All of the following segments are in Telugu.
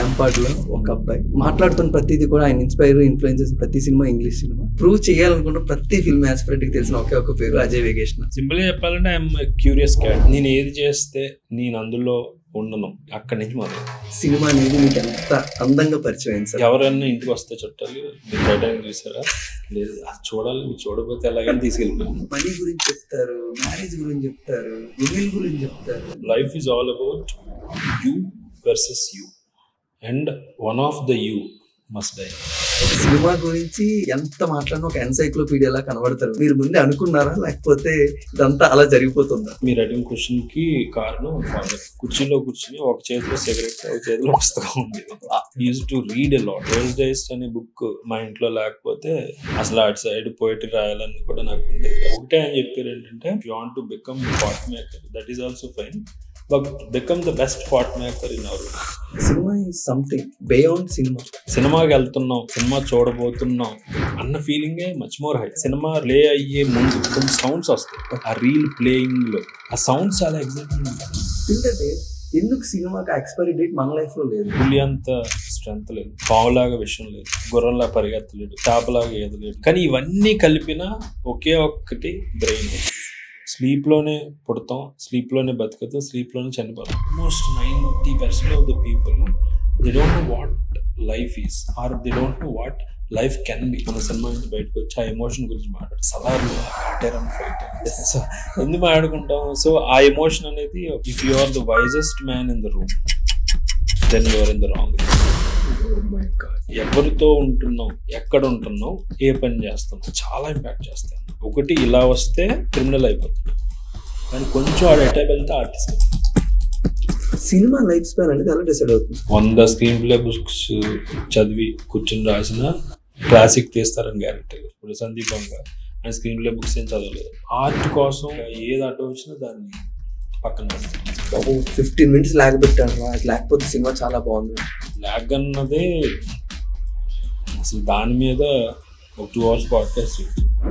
లాంపార్డ్ లో ఒక అబ్బాయి మాట్లాడుతున్న ప్రతిదీ కూడా ఆయన ఇన్ఫ్లుయెన్స్ చేసిన ప్రతి సినిమా ఇంగ్లీష్ సినిమా. ప్రూవ్ చేయాలనుకుంటే ప్రతి ఫిల్మ్ ఆస్పిరెంట్ కి తెలిసిన ఒకే ఒక పేరు అజయ్ వేగేష్ణ. సింపుల్ గా చెప్పాలంటే ఐఎమ్ క్యూరియస్ క్యాట్. నేను ఏది చేస్తే నేను అందులో ఉండను. అక్కడి నుంచి మొదలు సినిమా అనేది మీకు ఎంత అందంగా పరిచయం అయింది సార్? ఎవరన్నా ఇంటికి వస్తే చుట్టాలు మీరు బయట చూసారా? లేదు, అది చూడాలి. మీరు చూడకపోతే ఎలాగైనా తీసుకెళ్ళిపోయాను. మనీ గురించి చెప్తారు, మ్యారేజ్ గురించి చెప్తారు, విమెన్ గురించి చెప్తారు. Life is all about you versus you and one of the you must die. Cinema గురించి ఎంత మాట్లాడినా ఒక ఎన్సైక్లోపీడియాలా కనబడతారు. మీరు ముందే అనుకున్నారా లేకపోతే ఇదంతా అలా జరిగిపోతుందా? మీరు అడిగిన క్వశ్చన్ కి కారణం ఫాదర్ కుర్చీలో కూర్చుని ఒక చేతిలో సిగరెట్ ఒక చేతిలో పుస్తకం ఉండేది. Use to read a lot. Rose dies అనే బుక్ మా ఇంట్లో లేకపోతే అసలు అటు సైడ్ పోయిటరీ రాయాలని కూడా నాకు ఉండేది. ఒకటే అని చెప్పారు ఏంటంటే, you want to become pot maker, that is also fine, but become the best pot maker in our. Cinema is something beyond cinema. సినిమాకి వెళ్తున్నాం, సినిమా చూడబోతున్నాం అన్న ఫీలింగే much more high. Cinema play అయ్యే ముందు కొన్ని సౌండ్స్ వస్తాయి. ఆ రీల్ ప్లేయింగ్ లో ఆ సౌండ్స్ చాలా ఎగ్జైటింగ్ ఉంటాయి. ఎందుకంటే ఎందుకు సినిమాకి ఎక్స్పైరీ డేట్ మన లైఫ్ లో లేదు? పులి అంత స్ట్రెంత్ లేదు, పావులాగా విషయం లేదు, గుర్రంలా పరిగెత్తలేడు, చేపలాగా ఏదలేడు. కానీ ఇవన్నీ కలిపిన ఒకే ఒక్కటి బ్రెయిన్. స్లీప్ లోనే పుడతాం, స్లీప్ లోనే బతుకుతాం, స్లీప్ లోనే చనిపోతాం. Almost 90% of the people they don't know what life is or they don't know what life can be. మన సినిమా నుంచి బయటకు వచ్చి ఆ ఎమోషన్ గురించి మాట్లాడు. సలార్లు ఫైట్ ఎందుకు మాట్లాడుకుంటాం? సో ఆ ఎమోషన్ అనేది, if you are the wisest man in the room then you are in the wrong. ఎవరితో ఉంటున్నాం, ఎక్కడ ఉంటున్నాం, ఏ పని చేస్తున్నాం చాలా ఇంపాక్ట్ చేస్తాం. ఒకటి ఇలా వస్తే క్రిమినల్ అయిపోతుంది, కానీ కొంచెం ఆడ ఎటైపు వెళ్తే ఆర్టిస్ట్. సినిమా లైఫ్ స్పాన్ అనేది ఎలా డిసైడ్ అవుతుంది? 100 స్క్రీన్ ప్లే బుక్స్ చదివి కూర్చొని రాసిన క్లాసిక్ తీస్తారని గ్యారెంటీ. ఇప్పుడు సందీప్ గారు ఆయన స్క్రీన్ ప్లే బుక్స్ ఏం చదవలేదు. ఆర్ట్ కోసం ఏది అటు వచ్చినా దాన్ని పక్కన పెడతారు. 15 minutes లాగ్ పెట్టాను, లేకపోతే సినిమా చాలా బాగుంది. లాగ్ అన్నదే అసలు దాని మీద ఒక 2 hours పాడ్కాస్ట్.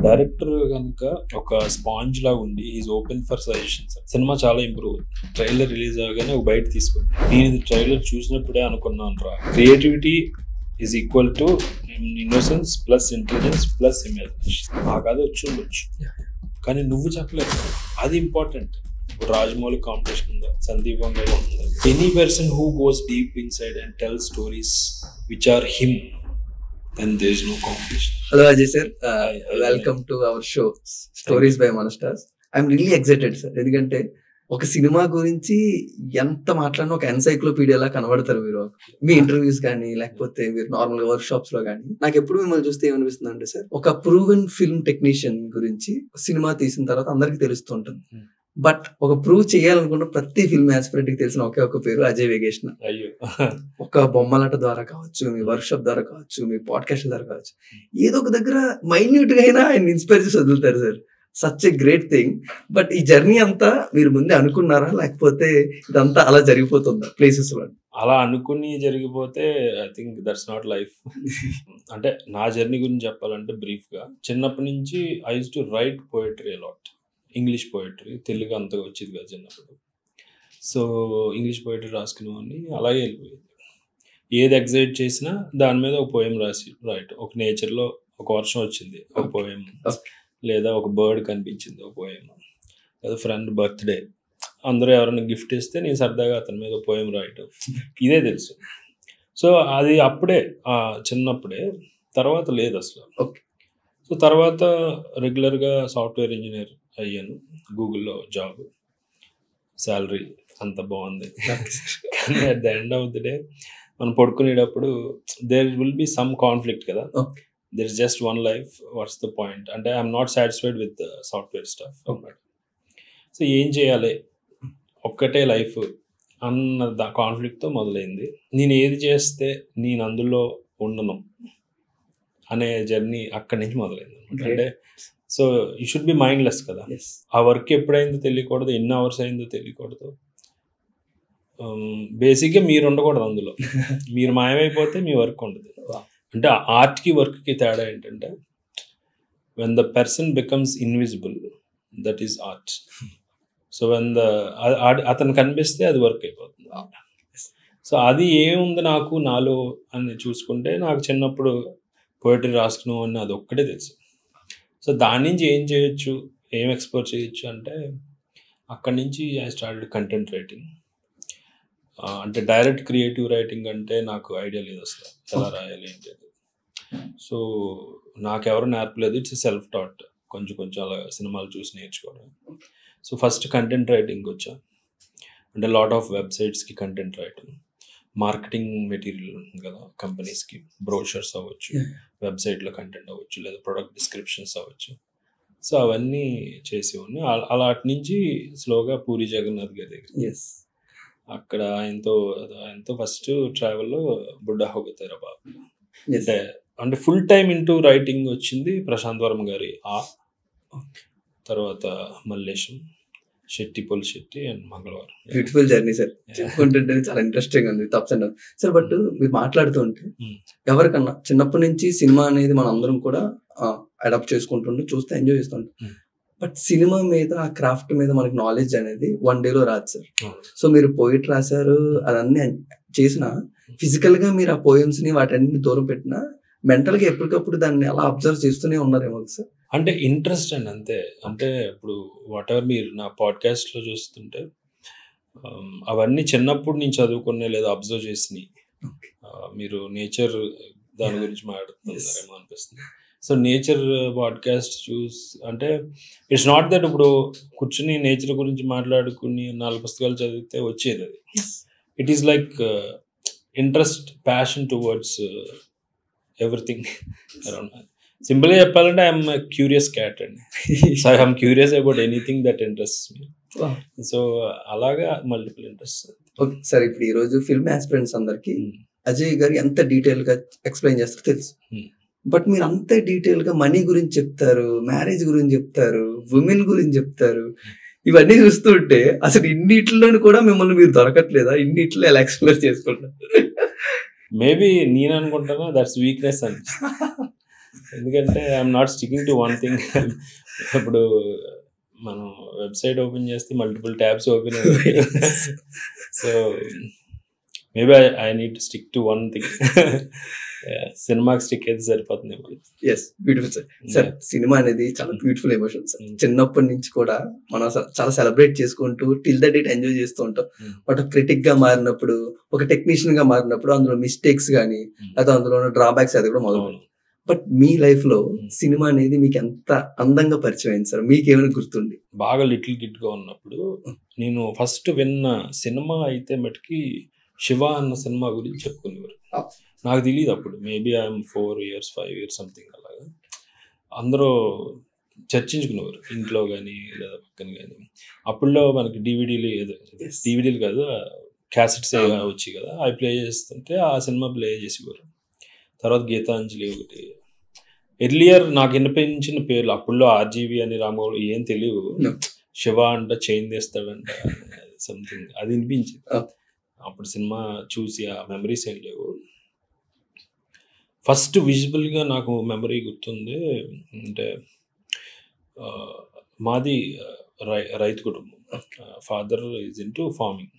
డైరెక్టర్ కనుక ఒక స్పాంజ్ లాగా ఉండి is open for suggestions. Cinema చాలా ఇంప్రూవ్ అవుతుంది. ట్రైలర్ రిలీజ్ అవగానే ఒక బయట తీసుకోండి. నేను ట్రైలర్ చూసినప్పుడే అనుకున్నాను రా, creativity is equal to innocence plus intelligence plus imagination. నాకు అది వచ్చి ఉండొచ్చు, కానీ నువ్వు చెప్పలేదు. అది ఇంపార్టెంట్. రాజమౌళి కాంపిటీషన్ ఉందా, సందీప్ గారు ఉందా? Any person who goes deep inside and tell stories which are him, then there is no competition. Hello Ajay sir, welcome to our show Stories by Manstars. I'm really excited sir, ఎందుకంటే ఒక సినిమా గురించి ఎంత మాట్లాడినా ఒక ఎన్సైక్లోపీడియాలా కనబడతారు మీరు. మీ ఇంటర్వ్యూస్ కానీ లేకపోతే మీరు నార్మల్ వర్క్ షాప్స్ లో కానీ. నాకు ఎప్పుడు మిమ్మల్ని చూస్తే ఏమనిపిస్తుంది అంటే సార్, ఒక ప్రూవెన్ ఫిల్మ్ టెక్నీషియన్ గురించి సినిమా తీసిన తర్వాత అందరికి తెలుస్తుంటుంది, బట్ ఒక ప్రూవ్ చేయాలనుకుంటే ప్రతి ఫిల్మ్ ఆస్పిరెంట్ కి తెలిసిన ఒకే ఒక పేరు అజయ్ వేగేష్ణ. ఒక బొమ్మలాట ద్వారా కావచ్చు, మీ వర్క్ షాప్ ద్వారా కావచ్చు, మీ పాడ్కాస్ట్ ద్వారా కావచ్చు, ఏదో ఒక దగ్గర మైన్యూట్ గా అయినా ఆయన ఇన్స్పైర్ చేసి వదులుతారు sir. Such a great thing. But ఈ జర్నీ అంతా మీరు ముందే అనుకున్నారా లేకపోతే ఇదంతా అలా జరిగిపోతుందా ప్లేసెస్ లో? అలా అనుకుని జరిగిపోతే I think that's not life. అంటే నా జర్నీ గురించి చెప్పాలంటే బ్రీఫ్ గా, చిన్నప్పటి నుంచి I use to write poetry a lot. English poetry, Telugu అంతగా వచ్చేది కదా చిన్నప్పుడు. సో ఇంగ్లీష్ పోయట్రీ రాసుకునేవాడిని, అలాగే వెళ్ళిపోయింది. ఏది ఎగ్జైట్ చేసినా దాని మీద ఒక పోయం రాయటం. ఒక నేచర్లో ఒక వర్షం వచ్చింది ఒక పోయం, లేదా ఒక బర్డ్ కనిపించింది ఒక పోయం, లేదా ఫ్రెండ్ బర్త్డే, అందరూ ఎవరైనా గిఫ్ట్ ఇస్తే నేను సరదాగా అతని మీద పోయం రాయటం, ఇదే తెలుసు. సో అది అప్పుడే చిన్నప్పుడే, తర్వాత లేదు అసలు. సో తర్వాత రెగ్యులర్గా సాఫ్ట్వేర్ ఇంజనీర్ అయ్యాను. గూగుల్లో జాబ్, శాలరీ అంత బాగుంది. కానీ at the end of the day మనం పడుకునేటప్పుడు there will be some conflict కదా. There is just one life, what's the point? అంటే I'm not satisfied with software stuff. So ఏం చేయాలి, ఒక్కటే లైఫ్ అన్న కాన్ఫ్లిక్ట్తో మొదలైంది. నేను ఏది చేస్తే నేను అందులో ఉండను అనే జర్నీ అక్కడి నుంచి మొదలైంది. అంటే so you should be mindless కదా. ఆ వర్క్ ఎప్పుడైందో తెలియకూడదు, ఎన్ని అవర్స్ అయిందో తెలియకూడదు. బేసిక్గా మీరు ఉండకూడదు అందులో. మీరు మాయమైపోతే మీ వర్క్ ఉండదు. అంటే ఆర్ట్కి వర్క్కి తేడా ఏంటంటే, when the person becomes invisible that is art. So when అతను కనిపిస్తే అది వర్క్ అయిపోతుంది. సో అది ఏముంది నాకు నాలో అని చూసుకుంటే నాకు చిన్నప్పుడు పోయిటరీ రాసుకున్నాం అని అది ఒక్కటే తెలుసు. సో దాని నుంచి ఏం చేయొచ్చు, ఏం ఎక్స్ప్లోర్ చేయొచ్చు అంటే అక్కడి నుంచి ఐ స్టార్టెడ్ కంటెంట్ రైటింగ్. అంటే డైరెక్ట్ క్రియేటివ్ రైటింగ్ అంటే నాకు ఐడియా లేదు అసలు, ఎలా రాయాలి ఏంటి. సో నాకెవరు నేర్పలేదు, ఇట్స్ సెల్ఫ్ టాట్, కొంచెం కొంచెం అలా సినిమాలు చూసి నేర్చుకోవడం. సో ఫస్ట్ కంటెంట్ రైటింగ్ వచ్చా, అంటే లాట్ ఆఫ్ వెబ్సైట్స్కి కంటెంట్ రైటింగ్, మార్కెటింగ్ మెటీరియల్ ఉంటుంది కదా కంపెనీస్కి, బ్రోషర్స్ అవ్వచ్చు, వెబ్సైట్లో కంటెంట్ అవ్వచ్చు, లేదా ప్రొడక్ట్ డిస్క్రిప్షన్స్ అవ్వచ్చు. సో అవన్నీ చేసేవాడిని. అలాంటి నుంచి స్లోగా పూరి జగన్నాథ్ గారి దగ్గర, అక్కడ ఆయనతో ఫస్ట్ ట్రావెల్లో బుడ్డా హోగతేరా బాబు, అంటే ఫుల్ టైమ్ ఇంటూ రైటింగ్ వచ్చింది ప్రశాంత్ వర్మ గారి తర్వాత మల్లేశం, పొలి శెట్టి అండ్ మంగళవారం. బ్యూటిఫుల్ జర్నీ సార్, చెప్పుకుంటుంటే చాలా ఇంట్రెస్టింగ్ ఉంది టాప్స్ అండ్ సార్. బట్ మీరు మాట్లాడుతూ ఉంటే ఎవరికన్నా చిన్నప్పటి నుంచి సినిమా అనేది మనం అందరం కూడా అడాప్ట్ చేసుకుంటుంటే చూస్తే ఎంజాయ్ చేస్తుంటాం. బట్ సినిమా మీద, ఆ క్రాఫ్ట్ మీద మనకి నాలెడ్జ్ అనేది 1 డేలో రాదు సార్. సో మీరు పోయిట్ రాశారు, అదన్నీ చేసిన ఫిజికల్ గా మీరు ఆ పోయమ్స్ ని వాటన్ని దూరం పెట్టినా మెంటల్ గా ఎప్పటికప్పుడు దాన్ని అలా అబ్జర్వ్ చేస్తూనే ఉన్నారేమో సార్. అంటే ఇంట్రెస్ట్ అండి అంతే. అంటే ఇప్పుడు వాట్ ఎవర్ మీరు నా పాడ్కాస్ట్ లో చూస్తుంటే అవన్నీ చిన్నప్పుడు నేను చదువుకునే లేదా అబ్జర్వ్ చేసినాయి. మీరు నేచర్ దాని గురించి మాట్లాడుతున్నారేమో అనిపిస్తుంది. సో నేచర్ పాడ్కాస్ట్ అంటే ఇట్స్ నాట్ దట్ ఇప్పుడు కూర్చుని నేచర్ గురించి మాట్లాడుకుని 4 పుస్తకాలు చదివితే వచ్చేది అది. It is like interest, passion towards everything around. సింపుల్గా చెప్పాలంటే ఐఎమ్ క్యూరియస్ క్యాట్ అండి. So I'm curious about anything that interests me. So అలాగా మల్టిపుల్ ఇంట్రెస్ట్. ఓకే సార్, ఇప్పుడు ఈ రోజు ఫిల్మ్ ఆస్పిరెంట్స్ అందరికి అజయ్ గారు ఎంత డీటెయిల్ గా ఎక్స్ప్లెయిన్ చేస్తారో తెలుసు. బట్ మీరు అంత డీటెయిల్ గా మనీ గురించి చెప్తారు, మ్యారేజ్ గురించి చెప్తారు, ఉమెన్ గురించి చెప్తారు. ఇవన్నీ చూస్తుంటే అసలు ఇన్నిట్లోని కూడా మిమ్మల్ని మీరు దొరకట్లేదా? ఇన్నిట్లో ఎలా ఎక్స్ప్లోర్ చేసుకుంటారు? మేబీ నేను అనుకుంటాను దట్స్ వీక్నెస్ అని. ఎందుకంటే I'm not sticking to one thing. ఇప్పుడు మనం వెబ్సైట్ ఓపెన్ చేస్తే మల్టిపుల్ ట్యాబ్స్ ఓపెన్ అవుతాయి. So maybe I need to stick to one thing. సినిమాకి స్టిక్ అయితే సరిపోతుంది. Yes, beautiful sir. Sir cinema అనేది చాలా బ్యూటిఫుల్ ఎమోషన్ సార్. చిన్నప్పటి నుంచి కూడా మనం చాలా సెలబ్రేట్ చేసుకుంటూ టిల్ ద డేట్ ఎంజాయ్ చేస్తూ ఉంటాం. బట్ క్రిటిక్ గా మారినప్పుడు, ఒక టెక్నీషియన్ గా మారినప్పుడు అందులో మిస్టేక్స్ కానీ లేదా అందులో డ్రాబ్యాక్స్ అది కూడా మొదలు. బట్ మీ లైఫ్ లో సినిమా అనేది మీకు ఎంత అందంగా పరిచయం అయింది సార్? మీకు ఏమైనా గుర్తుంది? బాగా లిటిల్ కిడ్ గా ఉన్నప్పుడు నేను ఫస్ట్ విన్న సినిమా అయితే మటుకి శివ అన్న సినిమా గురించి చెప్పుకునేవారు. నాకు తెలియదు అప్పుడు, maybe I'm 4 years 5 years something అలాగా. అందరూ చర్చించుకునేవారు ఇంట్లో కానీ లేదా పక్కన కానీ. అప్పుడులో మనకి డివిడీలు కాదు, క్యాసెట్స్ వచ్చి కదా, అవి ప్లే చేస్తుంటే ఆ సినిమా ప్లే చేసేవారు. తర్వాత గీతాంజలి ఒకటి. ఎర్లియర్ నాకు వినిపించిన పేర్లు అప్పుడులో ఆర్జీవి అని, రామగౌడ్ ఏం తెలియవు. శివ అంట చైన్ తీస్తాడంట సంథింగ్, అది వినిపించింది. అప్పుడు సినిమా చూసి ఆ మెమరీస్ ఏం లేవు. ఫస్ట్ విజిబుల్గా నాకు మెమరీ గుర్తుంది అంటే మాది రైతు కుటుంబం. Father is into farming,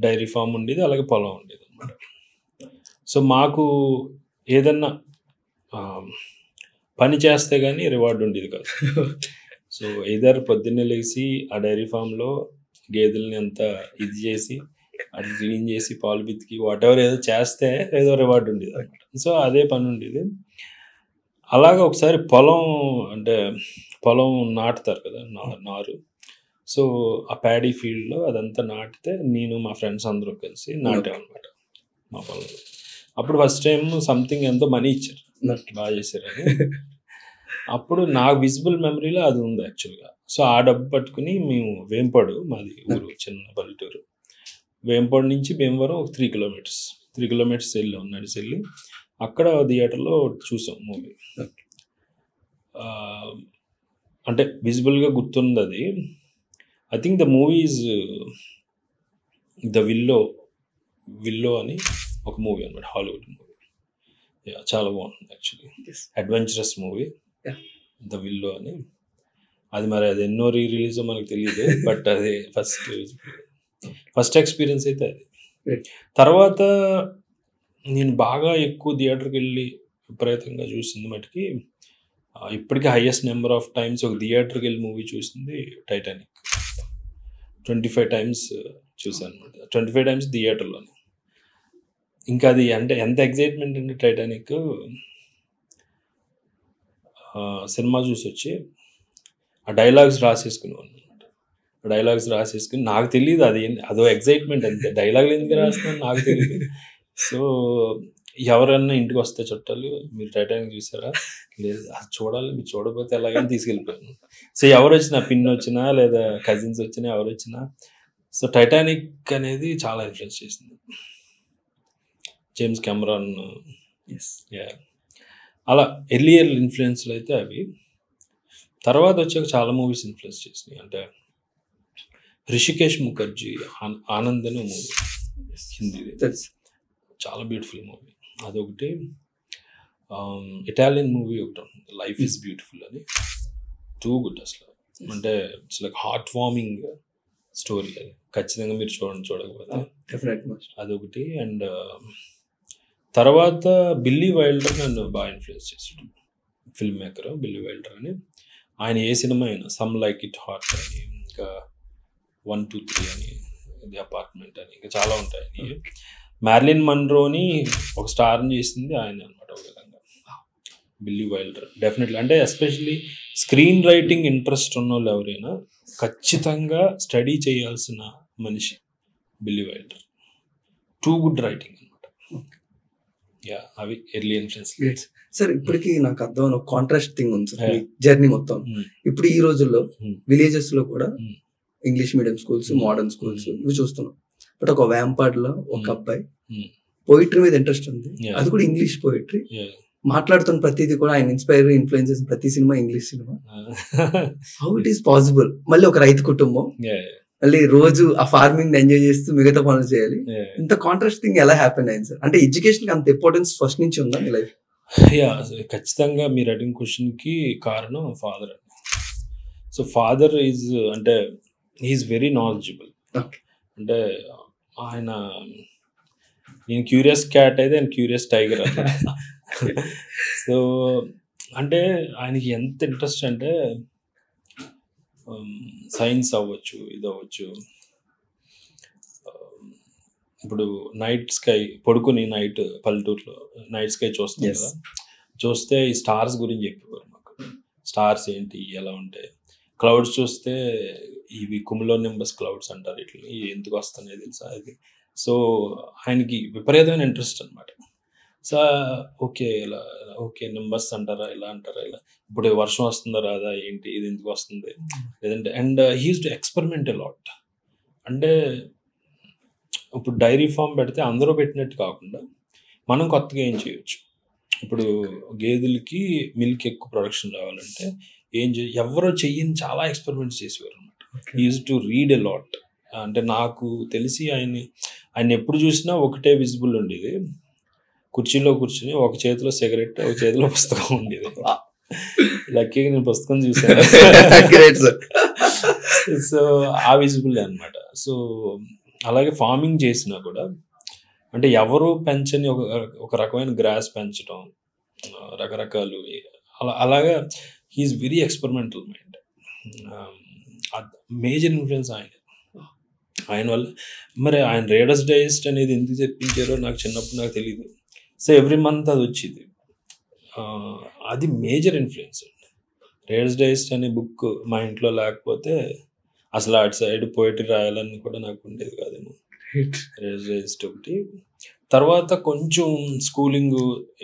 dairy farm ఉండేది, అలాగే పొలం ఉండేది అనమాట. సో మాకు ఏదన్నా పని చేస్తే కానీ రివార్డ్ ఉండేది కాదు. సో ఏదర్ పొద్దున్నే లేచి ఆ డైరీ ఫామ్లో గేదెల్ని అంతా ఇది చేసి, అది క్లీన్ చేసి, పాలు బితికి, వాట్ ఎవర్ ఏదో చేస్తే ఏదో రివార్డ్ ఉండేది అనమాట. సో అదే పని ఉండేది. అలాగే ఒకసారి పొలం నాటుతారు కదా, నారు. సో ఆ ప్యాడీ ఫీల్డ్లో అదంతా నాటితే నేను మా ఫ్రెండ్స్ అందరూ కలిసి నాటామన్నమాట మా పొలంలో. అప్పుడు ఫస్ట్ టైం సంథింగ్ ఎంతో మనీ ఇచ్చారు, బాగా చేశారని. అప్పుడు నాకు విజిబుల్ మెమరీలో అది ఉంది యాక్చువల్గా. సో ఆ డబ్బు పట్టుకుని మేము వేంపాడు, మాది ఊరు చిన్న పల్లెటూరు, వేంపాడు నుంచి భీమవరం ఒక 3 kilometers వెళ్ళాం, నడిచి వెళ్ళి అక్కడ థియేటర్లో చూసాం మూవీ. అంటే విజిబుల్గా గుర్తుంది అది. I think the movie is the willow అని ఒక మూవీ అనమాట, హాలీవుడ్ మూవీ. చాలా బాగుంటుంది actually, adventurous movie the willow అని. అది మరి అది ఎన్నో రిలీజ్ మనకు తెలియదు, బట్ అది ఫస్ట్ ఎక్స్పీరియన్స్ అయితే అది. తర్వాత నేను బాగా ఎక్కువ థియేటర్కి వెళ్ళి విపరీతంగా చూసింది మటుకి ఇప్పటికీ హైయెస్ట్ నెంబర్ ఆఫ్ టైమ్స్ ఒక థియేటర్కి వెళ్ళి మూవీ చూసింది టైటానిక్. 25 times చూసాను అనమాట. 25 times థియేటర్లోనే. ఇంకా అది అంటే ఎంత ఎగ్జైట్మెంట్ అండి టైటానిక్. సినిమా చూసి వచ్చి ఆ డైలాగ్స్ రాసేసుకునేవాళ్ళు అనమాట. ఆ డైలాగ్స్ రాసేసుకుని నాకు తెలియదు అది అదో ఎగ్జైట్మెంట్ అంతే. డైలాగులు ఎందుకు రాస్తున్నాను నాకు తెలియదు. సో ఎవరన్నా ఇంటికి వస్తే చుట్టాలు మీరు టైటానిక్ చూసారా, లేదు అది చూడాలి, మీరు చూడకపోతే ఎలాగని తీసుకెళ్ళిపోయాను. సో ఎవరు వచ్చినా, పిన్ వచ్చినా లేదా కజిన్స్ వచ్చినా ఎవరు వచ్చినా, సో టైటానిక్ అనేది చాలా ఇన్ఫ్లుయెన్స్ చేసింది. జేమ్స్ కెమెరాన్, అలా ఎర్లియర్ ఇన్ఫ్లుయెన్స్లు అయితే అవి. తర్వాత వచ్చాక చాలా మూవీస్ ఇన్ఫ్లుయెన్స్ చేసినాయి. అంటే రిషికేష్ ముఖర్జీ ఆనంద్ అనే మూవీ, హిందీది, చాలా బ్యూటిఫుల్ మూవీ అదొకటి. ఇటాలియన్ మూవీ ఒకటి ఉంటుంది, లైఫ్ ఈజ్ బ్యూటిఫుల్ అని, టూ గుడ్ అసలు. అంటే it's like heart warming story. అది ఖచ్చితంగా మీరు చూడకపోతే అదొకటి. అండ్ తర్వాత బిల్లీ వైల్డర్ నన్ను బాగా ఇన్ఫ్లుయెన్స్ చేసాడు, ఫిల్మ్ మేకర్ బిల్లీ వైల్డర్ అని. ఆయన ఏ సినిమా అయినా, సమ్ లైక్ ఇట్ హార్ట్ అని, ఇంకా 1, 2, 3 అని, ది అపార్ట్మెంట్ అని, ఇంకా చాలా ఉంటాయి. మ్యారిలిన్ మన్రోని ఒక స్టార్ని చేసింది ఆయన అనమాట ఒక విధంగా, బిల్లీ వైల్డర్. డెఫినెట్లీ అంటే ఎస్పెషలీ స్క్రీన్ రైటింగ్ ఇంట్రెస్ట్ ఉన్న వాళ్ళు ఎవరైనా ఖచ్చితంగా స్టడీ చేయాల్సిన మనిషి Billy Wilder. Too good writing అనమాట. అవి ఎర్లీ ఇన్ఫ్లుయెన్స్. సార్ ఇప్పటికి నాకు అర్థం కాంట్రాస్ట్ థింగ్ ఉంది సార్ జర్నీ మొత్తం. ఇప్పుడు ఈ రోజుల్లో విలేజెస్ లో కూడా English medium schools, modern schools ఇవి చూస్తున్నాం. బట్ ఒక వ్యాంపాడ్ లో ఒక అబ్బాయి పోయిటరీ మీద ఇంట్రెస్ట్ ఉంది, అది కూడా ఇంగ్లీష్ పోయిటరీ. మాట్లాడుతున్న ప్రతిదీ కూడా ఆయన ఇన్ఫ్లుయెన్స్ చేసిన ప్రతి cinema English cinema. How it is possible? మళ్ళీ ఒక రైతు కుటుంబం, మళ్ళీ రోజు ఆ ఫార్మింగ్ ఎంజాయ్ చేస్తూ మిగతా పనులు చేయాలి. ఇంత కాంట్రాస్ట్ థింగ్ ఎలా హ్యాపెన్ అయింది సార్? అంటే ఎడ్యుకేషన్ అంత ఇంపార్టెన్స్ ఫస్ట్ నుంచి ఉందా మీ లైఫ్? ఖచ్చితంగా మీరు అడిగిన క్వశ్చన్ కి కారణం ఫాదర్ అండి. సో ఫాదర్ ఈజ్ అంటే హీఈస్ వెరీ నాలెడ్జబుల్. అంటే ఆయన, నేను క్యూరియస్ క్యాట్ అయితే ఆయన క్యూరియస్ టైగర్ అన్నమాట. సో అంటే ఆయనకి ఎంత ఇంట్రెస్ట్ అంటే సైన్స్ అవ్వచ్చు, ఇది అవ్వచ్చు. ఇప్పుడు నైట్ స్కై పడుకుని నైట్ పల్లెటూరులో నైట్ స్కై చూస్తాం కదా, చూస్తే ఈ స్టార్స్ గురించి చెప్పేవారు మాకు. స్టార్స్ ఏంటి, ఎలా ఉంటాయి, క్లౌడ్స్ చూస్తే ఇవి కుములో నింబస్ క్లౌడ్స్ అంటారు, ఇట్లా ఎందుకు వస్తున్నాయి తెలుసా అది. సో ఆయనకి విపరీతమైన ఇంట్రెస్ట్ అనమాట. సో ఓకే ఇలా, ఓకే నింబస్ అంటారా, ఇలా అంటారా, ఇలా ఇప్పుడు వర్షం వస్తుందా రాదా, ఏంటి ఇది ఎందుకు వస్తుంది, లేదంటే. And he used to experiment a lot. అంటే ఇప్పుడు డైరీ ఫామ్ పెడితే అందరూ పెట్టినట్టు కాకుండా మనం కొత్తగా ఏం చేయొచ్చు. ఇప్పుడు గేదెలకి మిల్క్ ఎక్కువ ప్రొడక్షన్ రావాలంటే ఎవరో చెయ్యని చాలా ఎక్స్పెరిమెంట్స్ చేసేవారు అనమాట. He use to read a lot. అంటే నాకు తెలిసి ఆయన ఎప్పుడు చూసినా ఒకటే విజిబుల్ ఉండేది, కుర్చీలో కూర్చుని ఒక చేతిలో సిగరెట్, ఒక చేతిలో పుస్తకం ఉండేది. లక్కీగా నేను పుస్తకం చూసాను. సో ఆ విజిబుల్ అనమాట. సో అలాగే ఫార్మింగ్ చేసినా కూడా అంటే ఎవరు పెంచని ఒక రకమైన గ్రాస్ పెంచడం, రకరకాలు అలాగా. He's very experimental mind. Major influence ఆయన వల్ల. మరి ఆయన రీడర్స్ డైజెస్ట్ అనేది ఎందుకు చెప్పించారో నాకు చిన్నప్పుడు నాకు తెలియదు. సో ఎవ్రీ మంత్ అది వచ్చింది, అది మేజర్ ఇన్ఫ్లుయెన్స్ అండి. రీడర్స్ డైజెస్ట్ అనే బుక్ మా ఇంట్లో లేకపోతే అసలు అటు సైడ్ పోయిటరీ రాయాలని కూడా నాకు ఉండేది కాదేమో. రీడర్స్ డైజెస్ట్ ఒకటి. తర్వాత కొంచెం స్కూలింగ్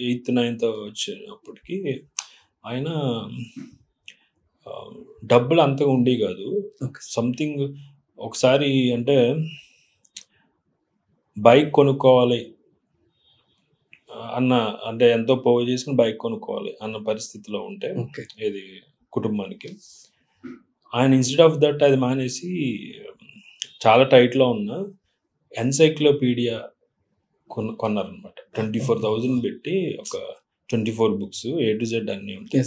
8th 9th వచ్చినప్పటికీ ఆయన డబ్బులు అంతగా ఉండేవి కాదు. సంథింగ్ ఒకసారి అంటే బైక్ కొనుక్కోవాలి అన్న, అంటే ఎంతో పోగు చేసుకుని బైక్ కొనుక్కోవాలి అన్న పరిస్థితిలో ఉంటే ఇది కుటుంబానికి, ఆయన ఇన్స్టెడ్ ఆఫ్ దట్ అది మానేసి చాలా టైట్లో ఉన్న ఎన్సైక్లోపీడియా కొన్నారనమాట. 24,000 పెట్టి ఒక 24 books A to Z అన్నీ ఉంటాయి.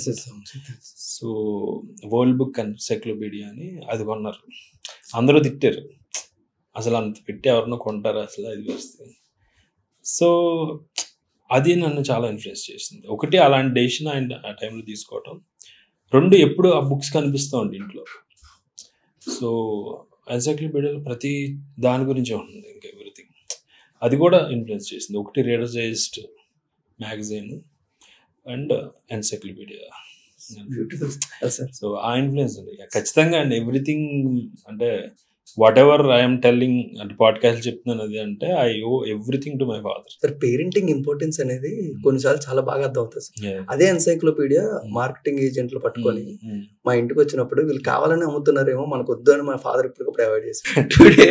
సో వరల్డ్ బుక్ ఎన్సైక్లోపీడియా అని అది కొన్నారు. అందరూ తిట్టారు, అసలు అంత పెట్టి ఎవరినో కొంటారా అసలు, అది పరిస్థితి. సో అది నన్ను చాలా ఇన్ఫ్లుయెన్స్ చేసింది. ఒకటి అలాంటి డెసిషన్ ఆయన ఆ టైంలో తీసుకోవటం, 2 ఎప్పుడు ఆ బుక్స్ కనిపిస్తూ ఉంటాయి ఇంట్లో. సో ఎన్సైక్లోపీడియాలో ప్రతి దాని గురించి ఉంటుంది, ఇంకా ఎవ్రీథింగ్. అది కూడా ఇన్ఫ్లుయెన్స్ చేసింది. ఒకటి Reader's Digest magazine and encyclopedia. So ఆ ఇన్ఫ్లుయెన్స్ ఉంది ఖచ్చితంగా అండి. ఎవ్రీథింగ్ అంటే వాట్ ఎవర్ ఐఎమ్ టెల్లింగ్ అంటే పాడ్కాస్ట్ చెప్తున్నాను అది అంటే I owe everything to my father. Sir parenting importance అనేది కొన్నిసార్లు చాలా బాగా అర్థం అవుతుంది సార్. అదే ఎన్సైక్లోపీడియా మార్కెటింగ్ ఏజెంట్లు పట్టుకొని మా ఇంటికి వచ్చినప్పుడు వీళ్ళు కావాలని అమ్ముతున్నారేమో, మనకు వద్దు అని మా ఫాదర్ ఇప్పటికప్పుడు అవాయిడ్ చేశారు. టుడే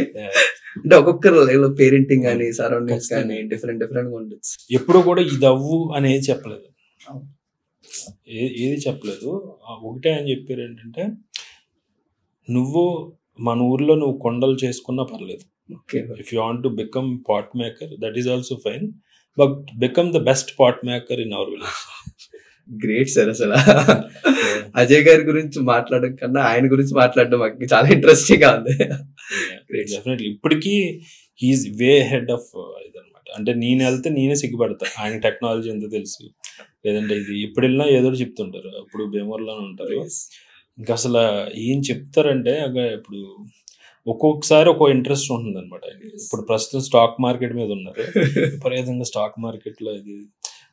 అంటే ఒక్కొక్కరు లైఫ్ లో పేరెంటింగ్ కానీ సరౌండింగ్స్ కానీ డిఫరెంట్ గా ఉంటుంది. ఎప్పుడు కూడా ఇది అవ్వు అనేది చెప్పలేదు, ఏది చెప్పలేదు. ఒకటే అని చెప్పారు ఏంటంటే, నువ్వు మన ఊర్లో నువ్వు కొండలు చేసుకున్నా పర్లేదు, if you want to become pot maker that is also fine, but become the best pot maker in our village. Great sir. అసలు అజయ్ గారి గురించి మాట్లాడడం కన్నా ఆయన గురించి మాట్లాడడం మాకు చాలా ఇంట్రెస్టింగ్ గా ఉంది. డెఫినెట్లీ ఇప్పటికీ హీఈస్ వే హెడ్ ఆఫ్ ఇదనమాట. అంటే నేను వెళ్తే నేనే సిగ్గుపడతా, ఆయన టెక్నాలజీ ఎంత తెలుసు, లేదంటే ఇది ఇప్పుడు వెళ్ళినా ఏదో చెప్తుంటారు. అప్పుడు భీమవరంలోనే ఉంటారు, ఇంకా అసలు ఏం చెప్తారంటే ఇప్పుడు ఒక్కొక్కసారి ఒక్కో ఇంట్రెస్ట్ ఉంటుంది అనమాట. ఇప్పుడు ప్రస్తుతం స్టాక్ మార్కెట్ మీద ఉన్నారు, విపరీతంగా స్టాక్ మార్కెట్లో. ఇది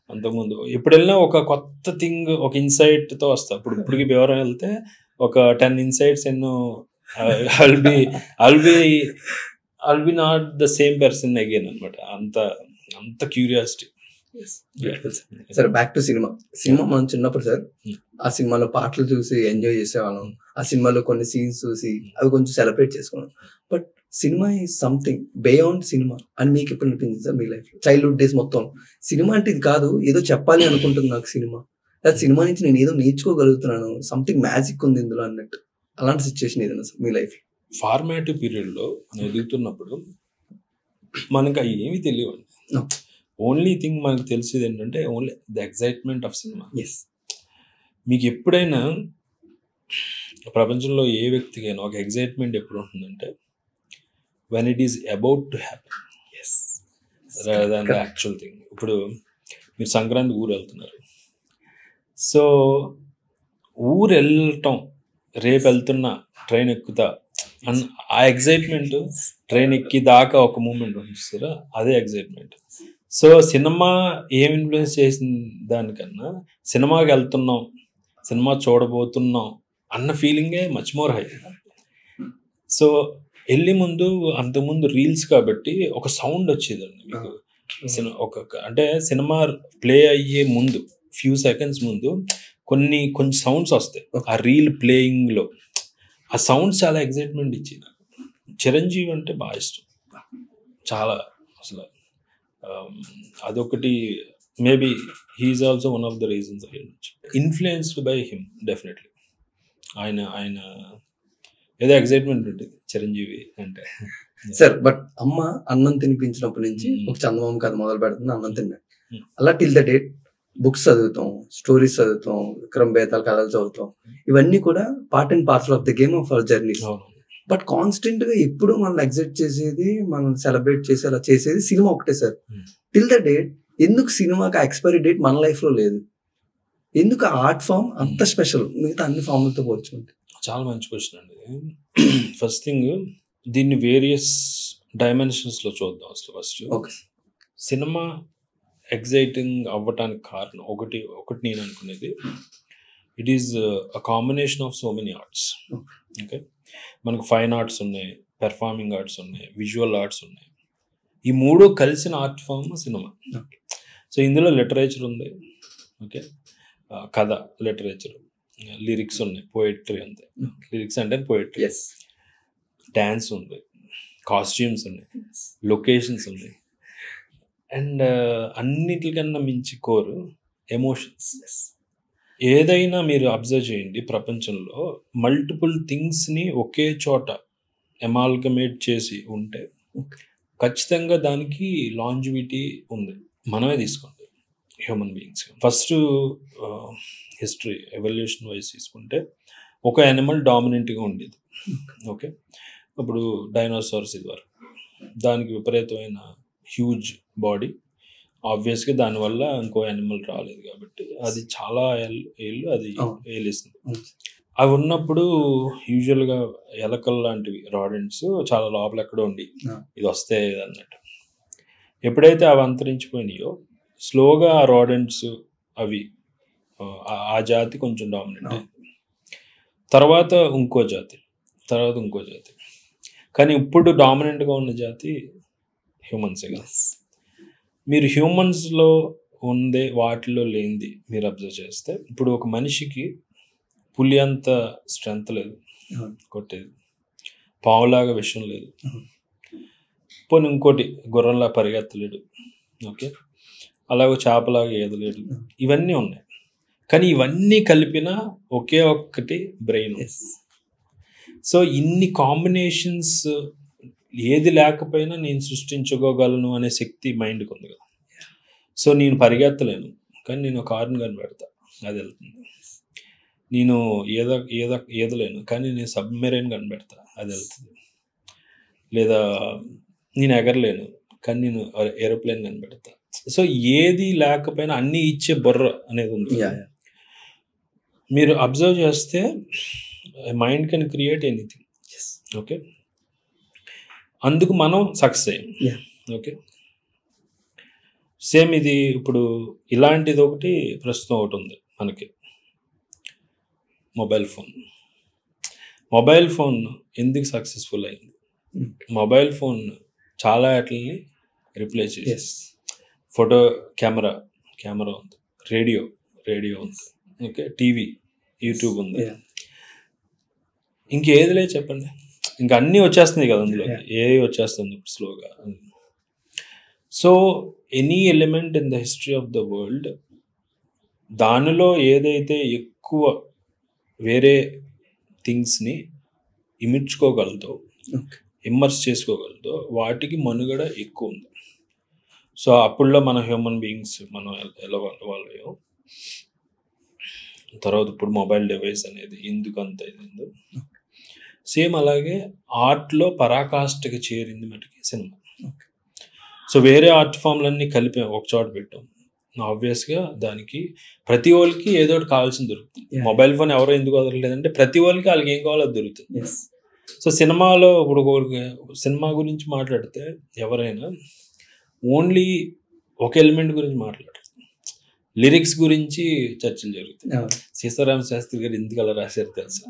అంతకుముందు ఎప్పుడు వెళ్ళినా ఒక కొత్త థింగ్, ఒక ఇన్సైట్ తో వస్తా. ఇప్పటికి భీమవరం వెళ్తే ఒక 10 ఇన్సైట్స్ ఎన్నో. I'll be not the same person again అనమాట. అంత curiosity. Sir back to cinema. మనం చిన్నప్పుడు సార్ ఆ సినిమాలో పాటలు చూసి ఎంజాయ్ చేసేవాళ్ళం, ఆ సినిమాలో కొన్ని సీన్స్ చూసి అవి కొంచెం సెలబ్రేట్ చేసుకున్నాం. But cinema is something beyond cinema అని మీకు ఎప్పుడు అనిపించింది సార్ మీ లైఫ్ లో? చైల్డ్హుడ్ డేస్ మొత్తం సినిమా అంటే ఇది కాదు, ఏదో చెప్పాలి అనుకుంటుంది నాకు సినిమా, లేదా సినిమా నుంచి నేను ఏదో నేర్చుకోగలుగుతున్నాను, సంథింగ్ మ్యాజిక్ ఉంది ఇందులో అన్నట్టు. అలాంటి సిచ్యువేషన్ ఏదైనా సార్ మీ లైఫ్? ఫార్మాటివ్ పీరియడ్ లో ఎదుగుతున్నప్పుడు మనకు అవి ఏమి తెలియవు. ఓన్లీ థింగ్ మనకు తెలిసేది ఏంటంటే only the excitement of cinema. మీకు ఎప్పుడైనా ప్రపంచంలో ఏ వ్యక్తికైనా ఒక ఎక్సైట్మెంట్ ఎప్పుడు ఉంటుందంటే when it is about to happen rather than the actual thing. ఇప్పుడు మీరు సంక్రాంతి ఊరు వెళ్తున్నారు, సో ఊరు వెళ్ళటం, రేపు వెళ్తున్నా ట్రైన్ ఎక్కుతా అండ్ ఆ ఎక్సైట్మెంట్, ట్రైన్ ఎక్కి దాకా ఒక మూమెంట్ ఉంటుంది సార్, అదే ఎక్సైట్మెంట్. సో సినిమా ఏం ఇన్ఫ్లుయెన్స్ చేసిన దానికన్నా సినిమాకి వెళ్తున్నాం, సినిమా చూడబోతున్నాం అన్న ఫీలింగే మచ్ మోర్ హై. సో వెళ్ళి అంతకుముందు రీల్స్ కాబట్టి ఒక సౌండ్ వచ్చేదండి మీకు. అంటే సినిమా ప్లే అయ్యే ముందు ఫ్యూ సెకండ్స్ ముందు కొన్ని సౌండ్స్ వస్తాయి ఆ రీల్ ప్లేయింగ్ లో. ఆ సౌండ్స్ చాలా ఎక్సైట్మెంట్ ఇచ్చింది. చిరంజీవి అంటే బాగా ఇష్టం చాలా అసలు. అదొకటి maybe he's also one of the reasons influenced by him. Definitely ఆయన ఏదో ఎక్సైట్మెంట్ ఉంటుంది చిరంజీవి అంటే. సార్ బట్ అమ్మ అన్నం తినిపించినప్పటి నుంచి ఒక చందమామ కథ మొదలు పెడుతుంది, అన్నం తిన్నాడు. అలా టిల్ ద డేట్ బుక్స్ చదువుతాం, స్టోరీస్ చదువుతాం, విక్రమ్ బేతాల్ కథలు చదువుతాం. ఇవన్నీ కూడా part and parcel of the game of our journey. But constant గా ఎప్పుడు మనం ఎగ్జైట్ చేసేది, మనం సెలబ్రేట్ చేసి అలా చేసేది సినిమా ఒకటే సార్. టిల్ ద డేట్ ఎందుకు సినిమాకి ఎక్స్పైరీ డేట్ మన లైఫ్ లో లేదు? ఎందుకు ఆర్ట్ ఫామ్ అంత స్పెషల్ మిగతా అన్ని ఫామ్లతో పోల్చుకుంటే? చాలా మంచి క్వశ్చన్ అండి. ఫస్ట్ థింగ్, దీన్ని వేరియస్ డైమెన్షన్స్ లో చూద్దాం అసలు. ఫస్ట్ సినిమా ఎగ్జైటింగ్ అవ్వటానికి కారణం ఒకటి నేను అనుకునేది, it is a combination of so many arts. Okay, మనకు ఫైన్ ఆర్ట్స్ ఉన్నాయి, పెర్ఫార్మింగ్ ఆర్ట్స్ ఉన్నాయి, విజువల్ ఆర్ట్స్ ఉన్నాయి. ఈ మూడు కలిసిన ఆర్ట్ ఫామ్ సినిమా. సో ఇందులో లిటరేచర్ ఉంది, ఓకే, కథ, లిటరేచర్, లిరిక్స్ ఉన్నాయి, పోయిట్రీ ఉంది. లిరిక్స్ అంటే పోయిట్రీ, డ్యాన్స్ ఉంది, కాస్ట్యూమ్స్ ఉన్నాయి, లొకేషన్స్ ఉన్నాయి, అండ్ అన్నిటికన్నా మించి కోరు ఎమోషన్స్. ఏదైనా మీరు అబ్జర్వ్ చేయండి, ప్రపంచంలో మల్టిపుల్ థింగ్స్ని ఒకే చోట ఎమాల్గమేట్ చేసి ఉంటే ఖచ్చితంగా దానికి లాంజివిటీ ఉంది. మనమే తీసుకోండి human beings. First history evolution wise తీసుకుంటే ఒక యానిమల్ డామినెంట్గా ఉండేది. ఓకే, ఇప్పుడు డైనోసార్స్ ఇది వరకు దానికి విపరీతమైన హ్యూజ్ బాడీ, ఆబ్వియస్గా దానివల్ల ఇంకో యానిమల్ రాలేదు కాబట్టి అది చాలా ఏళ్ళు అది ఏలిస్తుంది. అవి ఉన్నప్పుడు యూజువల్గా ఎలకల్ లాంటివి రాడెంట్స్ చాలా లోపల ఎక్కడో ఉండి ఇది వస్తే అన్నట్టు. ఎప్పుడైతే అవి అంతరించిపోయినాయో స్లోగా ఆ రాడెంట్స్ అవి ఆ జాతి కొంచెం డామినెంట్ అయింది. తర్వాత ఇంకో జాతి, కానీ ఇప్పుడు డామినెంట్గా ఉన్న జాతి హ్యూమన్సే కదా. మీరు హ్యూమన్స్లో ఉండే వాటిలో లేనిది మీరు అబ్జర్వ్ చేస్తే, ఇప్పుడు ఒక మనిషికి పులి అంత స్ట్రెంగ్త్ లేదు కొట్టేది, పావులాగా విషయం లేదు, పోనీ ఇంకోటి గుర్రంలా పరిగెత్తలేడు, ఓకే, అలాగే చేపలాగా ఈదలేడు, ఇవన్నీ ఉన్నాయి. కానీ ఇవన్నీ కలిపిన ఒకే ఒక్కటి బ్రెయిన్. సో ఇన్ని కాంబినేషన్స్ ఏది లేకపోయినా నేను సృష్టించుకోగలను అనే శక్తి మైండ్కి ఉంది కదా. సో నేను పరిగెత్తలేను కానీ నేను కారుని కనిపెడతా, అది వెళ్తుంది. నేను ఈదలేను కానీ నేను సబ్మెరైన్ కనిపెడతా, అది వెళ్తుంది. లేదా నేను ఎగరలేను కానీ నేను ఏరోప్లేన్ కనిపెడతా. సో ఏది లేకపోయినా అన్నీ ఇచ్చే బుర్ర అనేది ఉంది. మీరు అబ్జర్వ్ చేస్తే mind can create anything, okay. అందుకు మనం సక్సెస్ అయ్యాం, ఓకే. సేమ్ ఇది ఇప్పుడు ఇలాంటిది ఒకటి ప్రస్తుతం ఒకటి ఉంది మనకి, మొబైల్ ఫోన్ ఎందుకు సక్సెస్ఫుల్ అయింది? మొబైల్ ఫోన్ చాలా వాటిని రిప్లేస్ చేసి, ఫోటో కెమెరా ఉంది, రేడియో ఉంది, ఓకే, టీవీ, యూట్యూబ్ ఉంది, ఇంకేది లేదు చెప్పండి. ఇంకా అన్నీ వచ్చేస్తున్నాయి కదా అందులో, ఏఐ వచ్చేస్తుంది ఇప్పుడు స్లోగా. So any element in the history of the world, దానిలో ఏదైతే ఎక్కువ వేరే థింగ్స్ని ఇమిడ్చుకోగలదో, ఇమ్మర్స్ చేసుకోగలదో వాటికి మనుగడ ఎక్కువ ఉంది. సో అప్పుడులో మన హ్యూమన్ బీయింగ్స్ మనం ఎలా వాళ్ళయో, తర్వాత ఇప్పుడు మొబైల్ డివైస్ అనేది ఎందుకు అంత అయిందో, సేమ్ అలాగే ఆర్ట్లో పరాకాష్ఠకి చేరింది మటుకి సినిమా. సో వేరే ఆర్ట్ ఫామ్లన్నీ కలిపి ఒక చోట పెట్టాం. ఆబ్వియస్గా దానికి ప్రతి వాళ్ళకి ఏదో ఒకటి కావాల్సింది దొరుకుతుంది. మొబైల్ ఫోన్ ఎవరో ఎందుకు వదలలేదంటే ప్రతి వాళ్ళకి వాళ్ళకి ఏం కావాలో అది దొరుకుతుంది. సో సినిమాలో ఇప్పుడు సినిమా గురించి మాట్లాడితే ఎవరైనా ఓన్లీ ఒక ఎలిమెంట్ గురించి మాట్లాడరు, లిరిక్స్ గురించి చర్చలు జరుగుతాయి. సీతారామ శాస్త్రి గారు ఎందుకు అలా రాశారు తెలుసా?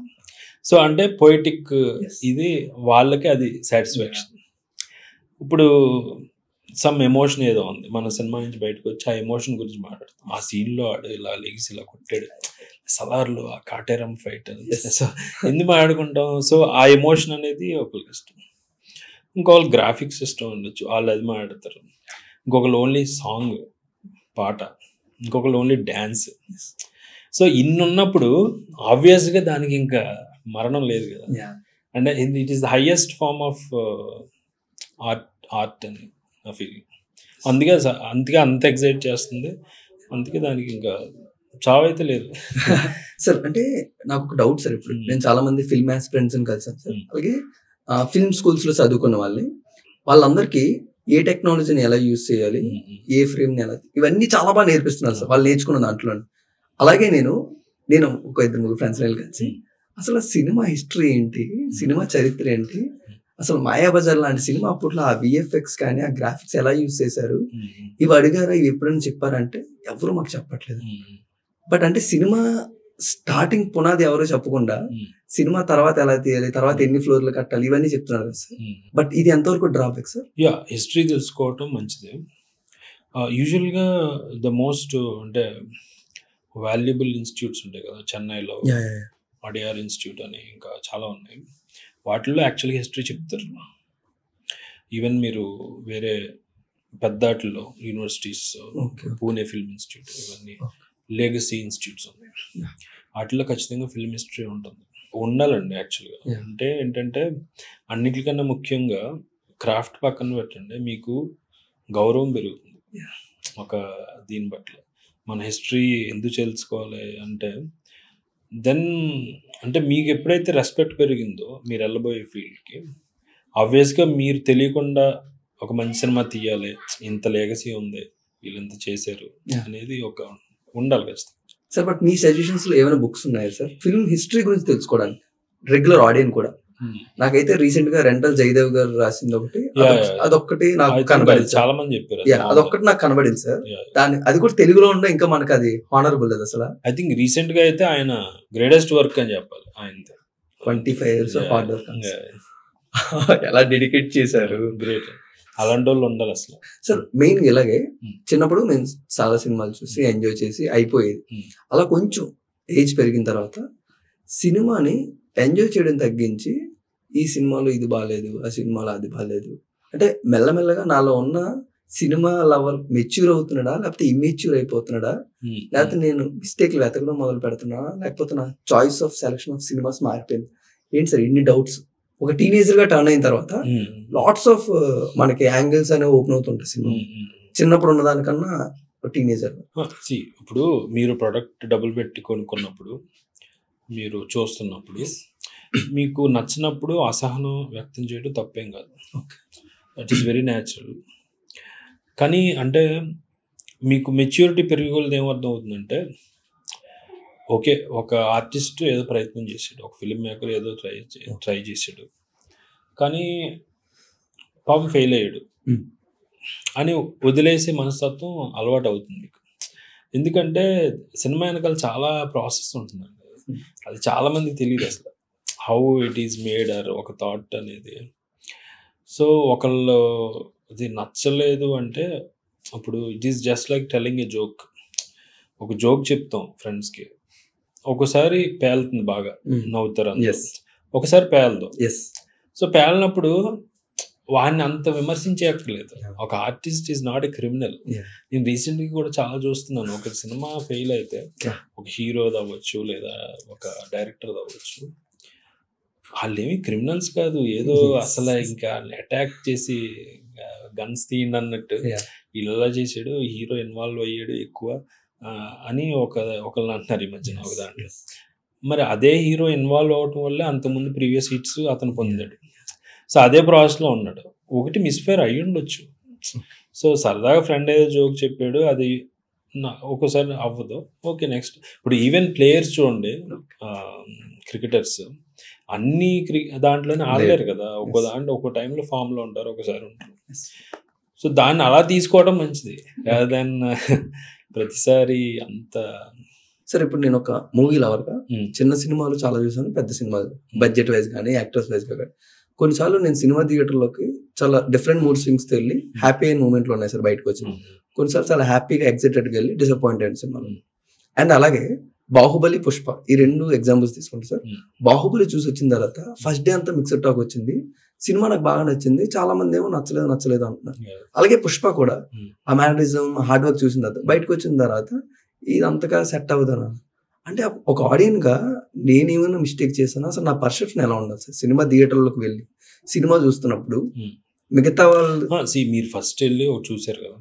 సో అంటే పొయిటిక్ ఇది వాళ్ళకి అది సాటిస్ఫాక్షన్. ఇప్పుడు సమ్ ఎమోషన్ ఏదో ఉంది, మన సినిమా నుంచి బయటకు వచ్చి ఆ ఎమోషన్ గురించి మాట్లాడతాం. ఆ సీన్లో ఆడు ఇలా లెగిసి ఇలా కొట్టాడు, సలార్లో ఆ కాటేరం ఫైట్, సో ఎందుకు మాట్లాడుకుంటాం? సో ఆ ఎమోషన్ అనేది ఒకరికి ఇష్టం, ఇంకొకరు గ్రాఫిక్స్ ఇష్టం ఉండొచ్చు, వాళ్ళు అది మాట్లాడతారు. ఇంకొకరు ఓన్లీ సాంగ్ పాట, ఇంకొకరు ఓన్లీ డ్యాన్స్. సో ఇన్ని ఉన్నప్పుడు ఆబ్వియస్గా దానికి ఇంకా మరణం లేదు కదా. అంటే it is the highest form of art అని నా ఫీలింగ్. అందుకే అంత ఎగ్జైట్ చేస్తుంది, అందుకే దానికి ఇంకా చావైతే లేదు. సార్ అంటే నాకు ఒక డౌట్ సార్, ఇప్పుడు నేను చాలా మంది ఫిల్మ్ ఆస్పిరెంట్స్ అని కలిసాను సార్, అలాగే ఫిల్మ్ స్కూల్స్ లో చదువుకున్న వాళ్ళందరికీ ఏ టెక్నాలజీని ఎలా యూజ్ చేయాలి, ఏ ఫ్రేమ్ని ఎలా, ఇవన్నీ చాలా బాగా నేర్పిస్తున్నారు సార్ వాళ్ళు నేర్చుకున్న దాంట్లో. అలాగే నేను ఒక 2-3 ఫ్రెండ్స్ కలిసి అసలు సినిమా హిస్టరీ ఏంటి, సినిమా చరిత్ర ఏంటి, అసలు మాయాబజార్ లాంటి సినిమా అప్పట్లో ఆ విఎఫ్ఎక్స్ కానీ ఆ గ్రాఫిక్స్ ఎలా యూజ్ చేశారు, ఇవి అడిగారా, ఇవి ఎప్పుడైనా చెప్పారంటే ఎవరు మాకు చెప్పట్లేదు. బట్ అంటే సినిమా స్టార్టింగ్ పునాది ఎవరో చెప్పకుండా సినిమా తర్వాత ఎలా తీయాలి, తర్వాత ఎన్ని ఫ్లోర్లు కట్టాలి, ఇవన్నీ చెప్తున్నారు కదా సార్. బట్ ఇది ఎంతవరకు డ్రాబ్యాక్ సార్? హిస్టరీ తెలుసుకోవటం మంచిదే. యూజువల్గా ద మోస్ట్ అంటే వాల్యుబుల్ ఇన్స్టిట్యూట్స్ ఉంటాయి కదా చెన్నైలో, అడియార్ ఇన్స్టిట్యూట్ అని ఇంకా చాలా ఉన్నాయి. వాటిల్లో యాక్చువల్గా హిస్టరీ చెప్తారు. ఈవెన్ మీరు వేరే పెద్దాటిల్లో యూనివర్సిటీస్, పూణే ఫిల్మ్ ఇన్స్టిట్యూట్, ఇవన్నీ లెగసీ ఇన్స్టిట్యూట్స్ ఉన్నాయి. వాటిల్లో ఖచ్చితంగా ఫిల్మ్ హిస్టరీ ఉండాలండి యాక్చువల్గా. అంటే ఏంటంటే అన్నిటికన్నా ముఖ్యంగా క్రాఫ్ట్ పక్కన పెట్టండి, మీకు గౌరవం పెరుగుతుంది ఒక దీని పట్ల. మన హిస్టరీ ఎందుకు తెలుసుకోవాలి అంటే దెన్ అంటే మీకు ఎప్పుడైతే రెస్పెక్ట్ పెరిగిందో మీరు వెళ్ళబోయే ఫీల్డ్కి, ఆబ్వియస్గా మీరు తెలియకుండా ఒక మంచి సినిమా తీయాలి, ఇంత లెగసీ ఉంది, వీళ్ళు ఇంత చేశారు అనేది ఒక ఉండాలి ఖచ్చితంగా. సార్ బట్ మీ సజెషన్స్ లో ఏమైనా బుక్స్ ఉన్నాయా సార్ ఫిల్మ్ హిస్టరీ గురించి తెలుసుకోవడానికి రెగ్యులర్ ఆడియన్స్ కూడా? నాకైతే రీసెంట్ గా రెంటల్ జయదేవ్ గారు రాసింది ఒకటి, అదొక్కటి నాకు కనబడింది, చాలా మంది చెప్పారు, అదొక్కటి నాకు కనబడింది సార్. దాని అది కూడా తెలుగులో ఉండే ఇంకా మనకు అది హానరబుల్ లేదు అసలు. ఐ థింక్ రీసెంట్ గా అయితే ఆయన గ్రేటెస్ట్ వర్క్ అని చెప్పాలి, ఆయన 25 years ఆఫ్ హార్డ్ వర్క్ ఎలా డెడికేట్ చేశారు, గ్రేట్. అలాంటి వాళ్ళు ఉండాలి అసలు. సార్ మెయిన్ ఇలాగే చిన్నప్పుడు నేను చాలా సినిమాలు చూసి ఎంజాయ్ చేసి అయిపోయేది. అలా కొంచెం ఏజ్ పెరిగిన తర్వాత సినిమాని ఎంజాయ్ చేయడం తగ్గించి ఈ సినిమాలో ఇది బాగాలేదు, ఆ సినిమాలో అది బాగాలేదు అంటే మెల్లమెల్లగా నాలో ఉన్న సినిమా లవర్ మెచ్యూర్ అవుతున్నాడా లేకపోతే ఇమ్మెచ్యూర్ అయిపోతున్నాడా, లేకపోతే నేను మిస్టేక్లు వెతకడం మొదలు పెడుతున్నానా, లేకపోతే నా choice of selection of cinemas మారిపోయింది ఏంటి సార్ ఇన్ని డౌట్స్. ఒక టీనేజర్ గా టర్న్ అయిన తర్వాత లాట్స్ ఆఫ్ మనకి యాంగిల్స్ అనేవి ఓపెన్ అవుతుంటాయి సినిమా. చిన్నప్పుడు ఉన్న దానికన్నా టీనేజర్. ఇప్పుడు మీరు ప్రొడక్ట్ డబ్బులు పెట్టి కొనుక్కున్నప్పుడు, మీరు చూస్తున్నప్పుడు మీకు నచ్చినప్పుడు అసహనం వ్యక్తం చేయడం తప్పేం కాదు, దట్ ఈస్ వెరీ న్యాచురల్. కానీ అంటే మీకు మెచ్యూరిటీ పెరిగేది ఏమర్థం అవుతుందంటే, ఓకే ఒక ఆర్టిస్ట్ ఏదో ప్రయత్నం చేశాడు, ఒక ఫిల్మ్ మేకర్ ఏదో ట్రై చేశాడు, కానీ పాపం ఫెయిల్ అయ్యాడు అని వదిలేసే మనస్తత్వం అలవాటు అవుతుంది మీకు. ఎందుకంటే సినిమా వెనకాల చాలా ప్రాసెస్ ఉంటుందండి, అది చాలా మందికి తెలియదు అసలు how it is made or ఒక థాట్ అనేది. సో ఒకళ్ళు అది నచ్చలేదు అంటే అప్పుడు it is just like telling a joke. ఒక జోక్ చెప్తాం ఫ్రెండ్స్కి, ఒకసారి పేలుతుంది బాగా నవ్వుతారు, ఒకసారి పేలదు. సో పేలినప్పుడు వాడిని అంత విమర్శించక్కర్లేదు. ఒక artist is not a criminal. నేను రీసెంట్గా కూడా చాలా చూస్తున్నాను, ఒక సినిమా ఫెయిల్ అయితే ఒక హీరో అవ్వచ్చు లేదా ఒక డైరెక్టర్ అవ్వచ్చు, వాళ్ళు ఏమి క్రిమినల్స్ కాదు, ఏదో అసలు ఇంకా అటాక్ చేసి గన్స్ తీయండి అన్నట్టు ఇలా చేసాడు, హీరో ఇన్వాల్వ్ అయ్యాడు ఎక్కువ అని ఒకళ్ళు అంటున్నారు ఈ మధ్యన ఒక దాంట్లో. మరి అదే హీరో ఇన్వాల్వ్ అవటం వల్లే అంతకుముందు ప్రీవియస్ హిట్స్ అతను పొందాడు. సో అదే ప్రాసెస్లో ఉన్నాడు, ఒకటి మిస్ఫేర్ అయ్యి ఉండొచ్చు. సో సరదాగా ఫ్రెండ్ ఏదో జోక్ చెప్పాడు, అది ఒక్కోసారి అవ్వదు, ఓకే నెక్స్ట్. ఇప్పుడు ఈవెన్ ప్లేయర్స్ చూడండి, క్రికెటర్స్ అన్ని దాంట్లోనే ఆడలేరు కదా, ఒక్కో దాంట్లో ఒక్కో టైంలో ఫామ్లో ఉంటారు, ఒకసారి ఉంటారు. సో దాన్ని అలా తీసుకోవడం మంచిది, దాన్ ప్రతిసారి అంత. సార్ ఇప్పుడు నేను ఒక మూవీ లవర్గా చిన్న సినిమాలు చాలా చూసాను, పెద్ద సినిమాలు బడ్జెట్ వైజ్ కానీ యాక్టర్స్ వైజ్ కానీ. కొన్నిసార్లు నేను సినిమా థియేటర్లోకి చాలా డిఫరెంట్ మూడ్ స్వింగ్స్తో వెళ్ళి హ్యాపీ అయిన మూమెంట్లు ఉన్నాయి సార్ బయటకు వచ్చి. కొన్నిసార్లు చాలా హ్యాపీగా ఎక్సైటెడ్గా వెళ్ళి డిసప్పాయింటెడ్ సినిమాలు. అండ్ అలాగే బాహుబలి, పుష్ప ఈ 2 ఎగ్జాంపుల్స్ తీసుకుంటారు సార్. బాహుబలి చూసి వచ్చిన తర్వాత ఫస్ట్ డే అంతా మిక్స్డ్ టాక్ వచ్చింది, సినిమా నాకు బాగా నచ్చింది, చాలా మంది ఏమో నచ్చలేదు అంటున్నారు. అలాగే పుష్ప కూడా ఆ మేనరిజం హార్డ్ వర్క్ చూసిన తర్వాత బయటకు వచ్చిన తర్వాత ఇది అంతగా సెట్ అవుతాను అంటే ఒక ఆడియన్స్ గా నేనేమైనా మిస్టేక్ చేశాను, అసలు నా పర్సెప్షన్ ఎలా ఉండదు సార్ సినిమా థియేటర్లోకి వెళ్ళి సినిమా చూస్తున్నప్పుడు మిగతా వాళ్ళు. మీరు ఫస్ట్ వెళ్ళి చూసారు కదా,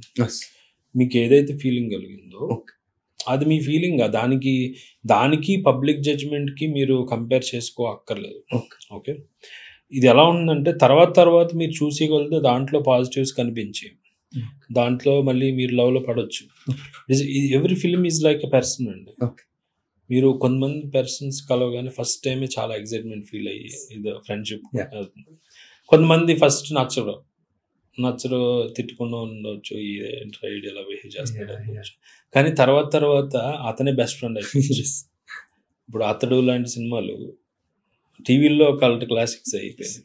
మీకు ఏదైతే ఫీలింగ్ కలిగిందో అది మీ ఫీలింగ్, దానికి పబ్లిక్ జడ్జ్మెంట్కి మీరు కంపేర్ చేసుకో అక్కర్లేదు. ఓకే, ఇది ఎలా ఉందంటే తర్వాత మీరు చూసేయగలిగితే దాంట్లో పాజిటివ్స్ కనిపించి దాంట్లో మళ్ళీ మీరు లవ్లో పడవచ్చు. Every film is like a person అండి. మీరు కొంతమంది పర్సన్స్ కలవగానే ఫస్ట్ టైమే చాలా ఎక్సైట్మెంట్ ఫీల్ అయ్యి ఇది ఫ్రెండ్షిప్ అవుతుంది. కొంతమంది ఫస్ట్ నచ్చరు, తిట్టుకుండా ఉండవచ్చు, ఇలా బిహేవ్ చేస్తాడు అనుకోవచ్చు, కానీ తర్వాత అతనే బెస్ట్ ఫ్రెండ్ అయిపోయింది. ఇప్పుడు అతడు లాంటి సినిమాలు టీవీలో కల్ట్ క్లాసిక్స్ అయిపోయింది,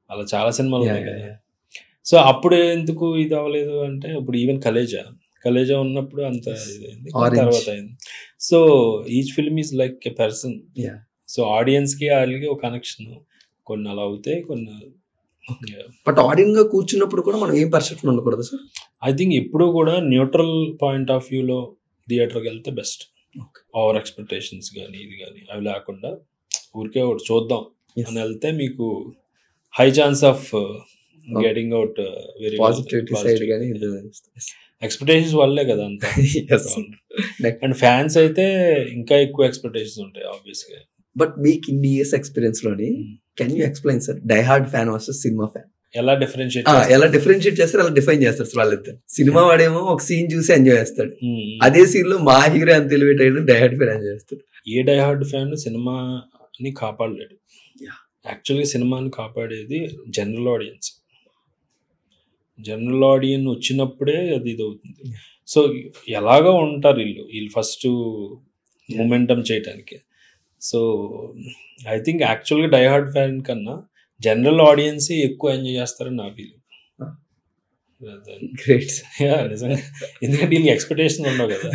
అలా చాలా సినిమాలు ఉన్నాయి కదా. సో అప్పుడు ఎందుకు ఇది అవ్వలేదు అంటే, ఇప్పుడు ఈవెన్ కలేజా ఉన్నప్పుడు అంత ఇదైంది, తర్వాత అయింది. So each film is like a person. So ఆడియన్స్కి వాళ్ళకి ఒక కనెక్షన్, కొన్ని అలా అవుతాయి, కొన్ని. బట్ ఆడియన్స్ గా కూర్చున్నప్పుడు కూడా మనం ఏం పర్సెప్షన్ ఉండకూడదు సార్. ఐ థింక్ ఎప్పుడు కూడా న్యూట్రల్ పాయింట్ ఆఫ్ వ్యూలో థియేటర్కి వెళ్తే బెస్ట్. ఓవర్ ఎక్స్పెక్టేషన్స్ కానీ ఇది కానీ అవి లేకుండా ఊరికే ఒకటి చూద్దాం అని వెళ్తే మీకు high chance of getting out very positive. Expectations వల్లే కదా అంతా. అండ్ ఫ్యాన్స్ అయితే ఇంకా ఎక్కువ ఎక్స్పెక్టేషన్స్ ఉంటాయి ఆబ్వియస్గా. బట్ మీకు ఇన్ని ఇయర్స్ ఎక్స్పీరియన్స్ లోని can you explain sir die hard fan versus cinema fan? ఎలా డిఫరెన్షియేట్ ఎలా డిఫరెన్షియేట్ చేస్తారు, అలా డిఫైన్ చేస్తారు సార్ వాళ్ళిద్దరు. సినిమా వాడేమో ఒక సీన్ చూసి ఎంజాయ్ చేస్తాడు, అదే సీన్ లో మా హీరో ఎంత ఎలివేట్ అయ్యాడు డై హార్డ్ ఫ్యాన్ ఎంజాయ్ చేస్తాడు. ఏ డై హార్డ్ ఫ్యాన్ సినిమాని కాపాడలేడు. యాక్చువల్గా సినిమాని కాపాడేది జనరల్ ఆడియన్స్. జనరల్ ఆడియన్స్ వచ్చినప్పుడే అది ఇది అవుతుంది. సో ఎలాగో ఉంటారు వీళ్ళు ఫస్ట్ మొమెంటం చేయటానికి. సో ఐ థింక్ యాక్చువల్గా డై హార్డ్ ఫ్యాన్ కన్నా జనరల్ ఆడియన్స్ ఎక్కువ ఎంజాయ్ చేస్తారని నా ఫీలింగ్. గ్రేట్. నిజంగా, ఎందుకంటే వీళ్ళకి ఎక్స్పెక్టేషన్ ఉండవు కదా.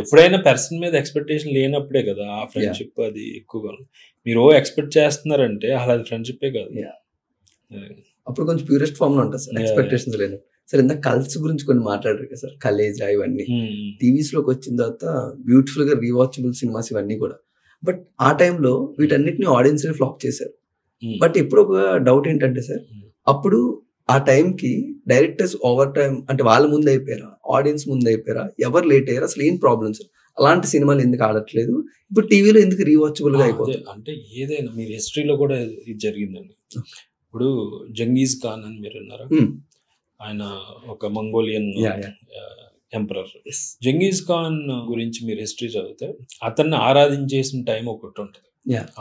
ఎప్పుడైనా పర్సన్ మీద ఎక్స్పెక్టేషన్ లేనప్పుడే కదా ఆ ఫ్రెండ్షిప్ అది ఎక్కువగా. మీరు ఎక్స్పెక్ట్ చేస్తున్నారంటే అసలు అది ఫ్రెండ్షిప్పే కాదు. అప్పుడు కొంచెం ప్యూరెస్ట్ ఫామ్ లో ఉంటుంది సార్, ఎక్స్పెక్టేషన్స్ లేదు. సార్ ఇంత కల్స్ గురించి కొన్ని మాట్లాడారు కదా సార్, కలేజా ఇవన్నీ టీవీస్ లోకి వచ్చిన తర్వాత బ్యూటిఫుల్ గా రీవాచబుల్ సినిమాస్ ఇవన్నీ కూడా. బట్ ఆ టైంలో వీటన్నిటిని ఆడియన్స్ ఫ్లాప్ చేశారు. బట్ ఇప్పుడు ఒక డౌట్ ఏంటంటే సార్, అప్పుడు ఆ టైంకి డైరెక్టర్స్ ఓవర్ టైం అంటే వాళ్ళ ముందు అయిపోయారా, ఆడియన్స్ ముందు అయిపోయారా, ఎవరు లేట్ అయ్యారా, అసలు ఏం ప్రాబ్లమ్స్? అలాంటి సినిమాలు ఎందుకు ఆడట్లేదు ఇప్పుడు టీవీలో, ఎందుకు రీవాచబుల్ గా అయిపోతుంది? అంటే ఏదైనా మీరు హిస్టరీలో కూడా ఇది జరిగిందండి. ఇప్పుడు జంగీజ్ ఖాన్ అని మీరు విన్నారా? ఆయన ఒక మంగోలియన్ ఎంపరర్. జంగీజ్ ఖాన్ గురించి మీరు హిస్టరీ చదివితే అతన్ని ఆరాధించేసిన టైం ఒకటి ఉంటుంది.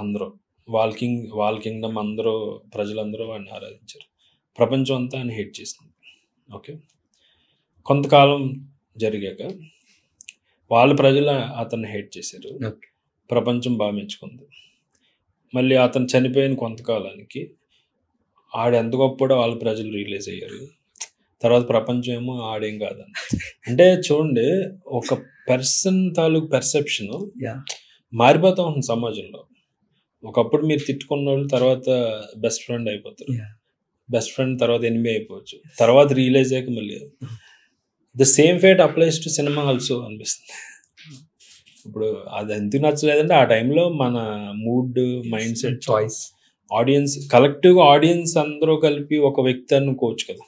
అందరూ వాళ్ళ కింగ్డమ్ అందరూ ప్రజలందరూ వాడిని ఆరాధించారు. ప్రపంచం అంతా ఆయన హేట్ చేసింది. ఓకే, కొంతకాలం జరిగాక వాళ్ళ ప్రజలు అతన్ని హేట్ చేశారు, ప్రపంచం బాగా మెచ్చుకుంది. మళ్ళీ అతను చనిపోయిన కొంతకాలానికి ఆడెంత గొప్పడో వాళ్ళ ప్రజలు రియలైజ్ అయ్యారు. తర్వాత ప్రపంచం ఏమో ఆడేం కాదని. అంటే చూడండి, ఒక పర్సన్ తాలూకు పెర్సెప్షన్ మారిపోతూ ఉంటుంది సమాజంలో. ఒకప్పుడు మీరు తిట్టుకున్న వాళ్ళు తర్వాత బెస్ట్ ఫ్రెండ్ అయిపోతారు, బెస్ట్ ఫ్రెండ్ తర్వాత ఎనిమి అయిపోవచ్చు, తర్వాత రియలైజ్ అయ్యాక మళ్ళీ the same fate applies to cinema also అనిపిస్తుంది. ఇప్పుడు అది ఎందుకు నచ్చలేదంటే ఆ టైంలో మన mood, mind set, choice, audience, కలెక్టివ్గా ఆడియన్స్ అందరూ కలిపి ఒక వ్యక్తి అనుకోవచ్చు కదా,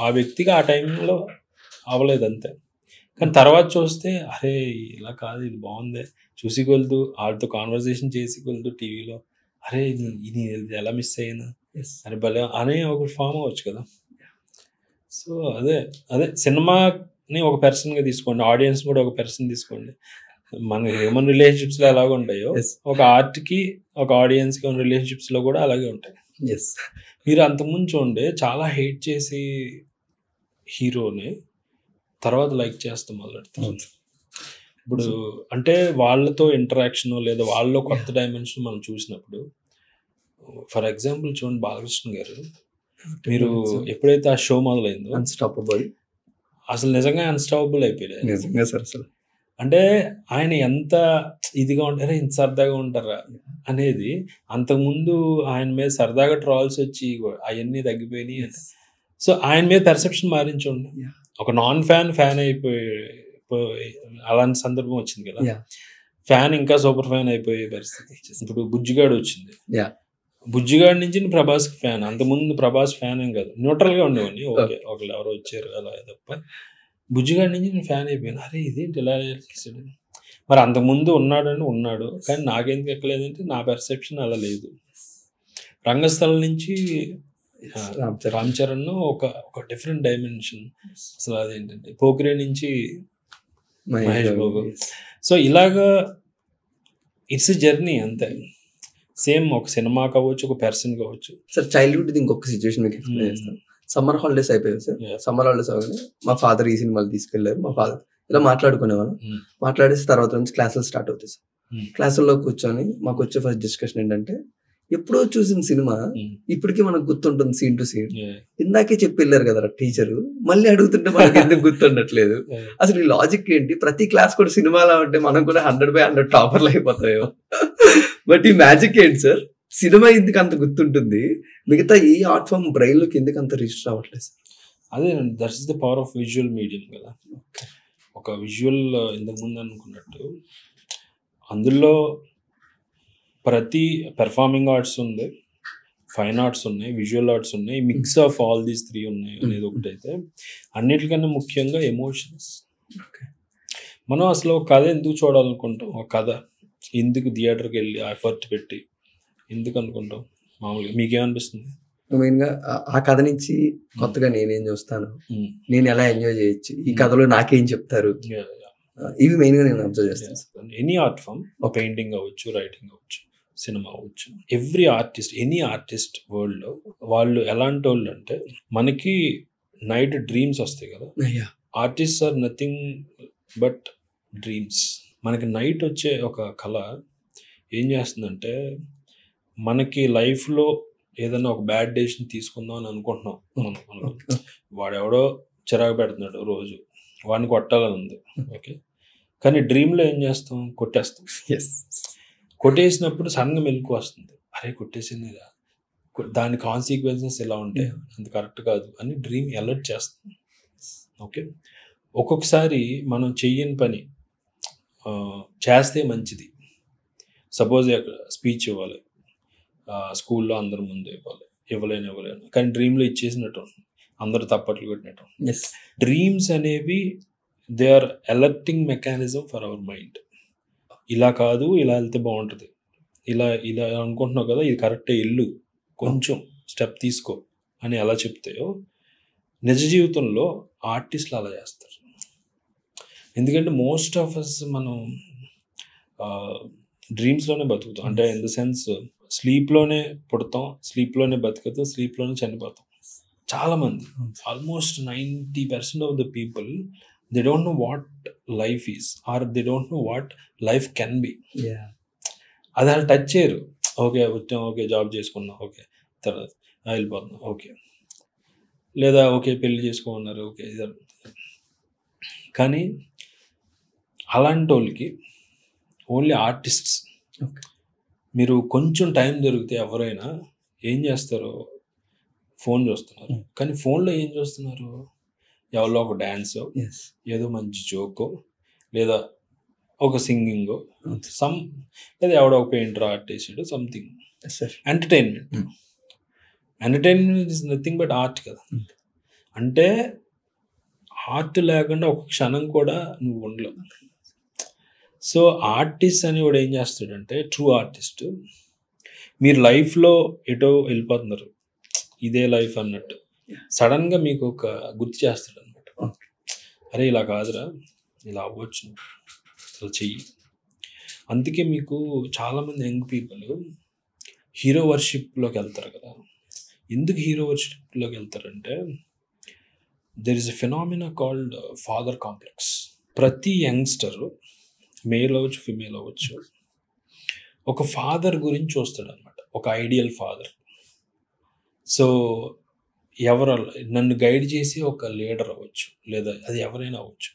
ఆ వ్యక్తికి ఆ టైంలో అవ్వలేదు అంతే. కానీ తర్వాత చూస్తే అరే ఇలా కాదు, ఇది బాగుంది, చూసికొలుతూ వాళ్ళతో కాన్వర్సేషన్ చేసికొలుతూ టీవీలో అరే ఇది ఎలా మిస్ అయ్యాను అని భలే అనే ఒక ఫామ్ అవ్వచ్చు కదా. సో అదే సినిమాని ఒక పర్సన్గా తీసుకోండి, ఆడియన్స్ కూడా ఒక పర్సన్ తీసుకోండి. మన హ్యూమన్ రిలేషన్షిప్స్లో ఎలాగ ఉంటాయో ఒక ఆర్ట్కి ఒక ఆడియన్స్కి ఉన్న రిలేషన్షిప్స్లో కూడా అలాగే ఉంటాయి. మీరు అంతకుముందు చూడండి, చాలా హేట్ చేసి హీరోని తర్వాత లైక్ చేస్తాం మొదలెడతాం. ఇప్పుడు అంటే వాళ్ళతో ఇంటరాక్షన్ లేదా వాళ్ళలో కొత్త డైమెన్షన్ మనం చూసినప్పుడు, ఫర్ ఎగ్జాంపుల్ చూడండి బాలకృష్ణ గారు, మీరు ఎప్పుడైతే ఆ షో మొదలైందో అన్స్టాపబుల్, అసలు నిజంగా అన్స్టాపబుల్ అయిపోయాయి. నిజంగా సార్ అసలు అంటే ఆయన ఎంత ఇదిగా ఉంటారా, ఇంత సరదాగా ఉంటారా అనేది. అంతకుముందు ఆయన మీద సరదాగా ట్రాల్స్ వచ్చి అవన్నీ తగ్గిపోయినాయి. సో ఆయన మీద పెర్సెప్షన్ మారించండి. ఒక నాన్ ఫ్యాన్ అయిపోయి అలాంటి సందర్భం వచ్చింది కదా. ఫ్యాన్ ఇంకా సూపర్ ఫ్యాన్ అయిపోయే పరిస్థితి. ఇప్పుడు బుజ్జిగాడు వచ్చింది, బుజ్జిగాడి నుంచి ప్రభాస్ ఫ్యాన్. అంతకుముందు ప్రభాస్ ఫ్యాన్ ఏం కాదు, న్యూట్రల్గా ఉండేవాడిని. ఓకే, ఒకళ్ళు ఎవరో వచ్చారు అలా తప్ప, బుజ్జిగాడి నుంచి నేను ఫ్యాన్ అయిపోయాను. అరే ఇదేంటి ఇలా చేసాడు. మరి అంతకుముందు ఉన్నాడు కానీ నాకెందుకు ఎక్కలేదంటే నా పెర్సెప్షన్ అలా లేదు. రంగస్థలం నుంచి రామ్ చరణ్ ఒక డిఫరెంట్ డైమెన్షన్. అసలు అదేంటంటే పోకిరే నుంచి మహేష్ బాబు. సో ఇలాగా ఇట్స్ ఎ జర్నీ అంతే. సేమ్ ఒక సినిమా కావచ్చు, ఒక పర్సన్ కావచ్చు. సార్ చైల్డ్హుడ్ ఇంకొక సిచ్యువేషన్ మీకు ఎక్స్ప్లెయిన్ చేస్తాను. సమ్మర్ హాలిడేస్ అయిపోయాయి సార్. సమ్మర్ హాలిడేస్ అవగానే మా ఫాదర్ ఈ సినిమాలు తీసుకెళ్లారు. మా ఫాదర్ ఇలా మాట్లాడుకునేవాళ్ళం. మాట్లాడేసి తర్వాత నుంచి క్లాసులు స్టార్ట్ అవుతాయి సార్. క్లాసుల్లో కూర్చొని మాకు వచ్చే ఫస్ట్ డిస్కషన్ ఏంటంటే, ఎప్పుడో చూసిన సినిమా ఇప్పటికీ మనకు గుర్తుంటుంది సీన్ టు సీన్. ఇందాకే చెప్పి వెళ్ళారు కదా టీచరు, మళ్ళీ అడుగుతుంటే మనకి ఎందుకు గుర్తుండట్లేదు, అసలు ఈ లాజిక్ ఏంటి? ప్రతి క్లాస్ కూడా సినిమాలా ఉంటే మనం కూడా 100/100 టాపర్లు అయిపోతాయో. బట్ ఈ మ్యాజిక్ ఏంటి సార్? సినిమా ఎందుకు అంత గుర్తుంటుంది, మిగతా ఈ ఆర్ట్ ఫామ్ బ్రెయిన్ లోకి ఎందుకు అంత రిజిస్టర్ అవ్వట్లేదు సార్? అదే, that's the power of visual medium కదా. ఒక విజువల్ ఇంతకు ముందు అనుకున్నట్టు అందులో ప్రతి పెర్ఫార్మింగ్ ఆర్ట్స్ ఉంది, ఫైన్ ఆర్ట్స్ ఉన్నాయి, విజువల్ ఆర్ట్స్ ఉన్నాయి, మిక్స్ ఆఫ్ ఆల్ దీస్ 3 ఉన్నాయి అనేది ఒకటైతే, అన్నిటికన్నా ముఖ్యంగా ఎమోషన్స్. మనం అసలు ఒక కథ ఎందుకు చూడాలనుకుంటాం? ఒక కథ ఎందుకు థియేటర్కి వెళ్ళి ఎఫర్ట్ పెట్టి ఎందుకు అనుకుంటాం మామూలుగా? మీకేమనిపిస్తుంది? మెయిన్ గా ఆ కథ నుంచి కొత్తగా నేనేం చూస్తాను, నేను ఎలా ఎంజాయ్ చేయొచ్చు, ఈ కథలో నాకేం చెప్తారు, ఇవి మెయిన్ గా నేను అబ్జర్వ్ చేస్తాను. ఎనీ ఆర్ట్ ఫామ్, పెయింటింగ్ అవ్వచ్చు, రైటింగ్ అవ్వచ్చు, సినిమా అవ్వచ్చు, every artist, any artist world లో వాళ్ళు ఎలాంటి వాళ్ళు అంటే, మనకి నైట్ డ్రీమ్స్ వస్తాయి కదా, artist are nothing but dreams. మనకి నైట్ వచ్చే ఒక కళ ఏం చేస్తుందంటే, మనకి లైఫ్లో ఏదైనా ఒక బ్యాడ్ డెసిషన్ తీసుకుందాం అని అనుకుంటున్నాం మనం, వాడెవడో చిరాకు పెడుతున్నాడు రోజు, వాడిని కొట్టాలని ఉంది, ఓకే, కానీ డ్రీమ్లో ఏం చేస్తాం, కొట్టేస్తాం. కొట్టేసినప్పుడు సడన్గా మెలకు వస్తుంది, అరే కొట్టేసింది, దాని కాన్సిక్వెన్సెస్ ఎలా ఉంటాయి, అది కరెక్ట్ కాదు అని డ్రీమ్ అలర్ట్ చేస్తుంది. ఓకే, ఒక్కొక్కసారి మనం చెయ్యని పని చేస్తే మంచిది. సపోజ్ స్పీచ్ ఇవ్వాలి, స్కూల్లో అందరి ముందు ఇవ్వలేను, కానీ డ్రీమ్లో ఇచ్చేసినట్టు అందరూ తప్పట్లు కొట్టినట్టు. డ్రీమ్స్ అనేవి they are alerting mechanism for our mind. ఇలా కాదు, ఇలా వెళ్తే బాగుంటుంది, ఇలా అనుకుంటున్నావు కదా, ఇది కరెక్టే, ఇల్లు కొంచెం స్టెప్ తీసుకో అని ఎలా చెప్తాయో నిజ జీవితంలో ఆర్టిస్టులు అలా చేస్తారు. ఎందుకంటే మోస్ట్ ఆఫ్ అస్ మనం డ్రీమ్స్లోనే బతుకుతాం. అంటే ఇన్ ద సెన్స్ స్లీప్లోనే పుడతాం, స్లీప్లోనే బతుకుతాం, స్లీప్లోనే చనిపోతాం. చాలామంది, almost 90% of the people, they don't know what life is, or they don't know what life can be. అది వాళ్ళు టచ్ చేయరు. ఓకే వచ్చాం, ఓకే జాబ్ చేసుకున్నాం, ఓకే తర్వాత వెళ్ళిపోతున్నాం, ఓకే, లేదా ఓకే పెళ్లి చేసుకోమన్నారు, ఓకే. కానీ అలాంటి వాళ్ళకి ఓన్లీ ఆర్టిస్ట్స్, మీరు కొంచెం టైం దొరికితే ఎవరైనా ఏం చేస్తారో, ఫోన్ చూస్తున్నారు. కానీ ఫోన్లో ఏం చూస్తున్నారు, ఎవరో ఒక డ్యాన్సో, ఏదో మంచి జోకో, లేదా ఒక సింగింగో, లేదా ఎవడో ఒక పెయింటర్ ఆర్ట్ వేసాడు, something entertainment. Entertainment is nothing but art కదా. అంటే ఆర్ట్ లేకుండా ఒక క్షణం కూడా నువ్వు ఉండలేవు. సో ఆర్టిస్ట్ అనేవాడు ఏం చేస్తాడంటే, ట్రూ ఆర్టిస్ట్, మీరు లైఫ్లో ఎటో వెళ్ళిపోతున్నారు, ఇదే లైఫ్ అన్నట్టు, సడన్గా మీకు ఒక గుర్తు చేస్తాడు అనమాట. అరే ఇలా కాదురా, ఇలా అవ్వచ్చు, అలా చెయ్యి. అందుకే మీకు చాలామంది యంగ్ పీపుల్ హీరో వర్షిప్లోకి వెళ్తారు కదా. ఎందుకు హీరో వర్షిప్లోకి వెళ్తారంటే, there is a phenomena called father complex. ప్రతి యంగ్స్టర్, మేల్ అవ్వచ్చు, ఫిమేల్ అవ్వచ్చు, ఒక ఫాదర్ గురించి చూస్తాడు అనమాట, ఒక ఐడియల్ ఫాదర్. సో ఎవరు నన్ను గైడ్ చేసి ఒక లీడర్ అవ్వచ్చు, లేదా అది ఎవరైనా అవ్వచ్చు.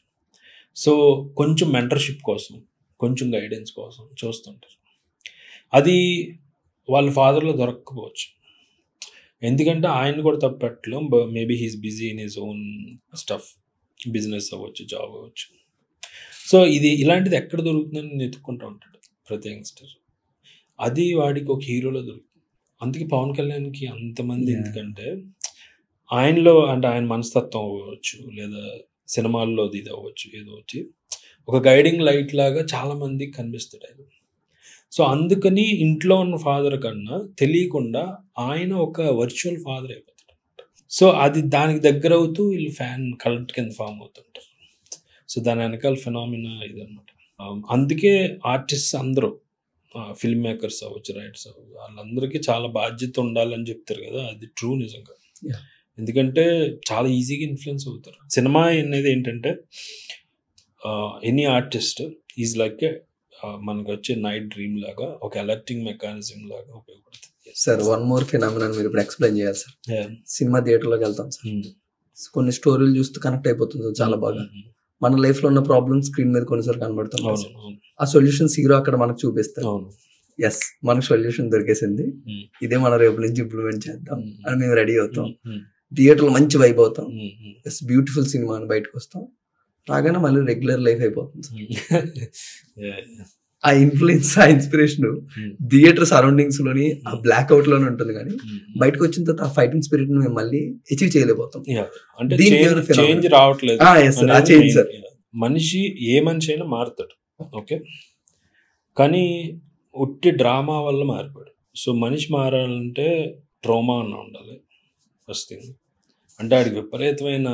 సో కొంచెం మెంటర్షిప్ కోసం, కొంచెం గైడెన్స్ కోసం చూస్తుంటారు. అది వాళ్ళ ఫాదర్లో దొరకకపోవచ్చు, ఎందుకంటే ఆయన కూడా తప్పట్లో maybe he's busy in his own stuff, business అవ్వచ్చు, జాబ్ అవ్వచ్చు. సో ఇలాంటిది ఎక్కడ దొరుకుతుందని వెతుక్కుంటూ ఉంటాడు ప్రతి యంగ్స్టర్. అది వాడికి ఒక హీరోలో దొరుకుతుంది. అందుకే పవన్ కళ్యాణ్కి అంతమంది, ఎందుకంటే ఆయనలో, అంటే ఆయన మనస్తత్వం అవ్వచ్చు, లేదా సినిమాల్లో ఇది అవ్వచ్చు, ఏదో వచ్చి ఒక గైడింగ్ లైట్ లాగా చాలామందికి కనిపిస్తాడు ఆయన. సో అందుకని ఇంట్లో ఉన్న ఫాదర్ కన్నా తెలియకుండా ఆయన ఒక వర్చువల్ ఫాదర్ అయిపోతాడు. సో అది దానికి దగ్గర అవుతూ వీళ్ళు ఫ్యాన్ కలెక్ట్ కింద ఫామ్ అవుతుంటారు. సో దాని వెనకాల ఫినామినా ఇదన్నమాట. అందుకే ఆర్టిస్ట్ అందరూ, ఫిల్మ్ మేకర్స్ అవ్వచ్చు, రైటర్స్ అవ్వచ్చు, వాళ్ళందరికీ చాలా బాధ్యత ఉండాలని చెప్తారు కదా, అది ట్రూ నిజంగా. ఎందుకంటే చాలా ఈజీగా ఇన్ఫ్లుయెన్స్ అవుతారు. సినిమా అనేది ఏంటంటే, ఎనీ ఆర్టిస్ట్ ఈజ్ లైక్ మనకు వచ్చే నైట్ డ్రీమ్ లాగా, ఒక అలర్టింగ్ మెకానిజం లాగా ఉపయోగపడుతుంది. సార్ వన్ మోర్ ఫినామినా మీరు ఇప్పుడు ఎక్స్ప్లెయిన్ చేయాలి సార్. సినిమా థియేటర్లోకి వెళ్తాం సార్, కొన్ని స్టోరీలు చూస్తూ కనెక్ట్ అయిపోతుంది చాలా బాగా. మన లైఫ్ లో ఉన్న ప్రాబ్లమ్స్ స్క్రీన్ మీద కొన్నిసార్లు కనబడుతుంది. ఆ సొల్యూషన్స్ హీరో అక్కడ మనకు చూపిస్తారు. ఎస్, మనకు సొల్యూషన్ దొరికేసింది, ఇదే మనం రేపు నుంచి ఇంప్లిమెంట్ చేద్దాం అని మేము రెడీ అవుతాం. థియేటర్లో మంచి వైబ్ అవుతాం, ఎస్ బ్యూటిఫుల్ సినిమా అని బయటకు వస్తాం, రాగానే మళ్ళీ రెగ్యులర్ లైఫ్ అయిపోతుంది. ఆ ఇన్ఫ్లుయెన్స్, ఆ ఇన్స్పిరేషన్ థియేటర్ సరౌండింగ్స్ లోని, ఆ బ్లాక్ అవుట్ లోనే ఉంటుంది. కానీ బయటకు వచ్చిన తర్వాత ఆ ఫైటింగ్ స్పిరిట్ ని మేము మళ్ళీ అచీవ్ చేయలేకపోతాం. చేంజ్ రావట్లేదు. మనిషి ఏ మనిషి అయినా మారుతాడు, ఓకే, కానీ ఉట్టి డ్రామా వల్ల మారిపోయాడు. సో మనిషి మారాలంటే ట్రోమా అన్న ఉండాలి ఫస్ట్ థింగ్. అంటే ఆడికి విపరీతమైన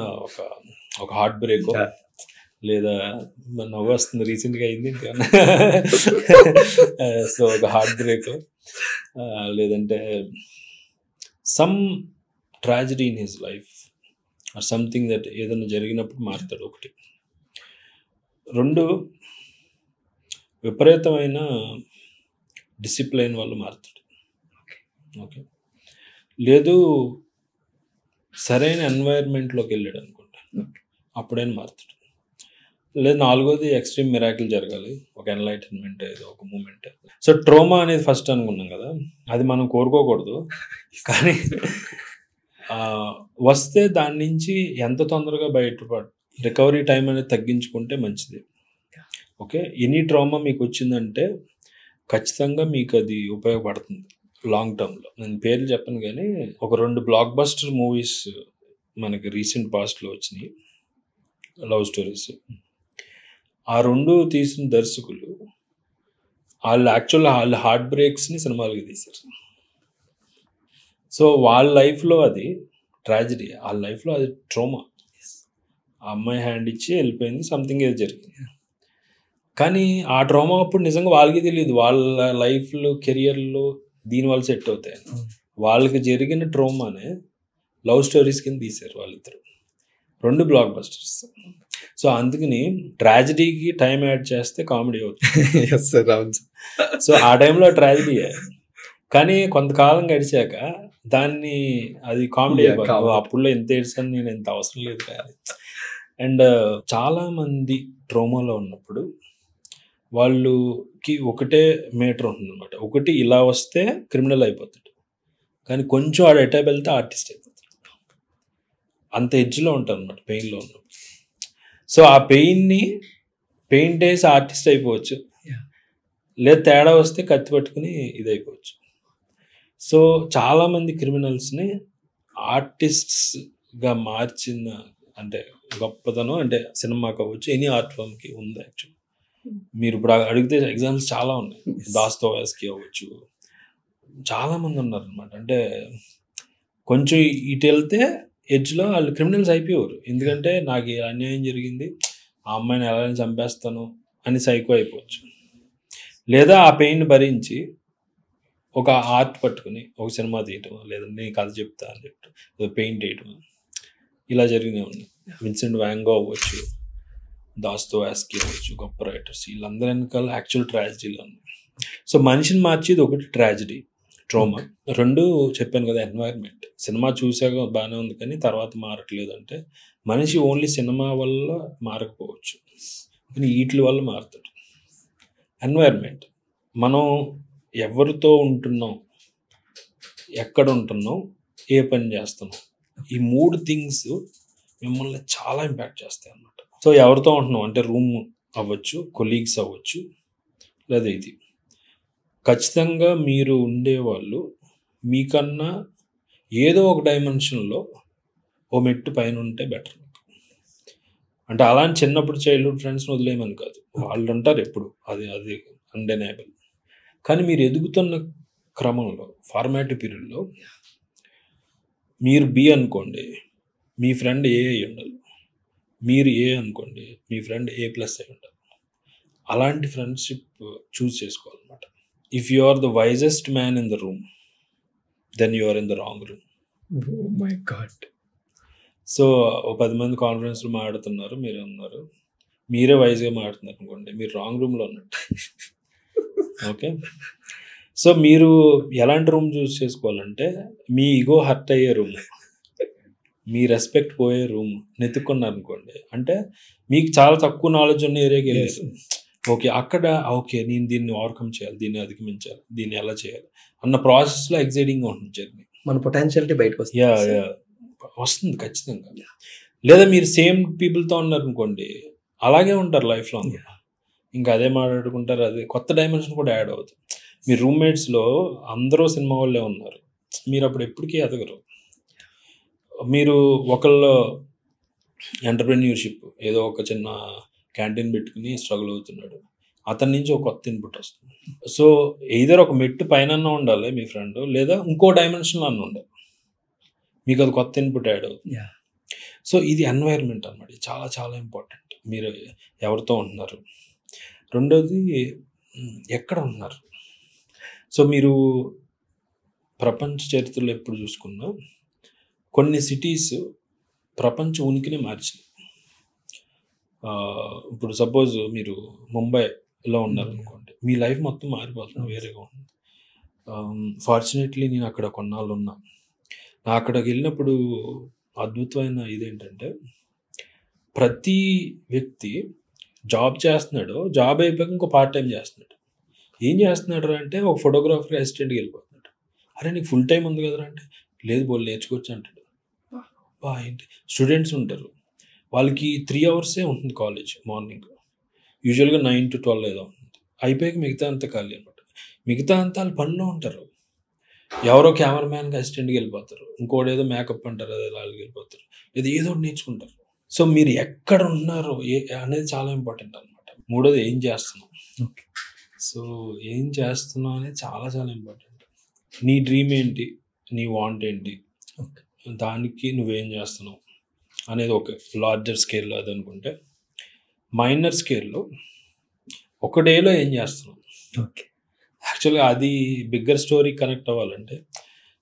ఒక హార్ట్ బ్రేక్ లేదా నవ్వు వస్తుంది, రీసెంట్గా అయింది. సో ఒక హార్ట్ బ్రేక్ లేదంటే some tragedy in his life or something that ఏదైనా జరిగినప్పుడు మారుతాడు ఒకటి. 2 విపరీతమైన డిసిప్లైన్ వల్ల మారుతాడు. ఓకే, లేదు సరైన ఎన్వైర్న్మెంట్లోకి వెళ్ళాడు అనుకుంటా, అప్పుడైనా మారుతాడు. లేదు 4వది ఎక్స్ట్రీమ్ మిరాకిల్ జరగాలి, ఒక ఎన్లైటన్మెంట్, ఏదో ఒక మూమెంట్. సో ట్రోమా అనేది ఫస్ట్ అనుకున్నాం కదా, అది మనం కోరుకోకూడదు. కానీ వస్తే దాని నుంచి ఎంత తొందరగా రికవరీ టైం అనేది తగ్గించుకుంటే మంచిది. ఓకే, ఎనీ ట్రామా మీకు వచ్చిందంటే ఖచ్చితంగా మీకు అది ఉపయోగపడుతుంది లాంగ్ టర్మ్లో. నేను పేర్లు చెప్పను కానీ ఒక 2 బ్లాక్ బస్టర్ మూవీస్ మనకి రీసెంట్ పాస్ట్లో వచ్చినాయి, లవ్ స్టోరీస్. ఆ 2 తీసిన దర్శకులు వాళ్ళ హార్ట్ బ్రేక్స్ని సినిమాలుగా తీశారు. సో వాళ్ళ లైఫ్లో అది ట్రాజడీ, వాళ్ళ లైఫ్లో అది ట్రోమా. ఆ అమ్మాయి హ్యాండ్ ఇచ్చి వెళ్ళిపోయింది, సంథింగ్ ఏదో జరిగింది. కానీ ఆ ట్రోమా అప్పుడు నిజంగా వాళ్ళకి తెలియదు వాళ్ళ లైఫ్లో కెరియర్లో దీనివల్ల సెట్ అవుతాయి. వాళ్ళకి జరిగిన ట్రోమానే లవ్ స్టోరీస్ కింద తీశారు వాళ్ళిద్దరు, 2 బ్లాక్ బస్టర్స్. సో అందుకని ట్రాజడీకి టైం యాడ్ చేస్తే కామెడీ అవుతుంది. సో ఆ టైంలో ట్రాజడీయే, కానీ కొంతకాలం గడిచాక దాన్ని అది కామెడీ అయిపోతుంది. అప్పుడులో ఎంత ఏడ్చాను నేను, ఎంత అవసరం లేదు కానీ. అండ్ చాలామంది ట్రోమాలో ఉన్నప్పుడు వాళ్ళకి ఒకటే మేటర్ ఉంటుంది అనమాట. ఒకటి ఇలా వస్తే క్రిమినల్ అయిపోతాడు, కానీ కొంచెం ఆడు ఎటా వెళ్తే ఆర్టిస్ట్ అయిపోతాడు. అంత ఎడ్జ్లో ఉంటారు అనమాట పెయిన్లో ఉన్నప్పుడు. సో ఆ పెయిన్ని పెయింట్ వేసి ఆర్టిస్ట్ అయిపోవచ్చు, లేదు తేడా వస్తే కత్తి పట్టుకుని ఇది అయిపోవచ్చు. సో చాలామంది క్రిమినల్స్ని ఆర్టిస్ట్స్గా మార్చిన అంటే గొప్పతనం అంటే సినిమా కావచ్చు, ఎనీ ఆర్ట్ ఫామ్కి ఉంది యాక్చువల్. మీరు ఇప్పుడు అడిగితే ఎగ్జాంపుల్స్ చాలా ఉన్నాయి. దాస్తోయెవ్స్కీ అవ్వచ్చు, చాలామంది ఉన్నారు అనమాట. అంటే కొంచెం ఇటు వెళ్తే ఎడ్జ్లో వాళ్ళు క్రిమినల్స్ అయిపోయారు. ఎందుకంటే నాకు అన్యాయం జరిగింది, ఆ అమ్మాయిని ఎలా చంపేస్తాను అని సైకో అయిపోవచ్చు. లేదా ఆ పెయిన్ భరించి ఒక ఆర్ట్ పట్టుకుని ఒక సినిమా తీయటం, లేదంటే నేను కథ చెప్తా అని చెప్పి పెయింట్ వేయటం, ఇలా జరిగినవి ఉన్నాయి. విన్సెంట్ వ్యాన్ గో అవ్వచ్చు, దాస్తోయెవ్స్కీ అవ్వచ్చు, గొప్ప రైటర్స్. వీళ్ళందరూ వెనకాల యాక్చువల్ ట్రాజడీలో ఉన్నాయి. సో మనిషిని మార్చేది ఒకటి ట్రాజడీ, ట్రోమా. 2 చెప్పాను కదా, ఎన్వైర్న్మెంట్. సినిమా చూసాక బాగానే ఉంది కానీ తర్వాత మారట్లేదు అంటే మనిషి ఓన్లీ సినిమా వల్ల మారకపోవచ్చు, కానీ వీటి వల్ల మారుతాడు. ఎన్వైర్న్మెంట్, మనం ఎవరితో ఉంటున్నాం, ఎక్కడ ఉంటున్నాం, ఏ పని చేస్తున్నాం, ఈ 3 థింగ్స్ మిమ్మల్ని చాలా ఇంపాక్ట్ చేస్తాయి అన్నమాట. సో ఎవరితో ఉంటున్నాం అంటే రూమ్ అవ్వచ్చు, కొలీగ్స్ అవ్వచ్చు, లేదా ఇది ఖచ్చితంగా మీరు ఉండేవాళ్ళు మీకన్నా ఏదో ఒక డైమెన్షన్లో ఓ మెట్టు పైన ఉంటే బెటర్. అంటే అలాంటి చిన్నప్పుడు చైల్డ్హుడ్ ఫ్రెండ్స్ని వదిలేయమని కాదు, వాళ్ళు ఉంటారు ఎప్పుడు, అది అన్డెనైబుల్. కానీ మీరు ఎదుగుతున్న క్రమంలో ఫార్మాటివ్ పీరియడ్లో మీరు బి అనుకోండి, మీ ఫ్రెండ్ ఏ అయి ఉండాలి. మీరు ఏ అనుకోండి, మీ ఫ్రెండ్ A+ అయి ఉండాలి. అలాంటి ఫ్రెండ్షిప్ చూస్ చేసుకోవాలన్నమాట. If you are the wisest man in the room, then you are in the wrong room. Oh my God. So 10 మంది కాన్ఫరెన్స్లో మాట్లాడుతున్నారు, మీరు ఉన్నారు, మీరే వైజ్గా మాట్లాడుతున్నారు అనుకోండి, మీరు రాంగ్ రూమ్లో ఉన్నట్టు. ఓకే, సో మీరు ఎలాంటి రూమ్ చూస్ చేసుకోవాలంటే మీ ఈగో హర్ట్ అయ్యే రూమ్, మీ రెస్పెక్ట్ పోయే రూమ్ నెతుక్కున్నారు అనుకోండి. అంటే మీకు చాలా తక్కువ నాలెడ్జ్ ఉన్న ఏరియాకి వెళ్ళారు. ఓకే, అక్కడ ఓకే నేను దీన్ని ఓవర్కమ్ చేయాలి, దీన్ని అధిగమించాలి, దీన్ని ఎలా చేయాలి అన్న ప్రాసెస్లో ఎగ్జైటింగ్గా ఉంటుంది జర్నీ. మన పొటెన్షియాలిటీ బయటకు వస్తుంది ఖచ్చితంగా. లేదా మీరు సేమ్ పీపుల్తో ఉన్నారు అనుకోండి, అలాగే ఉంటారు లైఫ్ లాంగ్, ఇంకా అదే మాట్లాడుకుంటారు, అదే కొత్త డైమెన్షన్ కూడా యాడ్ అవుతుంది. మీ రూమ్మేట్స్లో అందరూ సినిమా వాళ్ళే ఉన్నారు, మీరు అప్పుడు ఎప్పటికీ ఎదగరు. మీరు ఒకళ్ళు ఎంటర్ప్రెన్యూర్షిప్ ఏదో ఒక చిన్న క్యాంటీన్ పెట్టుకుని స్ట్రగుల్ అవుతున్నాడు, అతని నుంచి ఒక కొత్త ఇన్పుట్ వస్తుంది. సో ఎయిదర్ ఒక మెట్టు పైన ఉండాలి మీ ఫ్రెండ్, లేదా ఇంకో డైమెన్షన్ అన్న ఉండాలి, మీకు అది కొత్త ఇన్పుట్ యాడ్ అవుతుంది. సో ఇది ఎన్వైర్న్మెంట్ అన్నమాట, చాలా చాలా ఇంపార్టెంట్. మీరు ఎవరితో ఉంటున్నారు, రెండోది ఎక్కడ ఉన్నారు. సో మీరు ప్రపంచ చరిత్రలో ఎప్పుడు చూసుకున్నా కొన్ని సిటీస్ ప్రపంచ ఉనికిని మార్చింది. ఇప్పుడు సపోజ్ మీరు ముంబైలో ఉన్నారు అనుకోండి, మీ లైఫ్ మొత్తం మారిపోతుంది, వేరేగా ఉంది. ఫార్చునేట్లీ నేను అక్కడ కొన్నాళ్ళు ఉన్నా. నా అక్కడికి వెళ్ళినప్పుడు అద్భుతమైన ఇదేంటంటే, ప్రతి వ్యక్తి జాబ్ చేస్తున్నాడు, జాబ్ అయిపోయాక ఇంకో పార్ట్ టైం చేస్తున్నాడు. ఏం చేస్తున్నాడు అంటే, ఒక ఫోటోగ్రాఫర్ అసిస్టెంట్కి వెళ్ళిపోతున్నాడు. అరే నీకు ఫుల్ టైం ఉంది కదా అంటే, లేదు బోల్ నేర్చుకోవచ్చు అంటాడు. ఏంటి స్టూడెంట్స్ ఉంటారు, వాళ్ళకి 3 hours ఉంటుంది కాలేజ్, మార్నింగ్ యూజువల్గా 9 to 12 ఏదో ఉంటుంది. అయిపోయాక మిగతా అంతా ఖాళీ అనమాట. మిగతా అంతా వాళ్ళు పనిలో ఉంటారు. ఎవరో కెమెరామ్యాన్కి అసిస్టెంట్కి వెళ్ళిపోతారు, ఇంకోటి ఏదో మేకప్ అంటారు, అదే వాళ్ళకి వెళ్ళిపోతారు, లేదా ఏదో నేర్చుకుంటారు. సో మీరు ఎక్కడ ఉన్నారు అనేది చాలా ఇంపార్టెంట్ అనమాట. మూడోది ఏం చేస్తున్నాం. సో ఏం చేస్తున్నావు అనేది చాలా చాలా ఇంపార్టెంట్. నీ డ్రీమ్ ఏంటి, నీ వాంట్ ఏంటి, దానికి నువ్వేం చేస్తున్నావు అనేది ఒక లార్జర్ స్కేల్లో అది అనుకుంటే, మైనర్ స్కేల్లో ఒక డేలో ఏం చేస్తున్నావు. యాక్చువల్గా అది బిగ్గర్ స్టోరీ కనెక్ట్ అవ్వాలంటే,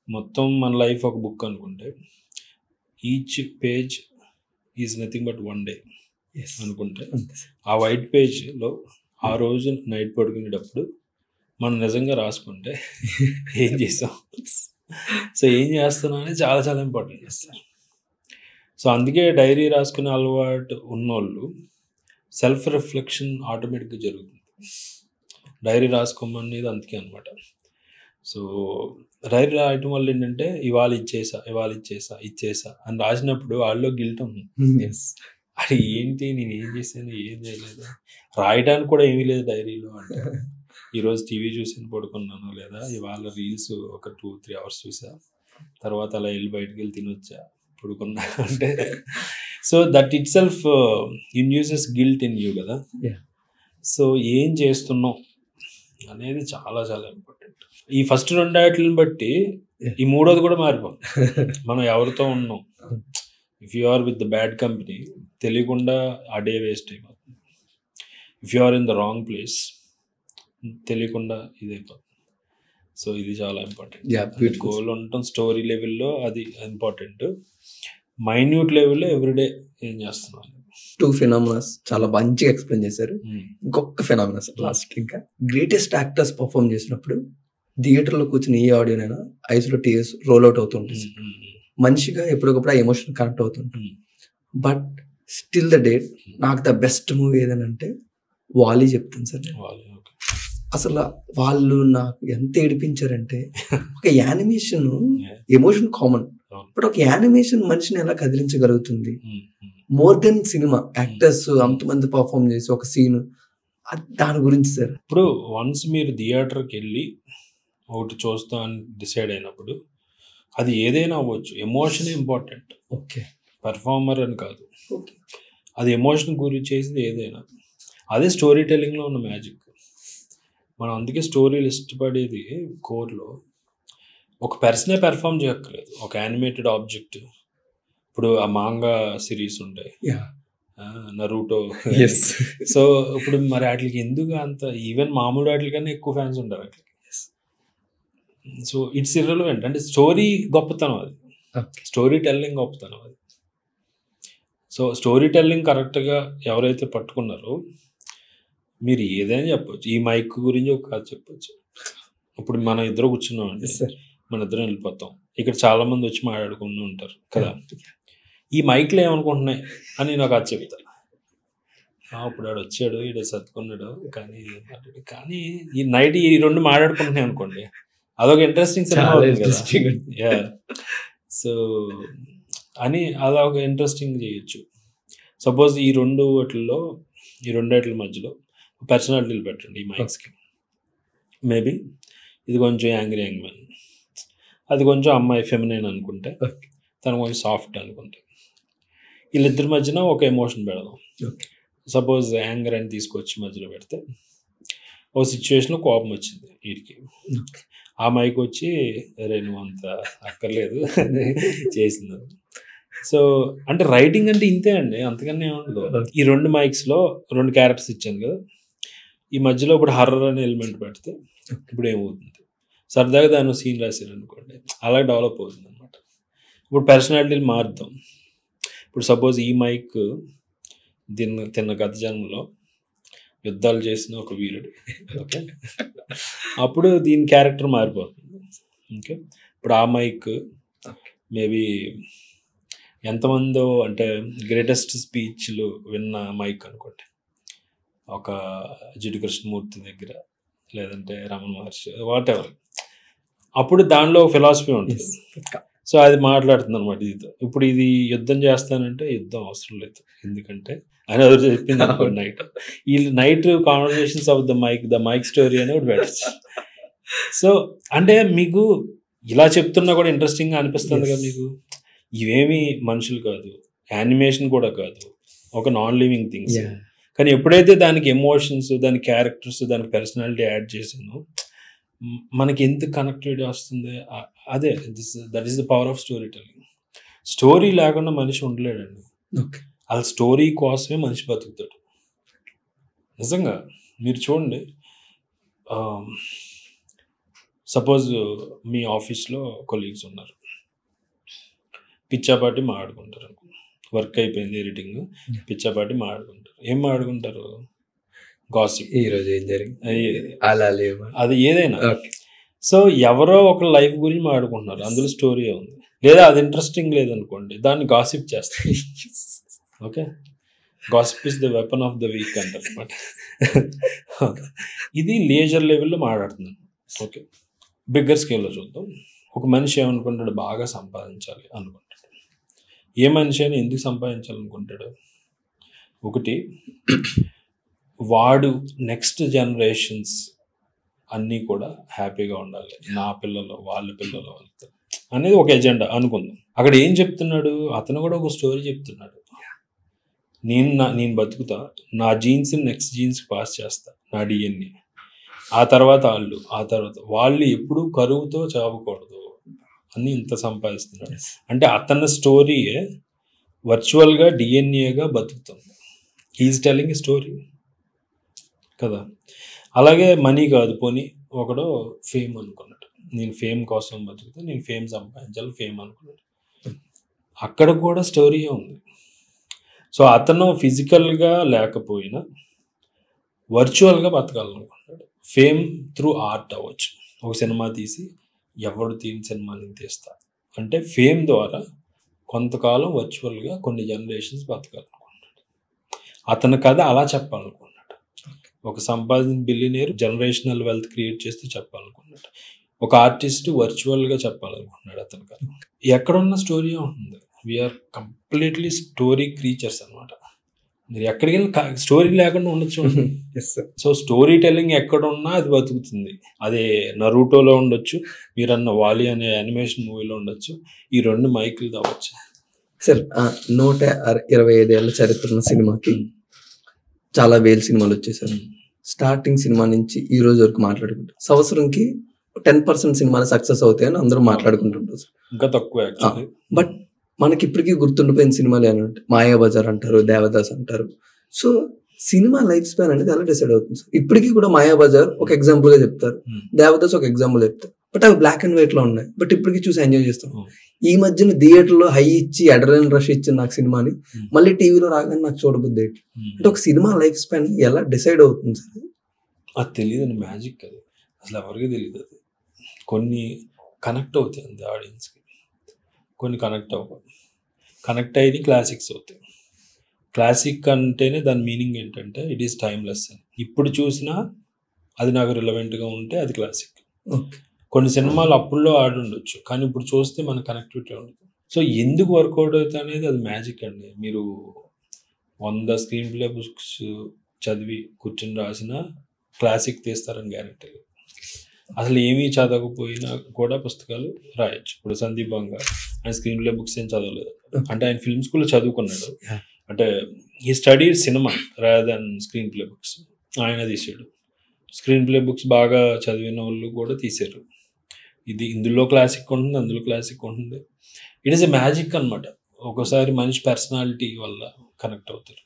మొత్తం మన లైఫ్ ఒక బుక్ అనుకుంటే, each page is nothing but 1 day అనుకుంటే, ఆ వైట్ పేజ్లో ఆ రోజు నైట్ పడుకునేటప్పుడు మనం నిజంగా రాసుకుంటే ఏం చేస్తాం, సో ఏం చేస్తున్నాం అనేది చాలా చాలా ఇంపార్టెంట్ చేస్తారు. సో అందుకే డైరీ రాసుకునే అలవాటు ఉన్నోళ్ళు సెల్ఫ్ రిఫ్లెక్షన్ ఆటోమేటిక్గా జరుగుతుంది. డైరీ రాసుకోమనేది అందుకే అనమాట. సో డైరీ రాయటం వల్ల ఏంటంటే, ఇవాళ ఇచ్చేసా అని రాసినప్పుడు వాళ్ళలో గిల్ట్ ఉంది. అది ఏంటి, నేను ఏం చేశాను, ఏం చేయలేదు, రాయడానికి కూడా ఏమీ లేదు డైరీలో అంటే, ఈరోజు టీవీ చూసి పడుకున్నాను, లేదా ఇవాళ రీల్స్ ఒక 2-3 hours చూసా, తర్వాత అలా వెళ్ళి బయటకు వెళ్ళి తినొచ్చా, పడుకున్నా అంటే, so that it self induces guilt in you కదా. సో ఏం చేస్తున్నావు అనేది చాలా చాలా ఇంపార్టెంట్. ఈ ఫస్ట్ 2 వాటిని బట్టి ఈ మూడోది కూడా మారిపోతుంది. మనం ఎవరితో ఉన్నాం, if you are with the bad company, తెలియకుండా ఆ డే వేస్ట్ అయిపోతుంది. If you are in the wrong place, తెలియకుండా ఇది అయిపోతుంది. సో ఇది చాలా ఇంపార్టెంట్. గోల్ ఉండటం స్టోరీ లెవెల్లో అది ఇంపార్టెంట్. మైన్యూట్ లెవెల్లో ఎవ్రీడే ఏం చేస్తున్నాను. 2 phenomena చాలా మంచిగా ఎక్స్ప్లెయిన్ చేశారు. ఇంకొక ఫినామినా లాస్ట్, ఇంకా గ్రేటెస్ట్ యాక్టర్స్ పర్ఫామ్ చేసినప్పుడు థియేటర్లో కూర్చుని ఏ ఆడియోనైనా ఐస్లో టీయర్స్ రోల్ అవుట్ అవుతుంటుంది. మనిషిగా ఎప్పటికప్పుడు ఆ ఎమోషన్ కనెక్ట్ అవుతుంటుంది. బట్ స్టిల్ ద డేట్ నాకు ద బెస్ట్ మూవీ ఏదనంటే వాలీ చెప్తాను సార్. అసలు వాళ్ళు నాకు ఎంత ఏడిపించారంటే, ఒక యానిమేషన్ ఎమోషన్ కామన్, బట్ ఒక యానిమేషన్ మనిషిని ఎలా కదిలించగలుగుతుంది. మోర్ దెన్ సినిమా యాక్టర్స్ అంతమంది పర్ఫామ్ చేసి ఒక సీన్, దాని గురించి సార్. ఇప్పుడు వన్స్ మీరు థియేటర్కి వెళ్ళి ఒకటి చూస్తా అని డిసైడ్ అయినప్పుడు, అది ఏదైనా అవ్వచ్చు, ఎమోషన్ ఇంపార్టెంట్. ఓకే, పెర్ఫార్మర్ అని కాదు, అది ఎమోషన్ గురి చేసింది ఏదైనా. అదే స్టోరీ టెల్లింగ్లో ఉన్న మ్యాజిక్. మనం అందుకే స్టోరీలు ఇష్టపడేది కోర్లో. ఒక పర్సనే పెర్ఫామ్ చేయక్కర్లేదు, ఒక యానిమేటెడ్ ఆబ్జెక్ట్. ఇప్పుడు ఆ మాంగా సిరీస్ ఉంటాయి, నరూటో. సో ఇప్పుడు మరి వాటికి ఎందుకు అంత, ఈవెన్ మామూలు వాటి కన్నా ఎక్కువ ఫ్యాన్స్ ఉంటారు వాటికి. So it's irrelevant. అంటే స్టోరీ గొప్పతనం అది, స్టోరీ టెల్లింగ్ గొప్పతనం అది. సో స్టోరీ టెల్లింగ్ కరెక్ట్గా ఎవరైతే పట్టుకున్నారో, మీరు ఏదైనా చెప్పచ్చు. ఈ మైక్ గురించి ఒక కథ చెప్పచ్చు. ఇప్పుడు మనం ఇద్దరు కూర్చున్నాం అండి, మన ఇద్దరం వెళ్ళిపోతాం, ఇక్కడ చాలా మంది వచ్చి మాట్లాడుకుంటూ ఉంటారు కదా. ఈ మైక్లో ఏమనుకుంటున్నాయి అని నేను ఒక కథ చెప్తాను. ఇప్పుడు వాడు వచ్చాడు, ఈడ సర్దుకున్నాడు, కానీ ఈ నైట్ ఈ 2 మాట్లాడుకుంటున్నాయి అనుకోండి, అదొక ఇంట్రెస్టింగ్ సినిమా అవుతుంది కదా. సో అని అలా ఒక ఇంట్రెస్టింగ్ చేయొచ్చు. సపోజ్ ఈ 2 వాటిల్లో, ఈ 2 వాటిల మధ్యలో పర్సనాలిటీలు పెట్టండి ఈ మైక్స్కి. మేబీ ఇది కొంచెం యాంగ్రీ మ్యాన్, అది కొంచెం అమ్మాయి ఫెమినైన్ అనుకుంటే, తను కొంచెం సాఫ్ట్ అనుకుంటే, వీళ్ళిద్దరి మధ్యన ఒక ఎమోషన్ పెడదాం. సపోజ్ యాంగర్ అని తీసుకొచ్చి మధ్యలో పెడితే, ఓ సిచ్యువేషన్లో కోపం వచ్చింది వీడికి. ఆ మైక్ వచ్చి అరే నువ్వు అంత అక్కర్లేదు అని చేసింది. సో అంటే రైటింగ్ అంటే ఇంతే అండి, అంతకన్నా ఏముండదు. ఈ 2 మైక్స్లో 2 క్యారెక్టర్స్ ఇచ్చాను కదా, ఈ మధ్యలో ఇప్పుడు హర్రర్ అనే ఎలిమెంట్ పెడితే ఇప్పుడు ఏమవుతుంది, సరదాగా దాన్ని సీన్ రాశారు అనుకోండి, అలా డెవలప్ అవుతుంది అనమాట. ఇప్పుడు పర్సనాలిటీలు మారుతాం. ఇప్పుడు సపోజ్ ఈ మైక్ తిన్న గత జన్మలో యుద్ధాలు చేసిన ఒక వీరుడు, ఓకే, అప్పుడు దీని క్యారెక్టర్ మారిపోతుంది. ఓకే, ఇప్పుడు ఆ మైక్ మేబీ ఎంతమందో అంటే గ్రేటెస్ట్ స్పీచ్లు విన్న మైక్ అనుకోండి, ఒక జిడ్డు కృష్ణమూర్తి దగ్గర, లేదంటే రమణ మహర్షి, వాట్ ఎవర్. అప్పుడు దానిలో ఫిలాసఫీ ఉంటుంది. సో అది మాట్లాడుతుంది అనమాట ఇది. ఇప్పుడు ఇది యుద్ధం చేస్తానంటే యుద్ధం అవసరం లేదు, ఎందుకంటే అని ఎవరు చెప్పింది అనుకోండి నైట్. ఈ night conversations off the mic story అని ఒకటి పెట్టచ్చు. సో అంటే మీకు ఇలా చెప్తున్నా కూడా ఇంట్రెస్టింగ్గా అనిపిస్తుంది కదా మీకు. ఇవేమి మనుషులు కాదు, యానిమేషన్ కూడా కాదు, ఒక నాన్ లివింగ్ థింగ్స్. కానీ ఎప్పుడైతే దానికి ఎమోషన్స్, దాని క్యారెక్టర్స్, దానికి పర్సనాలిటీ యాడ్ చేసిందో మనకి ఎంత కనెక్టివిటీ వస్తుంది. అదే that is the power of story telling. Story లేకుండా మనిషి ఉండలేడండి. అలా స్టోరీ కోసమే మనిషి బతుకుతాడు. నిజంగా మీరు చూడండి, సపోజ్ మీ ఆఫీస్లో కొలీగ్స్ ఉన్నారు, పిచ్చాపాటి మాట్లాడుకుంటారు. వర్క్ అయిపోయింది ఎడిటింగ్, పిచ్చాపాటి మాట్లాడుకుంటారు. ఏం మాట్లాడుకుంటారు? గాసిప్, ఈరోజు ఏం జరిగింది, అది ఏదైనా. సో ఎవరో ఒక లైఫ్ గురించి మాట్లాడుకుంటున్నారు, అందులో స్టోరీ ఉంది. లేదా అది ఇంట్రెస్టింగ్ లేదనుకోండి, దాన్ని గాసిప్ చేస్తారు. Okay, gossip is the weapon of the week అంటారు అనమాట. ఇది లేజర్ లెవెల్లో మాట్లాడుతున్నాను. ఓకే, బిగ్గర్ స్కేల్లో చూద్దాం. ఒక మనిషి ఏమనుకుంటాడు, బాగా సంపాదించాలి అనుకుంటాడు. ఏ మనిషి అయినా ఎందుకు సంపాదించాలనుకుంటాడు? ఒకటి, వాడు నెక్స్ట్ జనరేషన్స్ అన్నీ కూడా హ్యాపీగా ఉండాలి, నా పిల్లలు వాళ్ళ పిల్లలు వాళ్ళతో అనేది ఒక ఎజెండా అనుకుందాం. అక్కడ ఏం చెప్తున్నాడు అతను కూడా ఒక స్టోరీ చెప్తున్నాడు. నేను బతుకుతా, నా జీన్స్ని నెక్స్ట్ జీన్స్కి పాస్ చేస్తా, నా డిఎన్ఏ. ఆ తర్వాత వాళ్ళు ఎప్పుడూ కరువుతో చావకూడదు అని ఇంత సంపాదిస్తున్నాడు. అంటే అతని స్టోరీయే వర్చువల్గా డిఎన్ఏగా బతుకుతుంది. హీఈస్ టెల్లింగ్ ఎ స్టోరీ కదా. అలాగే మనీ కాదు, పోనీ ఒకడు ఫేమ్ అనుకున్నాడు, నేను ఫేమ్ కోసం బతుకుతా, నేను ఫేమ్ సంపాదించాలి, ఫేమ్ అనుకున్నాడు. అక్కడ కూడా స్టోరీయే ఉంది. సో అతను ఫిజికల్గా లేకపోయినా వర్చువల్గా బతకాలనుకున్నాడు. ఫేమ్ త్రూ ఆర్ట్ అవ్వచ్చు. ఒక సినిమా తీసి ఎవడు తీని సినిమా నేను తీస్తా అంటే ఫేమ్ ద్వారా కొంతకాలం వర్చువల్గా కొన్ని జనరేషన్స్ బతకాలనుకున్నాడు. అతని కథ అలా చెప్పాలనుకున్నాడు. ఒక సంపాదించిన బిలియనీర్ జనరేషనల్ వెల్త్ క్రియేట్ చేస్తూ చెప్పాలనుకున్నాడు. ఒక ఆర్టిస్ట్ వర్చువల్గా చెప్పాలనుకున్నాడు అతని కథ. ఎక్కడున్న స్టోరీ ఉంటుంది. వీఆర్ కంప్లీట్లీ స్టోరీ క్రీచర్స్ అనమాట. మీరు ఎక్కడికైనా స్టోరీ లేకుండా ఉండొచ్చు. సో స్టోరీ టెల్లింగ్ ఎక్కడున్నా అది బతుకుతుంది. అదే నరూటోలో ఉండొచ్చు, మీరన్న వాలి అనే యానిమేషన్ మూవీలో ఉండొచ్చు, ఈ 2 మైకులు అవ్వచ్చు. సార్ 125 ఏళ్ళ చరిత్ర ఉన్న సినిమాకి చాలా వేల సినిమాలు వచ్చేసారు. స్టార్టింగ్ సినిమా నుంచి ఈ రోజు వరకు మాట్లాడుకుంటారు. సంవత్సరంకి 10% సినిమాలు సక్సెస్ అవుతాయని అందరూ మాట్లాడుకుంటుంటారు. ఇంకా తక్కువ. బట్ మనకి ఇప్పటికీ గుర్తుండిపోయిన సినిమాలు ఏమంటే మాయాబజార్ అంటారు, దేవదాస్ అంటారు. సో సినిమా లైఫ్ స్పాన్ అనేది ఎలా డిసైడ్ అవుతుంది సార్? ఇప్పటికీ కూడా మాయాబజార్ ఒక ఎగ్జాంపుల్ గా చెప్తారు, దేవదాస్ ఒక ఎగ్జాంపుల్ చెప్తారు. బట్ అవి బ్లాక్ అండ్ వైట్ లో ఉన్నాయి, బట్ ఇప్పటికీ చూసి ఎంజాయ్ చేస్తాం. ఈ మధ్యన థియేటర్ లో హై ఇచ్చి అడ్రినలిన్ రష్ ఇచ్చిన నాకు సినిమాని మళ్ళీ టీవీలో రాగానే నాకు చూడబుద్ది ఏంటి అంటే ఒక సినిమా లైఫ్ స్పాన్ ఎలా డిసైడ్ అవుతుంది సార్? అది తెలియదు, మ్యాజిక్ అది అసలు ఎవరికి తెలియదు. అది కొన్ని కనెక్ట్ అవుతాయి అంతే ఆడియన్స్కి, కొన్ని కనెక్ట్ అవ్వవు. కనెక్ట్ అయ్యి క్లాసిక్స్ అవుతాయి. క్లాసిక్ అంటేనే దాని మీనింగ్ ఏంటంటే ఇట్ ఈస్ టైమ్లెస్ అని. ఇప్పుడు చూసినా అది నాకు రిలవెంట్గా ఉంటే అది క్లాసిక్. కొన్ని సినిమాలు అప్పుల్లో ఆడి ఉండొచ్చు, కానీ ఇప్పుడు చూస్తే మన కనెక్టివిటీ ఉండదు. సో ఎందుకు వర్కౌట్ అవుతుంది అనేది అది మ్యాజిక్ అండి. మీరు 100 స్క్రీన్ ప్లే బుక్స్ చదివి కూర్చొని రాసిన క్లాసిక్ తీస్తారని గ్యారెంటీ లేదు. అసలు ఏమీ చదవకపోయినా కూడా పుస్తకాలు రాయొచ్చు. ఇప్పుడు సందీప్ బంగార్ ఆయన స్క్రీన్ ప్లే బుక్స్ ఏం చదవలేదు, అంటే ఆయన ఫిల్మ్ స్కూల్లో చదువుకున్నాడు. అంటే ఈ study cinema rather than screen play books ఆయన తీసాడు. స్క్రీన్ ప్లే బుక్స్ బాగా చదివిన వాళ్ళు కూడా తీశారు. ఇందులో క్లాసిక్ ఉంటుంది, అందులో క్లాసిక్ ఉంటుంది. ఇట్ ఈస్ ఎ మ్యాజిక్ అనమాట. ఒకసారి మనిషి పర్సనాలిటీ వల్ల కనెక్ట్ అవుతారు,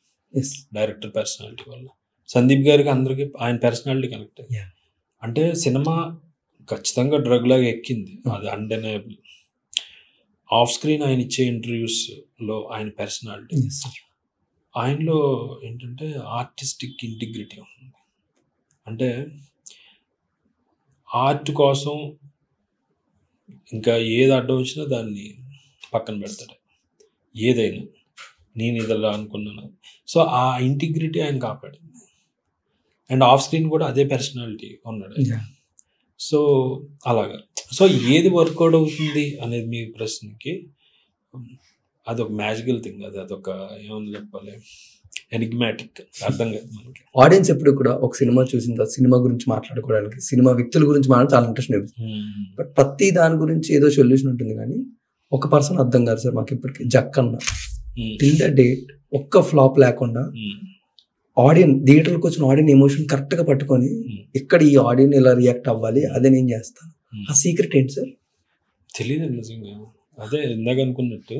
డైరెక్టర్ పర్సనాలిటీ వల్ల. సందీప్ గారికి అందరికి ఆయన పర్సనాలిటీ కనెక్ట్ అయ్యింది. అంటే సినిమా ఖచ్చితంగా డ్రగ్ లాగా ఎక్కింది, అది అన్డెనయబుల్. ఆఫ్ స్క్రీన్ ఆయన ఇచ్చే ఇంటర్వ్యూస్లో ఆయన పర్సనాలిటీ, ఆయనలో ఏంటంటే ఆర్టిస్టిక్ ఇంటిగ్రిటీ ఉంటుంది. అంటే ఆర్ట్ కోసం ఇంకా ఏది అడ్డం వచ్చినా దాన్ని పక్కన పెడతాడు, ఏదైనా నేను ఇదలా అనుకున్నాను. సో ఆ ఇంటిగ్రిటీ ఆయన కాపాడింది. అండ్ ఆఫ్ స్క్రీన్ కూడా అదే పర్సనాలిటీ ఉన్నాడు. సో అలాగా. సో ఏది వర్కౌట్ అవుతుంది అనేది మీ ప్రశ్నకి అదొక మ్యాజికల్ థింగ్. అదొక ఏమని చెప్పాలి, ఎనిగ్మాటిక్, అర్థం కాదు మనకి. ఆడియన్స్ ఎప్పుడు కూడా ఒక సినిమా చూసిన తర్వాత సినిమా గురించి మాట్లాడుకోవడానికి, సినిమా వ్యక్తుల గురించి మాట్లాడి చాలా ఇంట్రెస్ట్ అనిపిస్తుంది. బట్ ప్రతి దాని గురించి ఏదో సొల్యూషన్ ఉంటుంది, కానీ ఒక పర్సన్ అర్థం కాదు సార్ మాకు ఇప్పటికీ. జక్కన్న టిల్ ద డేట్ ఒక్క ఫ్లాప్ లేకుండా ఆడియన్స్, థియేటర్కి వచ్చిన ఆడియన్స్ ఎమోషన్ కరెక్ట్ గా పట్టుకొని ఇక్కడ ఈ ఆడియన్స్ ఇలా రియాక్ట్ అవ్వాలి, అదే నేను చేస్తాను. ఆ సీక్రెట్ ఏంటి సార్? తెలియదు నిజంగా. అదే ఇందాక అనుకున్నట్టు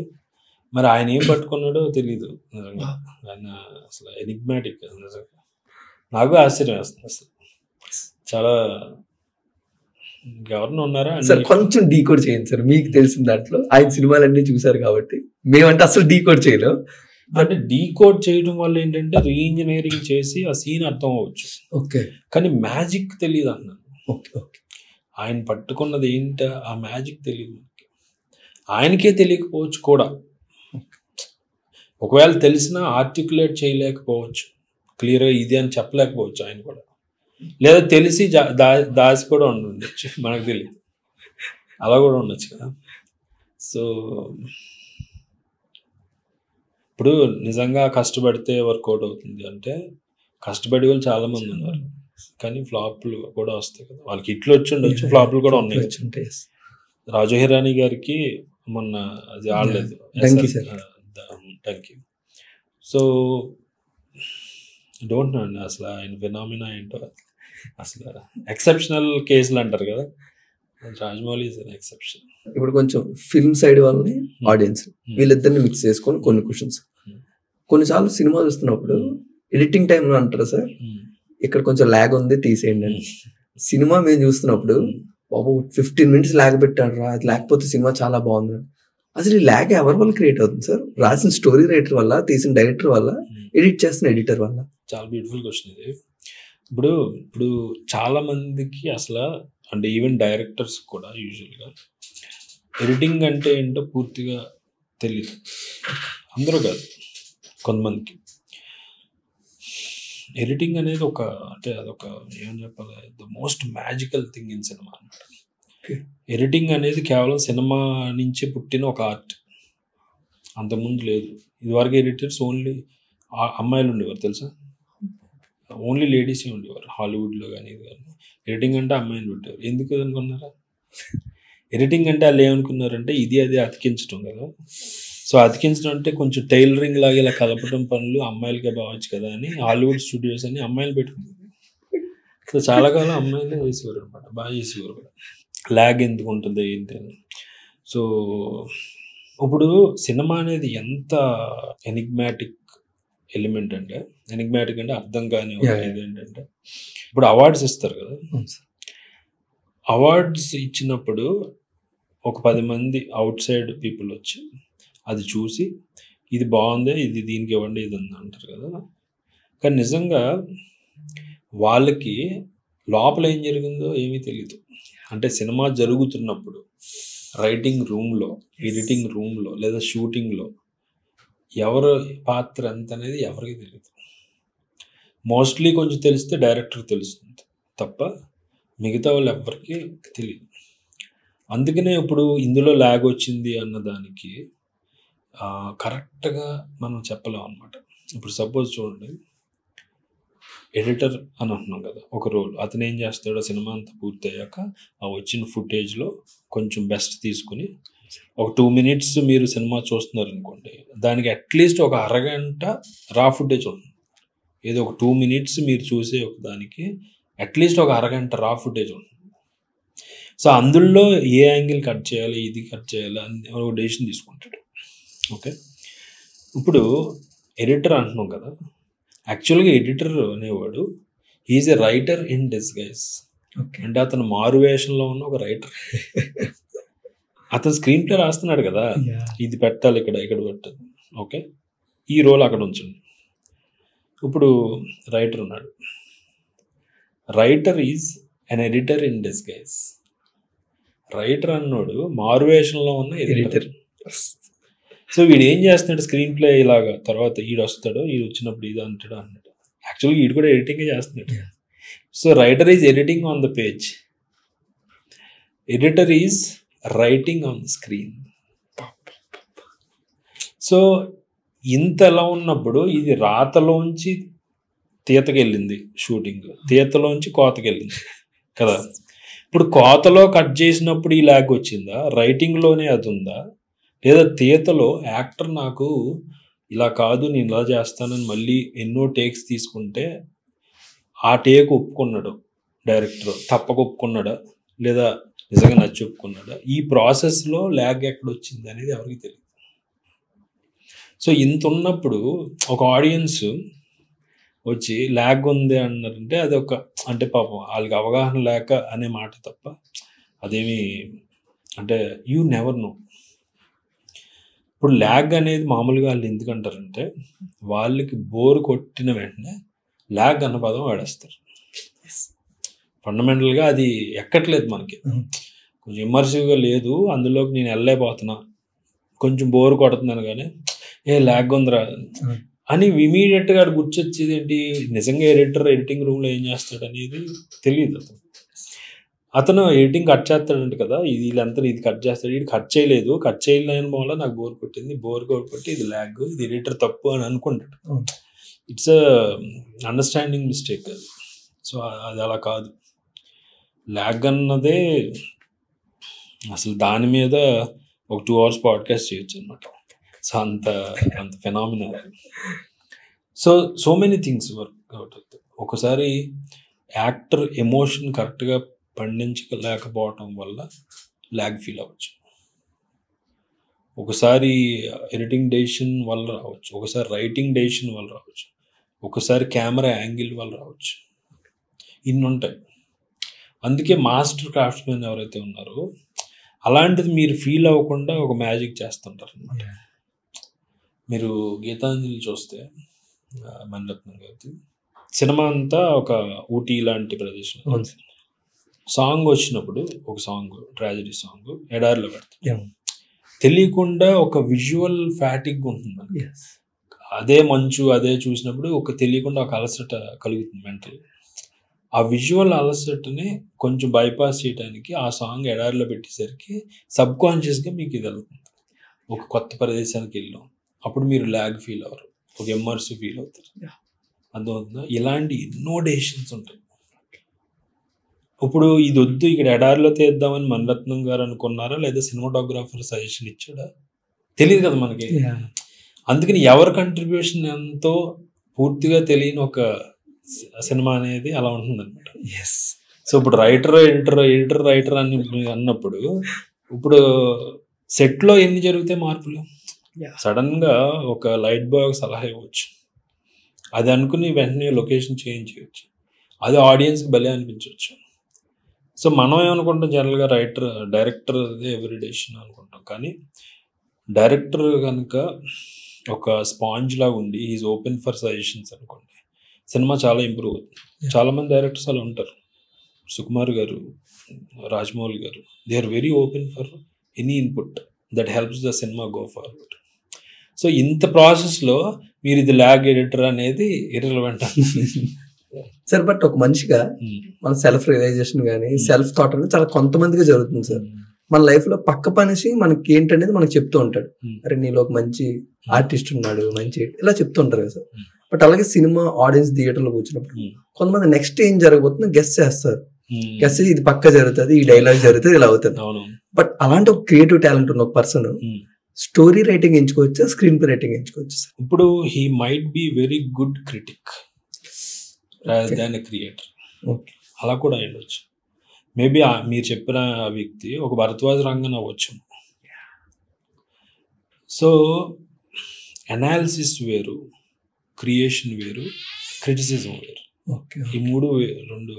మరి ఆయన ఏం పట్టుకున్నాడో తెలీదు నిజంగా. ఆయన అసలు ఎనిగ్మాటిక్ నిజంగా. నాకు ఆశ్చర్యం వేస్తుంది అసలు. చాలా ఎవరిని ఉన్నారా సార్? కొంచెం డీకోడ్ చేయండి సార్, మీకు తెలిసిన దాంట్లో. ఆయన సినిమాలన్నీ చూసారు కాబట్టి మేమంటే అసలు డీకోడ్ చేయలేం. అంటే డీకోడ్ చేయడం వల్ల ఏంటంటే రీఇంజనీరింగ్ చేసి ఆ సీన్ అర్థం అవ్వచ్చు, ఓకే, కానీ మ్యాజిక్ తెలియదు అన్నాను. Okay okay. ఆయన పట్టుకున్నది ఏంట ఆ మ్యాజిక్ తెలియదు మనకి, ఆయనకే తెలియకపోవచ్చు కూడా. ఒకవేళ తెలిసినా ఆర్టికులేట్ చేయలేకపోవచ్చు, క్లియర్గా ఇది అని చెప్పలేకపోవచ్చు ఆయన కూడా. లేదా తెలిసి దాసి కూడా ఉండొచ్చు, మనకు తెలియదు, అలా కూడా ఉండొచ్చు కదా. సో ఇప్పుడు నిజంగా కష్టపడితే వర్కౌట్ అవుతుంది అంటే కష్టపడే వాళ్ళు చాలా మంది ఉన్నారు, కానీ ఫ్లాప్లు కూడా వస్తాయి కదా. వాళ్ళకి ఇట్లు వచ్చి ఉండొచ్చు, ఫ్లాప్లు కూడా ఉన్నాయి. రాజు హిరానీ గారికి మొన్న అది ఆడలేదు, డంకీ. సో డోంట్ నో అండి అసలు ఆయన ఫినామినా ఏంటో. అసలు ఎక్సెప్షనల్ కేసులు అంటారు కదా, రాజమౌళి ఇస్ అన్ ఎక్సెప్షన్. ఇప్పుడు కొంచెం ఫిల్మ్ సైడ్ వాళ్ళని ఆడియన్స్ వీళ్ళిద్దరిని మిక్స్ చేసుకొని కొన్ని క్వశ్చన్స్. కొన్నిసార్లు సినిమా చూస్తున్నప్పుడు ఎడిటింగ్ టైంలో అంటారు సార్, ఇక్కడ కొంచెం ల్యాగ్ ఉంది తీసేయండి అని. సినిమా మేము చూస్తున్నప్పుడు బాబు 15 minutes ల్యాగ్ పెట్టాడు రా, అది లేకపోతే సినిమా చాలా బాగుంది. అసలు ఈ ల్యాగ్ ఎవరి వల్ల క్రియేట్ అవుతుంది సార్? రాసిన స్టోరీ రైటర్ వల్ల, తీసిన డైరెక్టర్ వల్ల, ఎడిట్ చేసిన ఎడిటర్ వల్ల? చాలా బ్యూటిఫుల్ క్వశ్చన్ ఇది. ఇప్పుడు చాలా మందికి అసలు, అంటే ఈవెన్ డైరెక్టర్స్ కూడా యూజువల్గా ఎడిటింగ్ అంటే ఏంటో పూర్తిగా తెలియదు. అందరూ కాదు, కొంతమందికి. ఎడిటింగ్ అనేది అదొక ఏమని చెప్పాలి, the most magical thing in cinema అనమాట. ఎడిటింగ్ అనేది కేవలం సినిమా నుంచి పుట్టిన ఒక ఆర్ట్, అంతకుముందు లేదు. ఇదివరకు ఎడిటర్స్ ఓన్లీ అమ్మాయిలు ఉండేవారు తెలుసా, ఓన్లీ లేడీసే ఉండేవారు హాలీవుడ్లో కానీ ఇది కానీ. ఎడిటింగ్ అంటే అమ్మాయిని పెట్టారు. ఎందుకు అనుకున్నారా? ఎడిటింగ్ అంటే వాళ్ళు ఏమనుకున్నారంటే ఇది అది అతికించడం కదా. సో అతికించడం అంటే కొంచెం టైలరింగ్ లాగా ఇలా కలపడం పనులు అమ్మాయిలకే బావచ్చు కదా అని హాలీవుడ్ స్టూడియోస్ అని అమ్మాయిలు పెట్టుకుంది. సో చాలా కాలం అమ్మాయిలే చేసేవారు అనమాట, బాగా చేసేవారు కూడా. ల్యాగ్ ఎందుకు ఉంటుంది ఏంటి అని. సో ఇప్పుడు సినిమా అనేది ఎంత ఎనిగ్మాటిక్ ఎలిమెంట్ అంటే, ఎనిగ్మాటిక్ అంటే అర్థం కాని ఏంటంటే, ఇప్పుడు అవార్డ్స్ ఇస్తారు కదా, అవార్డ్స్ ఇచ్చినప్పుడు ఒక 10 మంది అవుట్ సైడ్ పీపుల్ వచ్చి అది చూసి ఇది బాగుంది, ఇది దీనికి ఇవ్వండి, ఇది ఉంది అంటారు కదా. కానీ నిజంగా వాళ్ళకి లోపల ఏం జరిగిందో ఏమీ తెలియదు. అంటే సినిమా జరుగుతున్నప్పుడు రైటింగ్ రూమ్లో, ఎడిటింగ్ రూమ్లో లేదా షూటింగ్లో ఎవరు పాత్ర ఎంత అనేది ఎవరికి తెలియదు. మోస్ట్లీ కొంచెం తెలిస్తే డైరెక్టర్ తెలుస్తుంది తప్ప మిగతా వాళ్ళు ఎవరికి తెలియదు. అందుకనే ఇప్పుడు ఇందులో ల్యాగ్ వచ్చింది అన్నదానికి కరెక్ట్గా మనం చెప్పలేం అనమాట. ఇప్పుడు సపోజ్ చూడండి, ఎడిటర్ అని అంటున్నాం కదా, ఒక రోల్. అతను ఏం చేస్తాడో సినిమా అంతా పూర్తి అయ్యాక ఆ వచ్చిన ఫుటేజ్లో కొంచెం బెస్ట్ తీసుకుని ఒక 2 minutes మీరు సినిమా చూస్తున్నారు అనుకోండి, దానికి అట్లీస్ట్ ఒక అరగంట రా ఫుటేజ్ ఉంటుంది. ఏదో ఒక 2 minutes మీరు చూసే ఒక దానికి అట్లీస్ట్ ఒక అరగంట రా ఫుటేజ్ ఉంటుంది. సో అందులో ఏ యాంగిల్ కట్ చేయాలి, ఇది కట్ చేయాలి అని ఒక డెసిషన్ తీసుకుంటాడు. ఓకే, ఇప్పుడు ఎడిటర్ అంటున్నాం కదా, యాక్చువల్గా ఎడిటర్ అనేవాడు is a writer in disguise. అంటే అతను మారువేషంలో ఉన్న ఒక రైటర్. అతను స్క్రీన్ ప్లే రాస్తున్నాడు కదా, ఇది పెట్టాలి, ఇక్కడ ఇక్కడ పెట్టాలి, ఓకే ఈ రోల్ అక్కడ ఉంచండి. ఇప్పుడు రైటర్ ఉన్నాడు, writer is an editor in disguise. Writer అన్నాడు మారువేషంలో ఉన్న ఎడిటర్. సో వీడు ఏం చేస్తున్నాడు, స్క్రీన్ ప్లే ఇలాగా, తర్వాత ఈడు వస్తాడు, ఈడు వచ్చినప్పుడు ఇది అంటాడు అన్నాడు. యాక్చువల్గా ఈడు కూడా ఎడిటింగే చేస్తున్నాడు. So writer is editing on the page, editor is writing on the screen. So ఇంత ఎలా ఉన్నప్పుడు ఇది రాతలోంచి తీతకి వెళ్ళింది షూటింగ్, తీతలోంచి కోతకి వెళ్ళింది కదా. ఇప్పుడు కోతలో కట్ చేసినప్పుడు ఈ ల్యాగ్ వచ్చిందా, రైటింగ్లోనే అది ఉందా, లేదా తీతలో యాక్టర్ నాకు ఇలా కాదు నేను ఇలా చేస్తానని మళ్ళీ ఎన్నో టేక్స్ తీసుకుంటే ఆ టేక్ ఒప్పుకున్నాడు డైరెక్టర్, తప్పక ఒప్పుకున్నాడా లేదా నిజంగా నచ్చి ఒప్పుకున్నాడా, ఈ ప్రాసెస్లో ల్యాగ్ ఎక్కడ వచ్చింది అనేది ఎవరికి తెలియదు. సో ఇంత ఉన్నప్పుడు ఒక ఆడియన్స్ వచ్చి ల్యాగ్ ఉంది అన్నారంటే అది ఒక, అంటే పాపం వాళ్ళకి అవగాహన లేక అనే మాట తప్ప అదేమి, అంటే యూ నెవర్ నో. ఇప్పుడు ల్యాగ్ అనేది మామూలుగా వాళ్ళు ఎందుకంటారంటే వాళ్ళకి బోర్ కొట్టిన వెంటనే ల్యాగ్ అన్న పదం వాడేస్తారు. ఫండమెంటల్గా అది ఎక్కట్లేదు మనకి, కొంచెం ఇమ్మర్సివ్గా లేదు, అందులోకి నేను వెళ్ళలేకపోతున్నా, కొంచెం బోర్ కొడుతున్నాను కానీ ఏ ల్యాగ్ ఉందిరా అని ఇమీడియట్గా గుర్చొచ్చేది ఏంటి, నిజంగా ఎడిటర్ ఎడిటింగ్ రూమ్లో ఏం చేస్తాడు అనేది తెలియదు. అతను ఎడిటింగ్ కట్ చేస్తాడంట కదా, ఇది వీళ్ళంతా ఇది కట్ చేస్తాడు, ఇది కట్ చేయలేదు, కట్ చేయలేని వల్ల నాకు బోర్ కొట్టింది, బోర్ కొట్టి ఇది ల్యాగ్, ఇది ఎడిటర్ తప్పు అని అనుకుంటాడు. ఇట్స్ అండర్స్టాండింగ్ మిస్టేక్ అది. సో అది అలా కాదు, ల్యాగ్ అన్నదే అసలు దాని మీద ఒక 2 hours పాడ్కాస్ట్ చేయొచ్చు అనమాట. సో అంత phenomenal. So many things work out అవుతాయి. ఒకసారి యాక్టర్ ఎమోషన్ కరెక్ట్గా పండించలేకపోవటం వల్ల ల్యాగ్ ఫీల్ అవ్వచ్చు, ఒకసారి ఎడిటింగ్ డెసిషన్ వల్ల రావచ్చు, ఒకసారి రైటింగ్ డెసిషన్ వల్ల రావచ్చు, ఒకసారి కెమెరా యాంగిల్ వల్ల రావచ్చు, ఇన్ని ఉంటాయి. అందుకే మాస్టర్ క్రాఫ్ట్స్మెన్ ఎవరైతే ఉన్నారో అలాంటిది మీరు ఫీల్ అవ్వకుండా ఒక మ్యాజిక్ చేస్తుంటారు అనమాట. మీరు గీతాంజలి చూస్తే మణిరత్నం గారి సినిమా అంతా ఒక ఊటీ లాంటి ప్రదేశం, సాంగ్ వచ్చినప్పుడు ఒక సాంగ్ ట్రాజడీ సాంగ్ ఎడారిలో పెడతాం, తెలియకుండా ఒక విజువల్ ఫ్యాటిక్ ఉంటుంది. అదే మంచు అదే చూసినప్పుడు ఒక తెలియకుండా ఒక అలసట కలుగుతుంది మెంటల్. ఆ విజువల్ అలసటని కొంచెం బైపాస్ చేయడానికి ఆ సాంగ్ ఎడారిలో పెట్టేసరికి సబ్ కాన్షియస్గా మీకు ఇది వెళ్తుంది, ఒక కొత్త ప్రదేశానికి వెళ్ళాం, అప్పుడు మీరు ల్యాగ్ ఫీల్ అవ్వరు, ఒక ఎమ్మర్సివ్ ఫీల్ అవుతారు. అందువల్ల ఇలాంటి ఎన్నో డెసిషన్స్ ఉంటాయి. ఇప్పుడు ఇది వద్దు ఇక్కడ ఎడారిలో తీద్దామని మణిరత్నం గారు అనుకున్నారా లేదా సినిమాటోగ్రాఫర్ సజెషన్ ఇచ్చాడా తెలియదు కదా మనకి. అందుకని ఎవరి కంట్రిబ్యూషన్ ఎంతో పూర్తిగా తెలియని ఒక సినిమా అనేది అలా ఉంటుంది అనమాట. సో ఇప్పుడు ఎడిటర్ రైటర్ అని అన్నప్పుడు ఇప్పుడు సెట్లో ఎన్ని జరిగితే మార్పులు, సడన్ గా ఒక లైట్ బాయ్ సలహా ఇవ్వచ్చు, అది అనుకుని వెంటనే లొకేషన్ చేంజ్ చేయొచ్చు, అది ఆడియన్స్కి భలే అనిపించవచ్చు. సో మనం ఏమనుకుంటాం జనరల్గా డైరెక్టర్ ఎవ్రీ డెసిషన్ అనుకుంటాం, కానీ డైరెక్టర్ కనుక ఒక స్పాంజ్ లాగా ఉండి ఈజ్ ఓపెన్ ఫర్ సజెషన్స్ అనుకోండి, సినిమా చాలా ఇంప్రూవ్ అవుతుంది. చాలామంది డైరెక్టర్స్ అలా ఉంటారు, సుకుమార్ గారు, రాజమౌళి గారు, they are very open for any input that helps the cinema go forward. So ఇంత ప్రాసెస్లో మీరు ఇది ల్యాగ్ ఎడిటర్ అనేది ఇర్రెలవెంట్ సార్. బట్ ఒక మనిషిగా మన సెల్ఫ్ రియలైజేషన్ కానీ సెల్ఫ్ థాట్ అనేది చాలా కొంతమందిగా జరుగుతుంది సార్. మన లైఫ్ లో పక్క పనిసి మనకి ఏంటనేది మనకు చెప్తూ ఉంటాడు, అరే నీలో ఒక మంచి ఆర్టిస్ట్ ఉన్నాడు, మంచి ఇలా చెప్తూ ఉంటారు కదా సార్. బట్ అలాగే సినిమా ఆడియన్స్ థియేటర్ లో కూర్చున్నప్పుడు కొంతమంది నెక్స్ట్ ఏం జరగబోతుందో గెస్ చేస్తారు, గెస్ ఇది పక్క జరుగుతుంది, ఈ డైలాగ్ జరుగుతుంది, ఇలా అవుతుంది. బట్ అలాంటి ఒక క్రియేటివ్ టాలెంట్ ఉన్న ఒక పర్సన్ స్టోరీ రైటింగ్ ఎంచుకోవచ్చా, స్క్రీన్ ప్లే రైటింగ్ ఎంచుకోవచ్చు సార్? ఇప్పుడు he might be very good critic rather than a creator. అలా కూడా అయ్యొచ్చు. మేబీ మీరు చెప్పిన ఆ వ్యక్తి ఒక భరద్వాజ్ రంగన్ అవ్వచ్చు. సో అనాలిసిస్ వేరు, క్రియేషన్ వేరు, క్రిటిసిజం వేరు. ఈ మూడు రెండు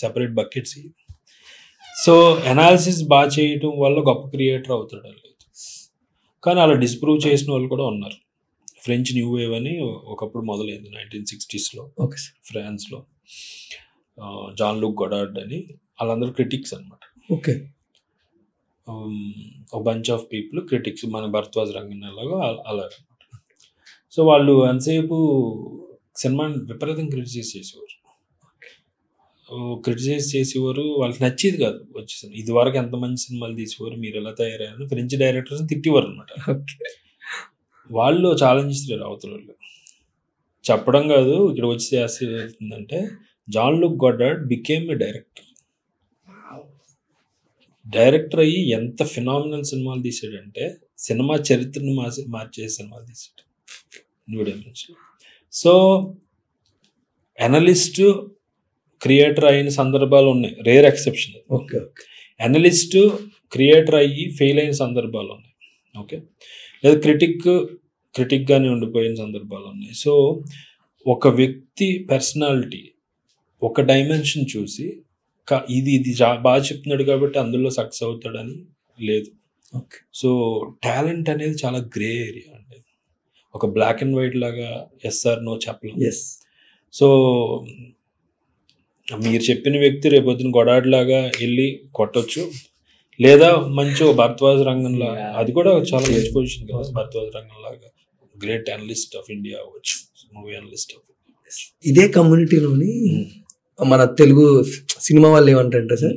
సెపరేట్ బకెట్స్. సో అనాలిసిస్ బాగా చేయటం వల్ల గొప్ప క్రియేటర్ అవుతాడు లేదు, కానీ అలా డిస్ప్రూవ్ చేసిన వాళ్ళు కూడా ఉన్నారు. ఫ్రెంచ్ న్యూ వేవ్ అని ఒకప్పుడు మొదలైంది 1960s ఫ్రాన్స్లో. జాన్ లూక్ గొడార్డ్ అని వాళ్ళందరూ క్రిటిక్స్ అనమాట. ఓకే, ఒక బంచ్ ఆఫ్ పీపుల్ క్రిటిక్స్, మన భరద్వాజ్ రంగన్ అలాగా అలాగ. సో వాళ్ళు ఎంతసేపు సినిమాని విపరీతం క్రిటిసైజ్ చేసేవారు, వాళ్ళకి నచ్చేది కాదు. వచ్చేసి ఇది వరకు ఎంత మంచి సినిమాలు తీసేవారు, మీరు ఎలా తయారయ్యారు, ఫ్రెంచ్ డైరెక్టర్స్ తిట్టేవారు అనమాట. వాళ్ళు ఛాలెంజ్ ఇస్తారు అవతల వాళ్ళు. చెప్పడం కాదు, ఇక్కడ వచ్చి చేస్తుందంటే Jean Luc Godard became a director అయ్యి ఎంత ఫినామినల్ సినిమాలు తీసాడంటే సినిమా చరిత్రను మార్చే సినిమాలు తీసాడు, new dimension. So analyst creator అయిన సందర్భాలు ఉన్నాయి, rare exception. Okay, analyst creator అయ్యి ఫెయిల్ అయిన సందర్భాలు ఉన్నాయి. ఓకే, లేదా క్రిటిక్గానే ఉండిపోయిన సందర్భాలు ఉన్నాయి. సో ఒక వ్యక్తి పర్సనాలిటీ ఒక డైమెన్షన్ చూసి ఇది బాగా చెప్తున్నాడు కాబట్టి అందులో సక్సెస్ అవుతాడని లేదు. సో టాలెంట్ అనేది చాలా గ్రే ఏరియా అండి. ఒక బ్లాక్ అండ్ వైట్ లాగా ఎస్ ఆర్ నో చెప్పలేం. సో మీరు చెప్పిన వ్యక్తి రేపొద్దున గొడార్డ్ లాగా వెళ్ళి కొట్టొచ్చు, లేదా మంచి భరద్వాజ్ రంగన్ లాగా, అది కూడా చాలా మంచి పొజిషన్ కదా. భరద్వాజ్ రంగన్ లాగా గ్రేట్ అనలిస్ట్ ఆఫ్ ఇండియా అవ్వచ్చు, మూవీ అనలిస్ట్ అవ్వచ్చు. ఇదే కమ్యూనిటీలోని మన తెలుగు సినిమా వాళ్ళు ఏమంటారంటే సార్,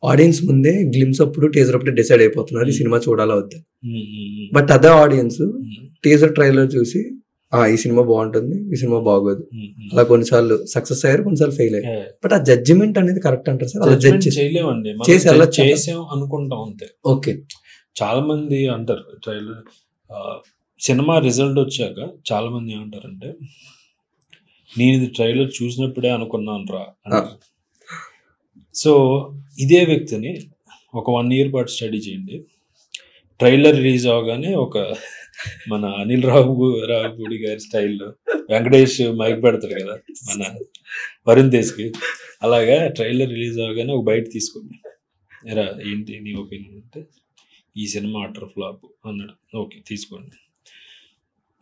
ఆడియన్స్ ముందే గ్లిమ్స్ అప్పుడు టీజర్ అప్పుడు డిసైడ్ అయిపోతున్నారు ఈ సినిమా చూడాలా వద్దా. బట్ అదే ఆడియన్స్ టీజర్ ట్రైలర్ చూసి ఈ సినిమా బాగుంటుంది, ఈ సినిమా బాగోదు, అలా కొన్నిసార్లు సక్సెస్ అయ్యారు, కొన్నిసార్లు ఫెయిల్ అయ్యారు. బట్ ఆ జడ్జిమెంట్ అనేది కరెక్ట్ అంటారు సార్? అలా జడ్జ్ చేసాం అనుకుంటాం అంతే. ఓకే, చాలా మంది అంటారు ట్రైలర్ సినిమా రిజల్ట్ వచ్చాక చాలా మంది ఏమంటారంటే, నేను ఇది ట్రైలర్ చూసినప్పుడే అనుకున్నాను రా. సో ఇదే వ్యక్తిని ఒక 1 year పాటు స్టడీ చేయండి. ట్రైలర్ రిలీజ్ అవగానే ఒక మన అనిల్ రావుపూడి గారి స్టైల్లో వెంకటేష్ మైక్ పెడతారు కదా మన వరుణ్ తేజ్కి, అలాగా ట్రైలర్ రిలీజ్ అవగానే ఒక బయట తీసుకోండి, ఎరా ఏంటి నీ ఒపీనియన్ అంటే ఈ సినిమా అటర్ ఫ్లాప్ అన్నాడు. ఓకే తీసుకోండి.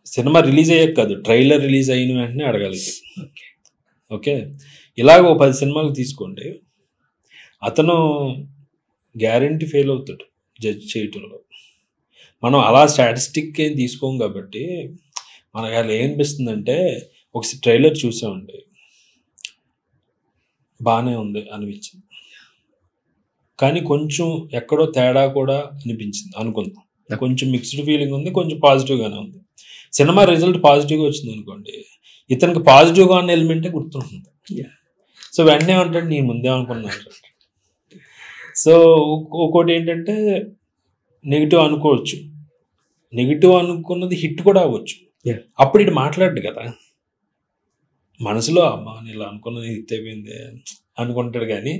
సినిమా రిలీజ్ అయ్యాక కాదు, ట్రైలర్ రిలీజ్ అయిన వెంటనే అడగాలి. ఓకే, ఇలాగ 10 సినిమాలు తీసుకోండి, అతను గ్యారంటీ ఫెయిల్ అవుతాడు జడ్జ్ చేయటంలో. మనం అలా స్టాటిస్టిక్ ఏం తీసుకోం కాబట్టి మనకు అలా ఏమనిపిస్తుందంటే, ఒక ట్రైలర్ చూసామండి బాగానే ఉంది అనిపించింది, కానీ కొంచెం ఎక్కడో తేడా కూడా అనిపించింది అనుకుందాం, కొంచెం మిక్స్డ్ ఫీలింగ్ ఉంది, కొంచెం పాజిటివ్గానే ఉంది. సినిమా రిజల్ట్ పాజిటివ్గా వచ్చింది అనుకోండి, ఇతనికి పాజిటివ్గా ఉన్న ఎలిమెంటే గుర్తుంటుంది. సో వెంటనే ఉంటాడు నేను ముందే అనుకున్నాను. సో ఒకటి ఏంటంటే నెగిటివ్ అనుకోవచ్చు, నెగిటివ్ అనుకున్నది హిట్ కూడా అవ్వచ్చు. అప్పుడు ఇటు మాట్లాడు కదా, మనసులో అమ్మా నేను ఇలా అనుకున్నది హిట్ అయిపోయింది అనుకుంటాడు, కానీ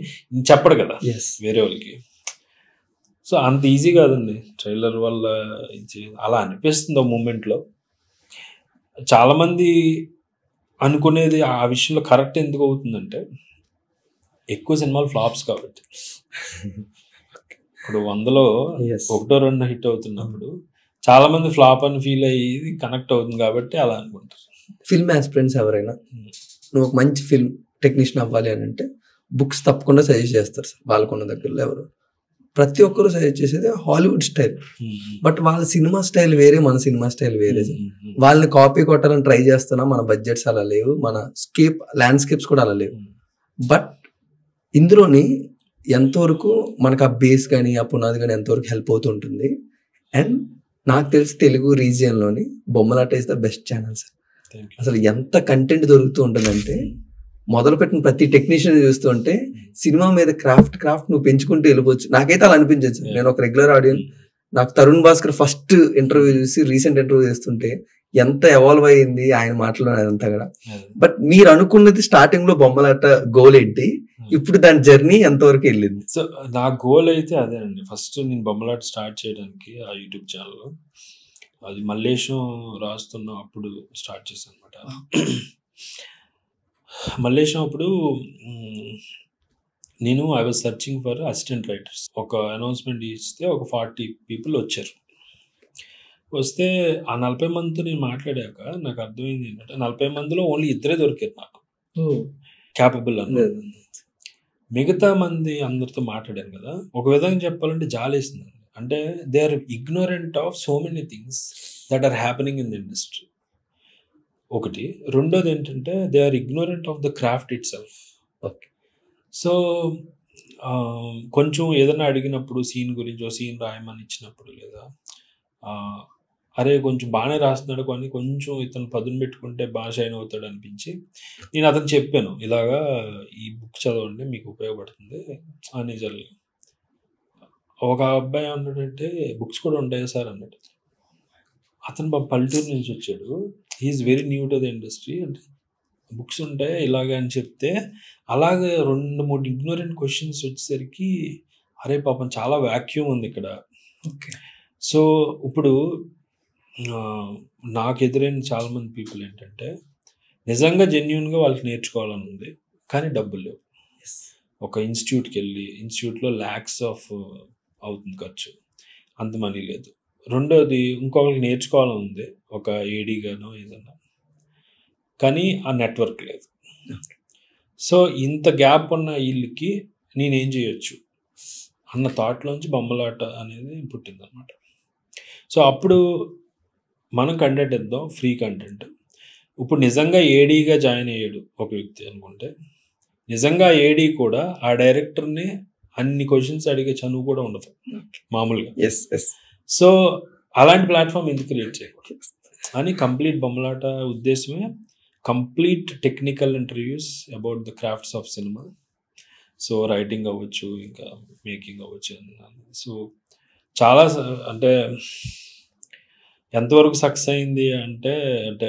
చెప్పడు కదా వేరే వాళ్ళకి. సో అంత ఈజీ కాదండి ట్రైలర్ వల్ల. అలా అనిపిస్తుంది ఆ మూమెంట్లో. చాలామంది అనుకునేది ఆ విషయంలో కరెక్ట్ ఎందుకు అవుతుందంటే, ఎక్కువ సినిమాలు ఫ్లాప్స్ కాబట్టి. ఇప్పుడు 100లో 1-2 హిట్ అవుతున్నప్పుడు చాలా మంది ఫ్లాప్ అని ఫీల్ అయ్యి కనెక్ట్ అవుతుంది కాబట్టి అలా అనుకుంటారు. ఫిల్మ్ ఆస్పిరెంట్స్ ఎవరైనా నువ్వు ఒక మంచి ఫిల్మ్ టెక్నీషియన్ అవ్వాలి అని అంటే బుక్స్ తప్పకుండా సజెస్ట్ చేస్తారు సార్. వాళ్ళకున్న దగ్గరలో ఎవరు ప్రతి ఒక్కరు సజెస్ట్ చేసేది హాలీవుడ్ స్టైల్. బట్ వాళ్ళ సినిమా స్టైల్ వేరే, మన సినిమా స్టైల్ వేరే. వాళ్ళని కాపీ కొట్టాలని ట్రై చేస్తున్నా, మన బడ్జెట్స్ అలా లేవు, మన ల్యాండ్స్కేప్స్ కూడా అలా లేవు. బట్ ఇందులోని ఎంతవరకు మనకు ఆ బేస్ కానీ ఆ పునాది కానీ ఎంతవరకు హెల్ప్ అవుతూ ఉంటుంది. అండ్ నాకు తెలిసి తెలుగు రీజియన్లోని Bommalata is the best channel sir. అసలు ఎంత కంటెంట్ దొరుకుతూ ఉంటుందంటే, మొదలుపెట్టిన ప్రతి టెక్నీషియన్ చూస్తుంటే సినిమా మీద క్రాఫ్ట్ నువ్వు పెంచుకుంటూ వెళ్ళిపోవచ్చు. నాకైతే అలా అనిపించచ్చు. నేను ఒక రెగ్యులర్ ఆడియన్స్, నాకు తరుణ్ భాస్కర్ ఫస్ట్ ఇంటర్వ్యూ చూసి రీసెంట్ ఇంటర్వ్యూ చేస్తుంటే ఎంత ఎవాల్వ్ అయ్యింది ఆయన మాటలో అదంతా కూడా. బట్ మీరు అనుకున్నది స్టార్టింగ్ లో బొమ్మలాట గోల్ ఏంటి, ఇప్పుడు దాని జర్నీ ఎంతవరకు వెళ్ళింది? సో నా గోల్ అయితే అదేనండి. ఫస్ట్ నేను బొమ్మలాట స్టార్ట్ చేయడానికి ఆ యూట్యూబ్ ఛానల్ అది మల్లేశం రాస్తున్న అప్పుడు స్టార్ట్ చేశాను అనమాట. మల్లేశం అప్పుడు నేను I was searching for assistant writers. ఒక అనౌన్స్మెంట్ ఇస్తే ఒక 40 పీపుల్ వచ్చారు. వస్తే ఆ 40 మందితో నేను మాట్లాడాక నాకు అర్థమైంది ఏంటంటే 40 మందిలో ఓన్లీ 2 దొరికారు నాకు క్యాపబుల్ అన్న. మిగతా మంది అందరితో మాట్లాడాను కదా, ఒక విధంగా చెప్పాలంటే జాలేసింది. అంటే they are ignorant of so many things that are happening in the industry. ఒకటి. రెండోది ఏంటంటే they are ignorant of the craft itself. Okay. So కొంచెం ఏదైనా అడిగినప్పుడు సీన్ గురించి ఓ సీన్ రాయమని ఇచ్చినప్పుడు, లేదా అరే కొంచెం బాగానే రాస్తున్నాడు కానీ కొంచెం ఇతను పదును పెట్టుకుంటే బాగా షైన్ అవుతాడు అనిపించి నేను అతను చెప్పాను, ఇలాగా ఈ బుక్ చదవండి మీకు ఉపయోగపడుతుంది అని. జరిగి ఒక అబ్బాయి అన్నాడంటే బుక్స్ కూడా ఉంటాయి సార్ అన్నాడు. అతను పల్లెటూరు నుంచి వచ్చాడు, he's very new to the industry. అంటే బుక్స్ ఉంటాయి ఇలాగ అని చెప్తే అలాగే 2-3 ఇగ్నోరెంట్ క్వశ్చన్స్ వచ్చేసరికి అరే పాపం చాలా వాక్యూమ్ ఉంది ఇక్కడ. ఓకే. సో ఇప్పుడు నాకు ఎదురైన చాలామంది పీపుల్ ఏంటంటే నిజంగా జెన్యున్గా వాళ్ళకి నేర్చుకోవాలని ఉంది కానీ డబ్బులు లేవు. ఒక ఇన్స్టిట్యూట్కి వెళ్ళి ఇన్స్టిట్యూట్లో ల్యాక్స్ ఆఫ్ అవుతుంది ఖర్చు, అంత మనీ లేదు. రెండోది ఇంకొకరికి నేర్చుకోవాలని ఉంది, ఒక ఏడీగానో ఏదన్నా, కానీ ఆ నెట్వర్క్ లేదు. సో ఇంత గ్యాప్ ఉన్న వీళ్ళకి నేనేం చేయొచ్చు అన్న థాట్లోంచి బొమ్మలాట అనేది పుట్టిందనమాట. సో అప్పుడు మనం కంటెంట్ ఇద్దాం, ఫ్రీ కంటెంట్. ఇప్పుడు నిజంగా ఏడీగా జాయిన్ అయ్యాడు ఒక వ్యక్తి అనుకుంటే, నిజంగా ఏడీ కూడా ఆ డైరెక్టర్ని అన్ని క్వశ్చన్స్ అడిగే చనువు కూడా ఉండదు మామూలుగా. సో అలాంటి ప్లాట్ఫామ్ ఎందుకు క్రియేట్ చేయకూడదు అని కంప్లీట్ బొమ్మలాట ఉద్దేశమే complete technical interviews about the crafts of cinema. So writing అవ్వచ్చు, ఇంకా మేకింగ్ అవ్వచ్చు. సో చాలా అంటే ఎంతవరకు సక్సెస్ అయింది అంటే అంటే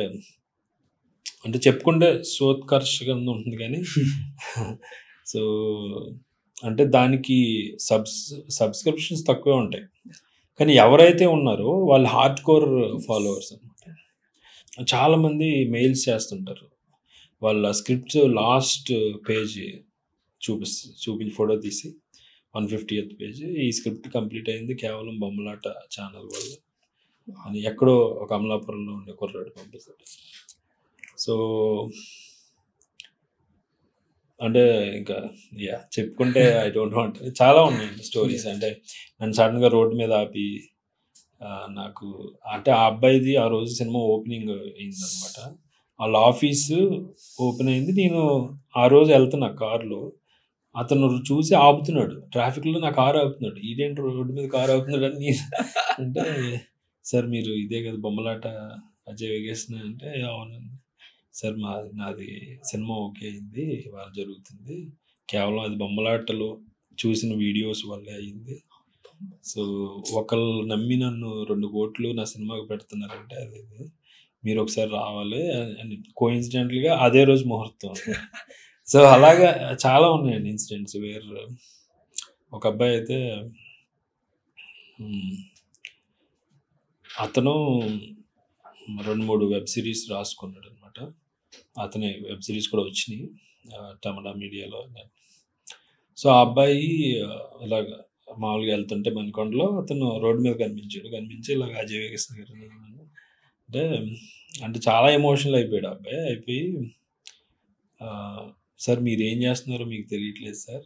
అంటే చెప్పుకుంటే సోత్కర్షగా ఉంటుంది కానీ సో అంటే దానికి సబ్స్క్రిప్షన్స్ తక్కువే ఉంటాయి, కానీ ఎవరైతే ఉన్నారో వాళ్ళు హార్డ్ కోర్ ఫాలోవర్స్ అనమాట. చాలామంది మెయిల్స్ చేస్తుంటారు, వాళ్ళ స్క్రిప్ట్ లాస్ట్ పేజ్ చూపించి ఫోటో తీసి 150th పేజ్ ఈ స్క్రిప్ట్ కంప్లీట్ అయింది కేవలం బొమ్మలాట ఛానల్ వల్ల అని ఎక్కడో ఒక అమలాపురంలో ఉండే కుర్రాడు పంపిస్తాడు. సో అంటే ఇంకా చెప్పుకుంటే ఐ డోంట్ వాంట్, చాలా ఉన్నాయండి స్టోరీస్. అంటే నన్ను సడన్గా రోడ్డు మీద ఆపి నాకు అంటే ఆ అబ్బాయిది ఆ రోజు సినిమా ఓపెనింగ్ అయింది అనమాట. వాళ్ళ ఆఫీసు ఓపెన్ అయింది, నేను ఆ రోజు వెళ్తున్నా కార్లో, అతను చూసి ఆపుతున్నాడు ట్రాఫిక్లో, నా కారు ఆపుతున్నాడు. ఇదేంటి రోడ్డు మీద కారు ఆపుతున్నాడు అని నేను అంటే, సార్ మీరు ఇదే కదా బొమ్మలాట అజయ్ వేగేసిన అంటే, అవునండి సార్ నాది సినిమా ఓకే అయింది, ఇవాళ జరుగుతుంది, కేవలం అది బొమ్మలాటలో చూసిన వీడియోస్ వల్లే అయింది. సో ఒకళ్ళు నమ్మి నన్ను 2 కోట్లు నా సినిమాకి పెడుతున్నారంటే అది మీరు ఒకసారి రావాలి అని కోఇన్సిడెంటల్గా అదే రోజు ముహూర్తం. సో అలాగా చాలా ఉన్నాయండి ఇన్సిడెంట్స్ వేర్ ఒక అబ్బాయి అయితే అతను 2-3 వెబ్ సిరీస్ రాసుకున్నాడు అనమాట. అతనే వెబ్ సిరీస్ కూడా వచ్చినాయి టమటా మీడియాలో. సో ఆ అబ్బాయి ఇలాగ మామూలుగా వెళ్తుంటే మణికొండలో అతను రోడ్డు మీద కనిపించి ఇలాగ అజయ్ వేగేసిన గారు అంటే చాలా ఎమోషనల్ అయిపోయాడు ఆ అబ్బాయి. అయిపోయి సార్ మీరు ఏం చేస్తున్నారో మీకు తెలియట్లేదు సార్,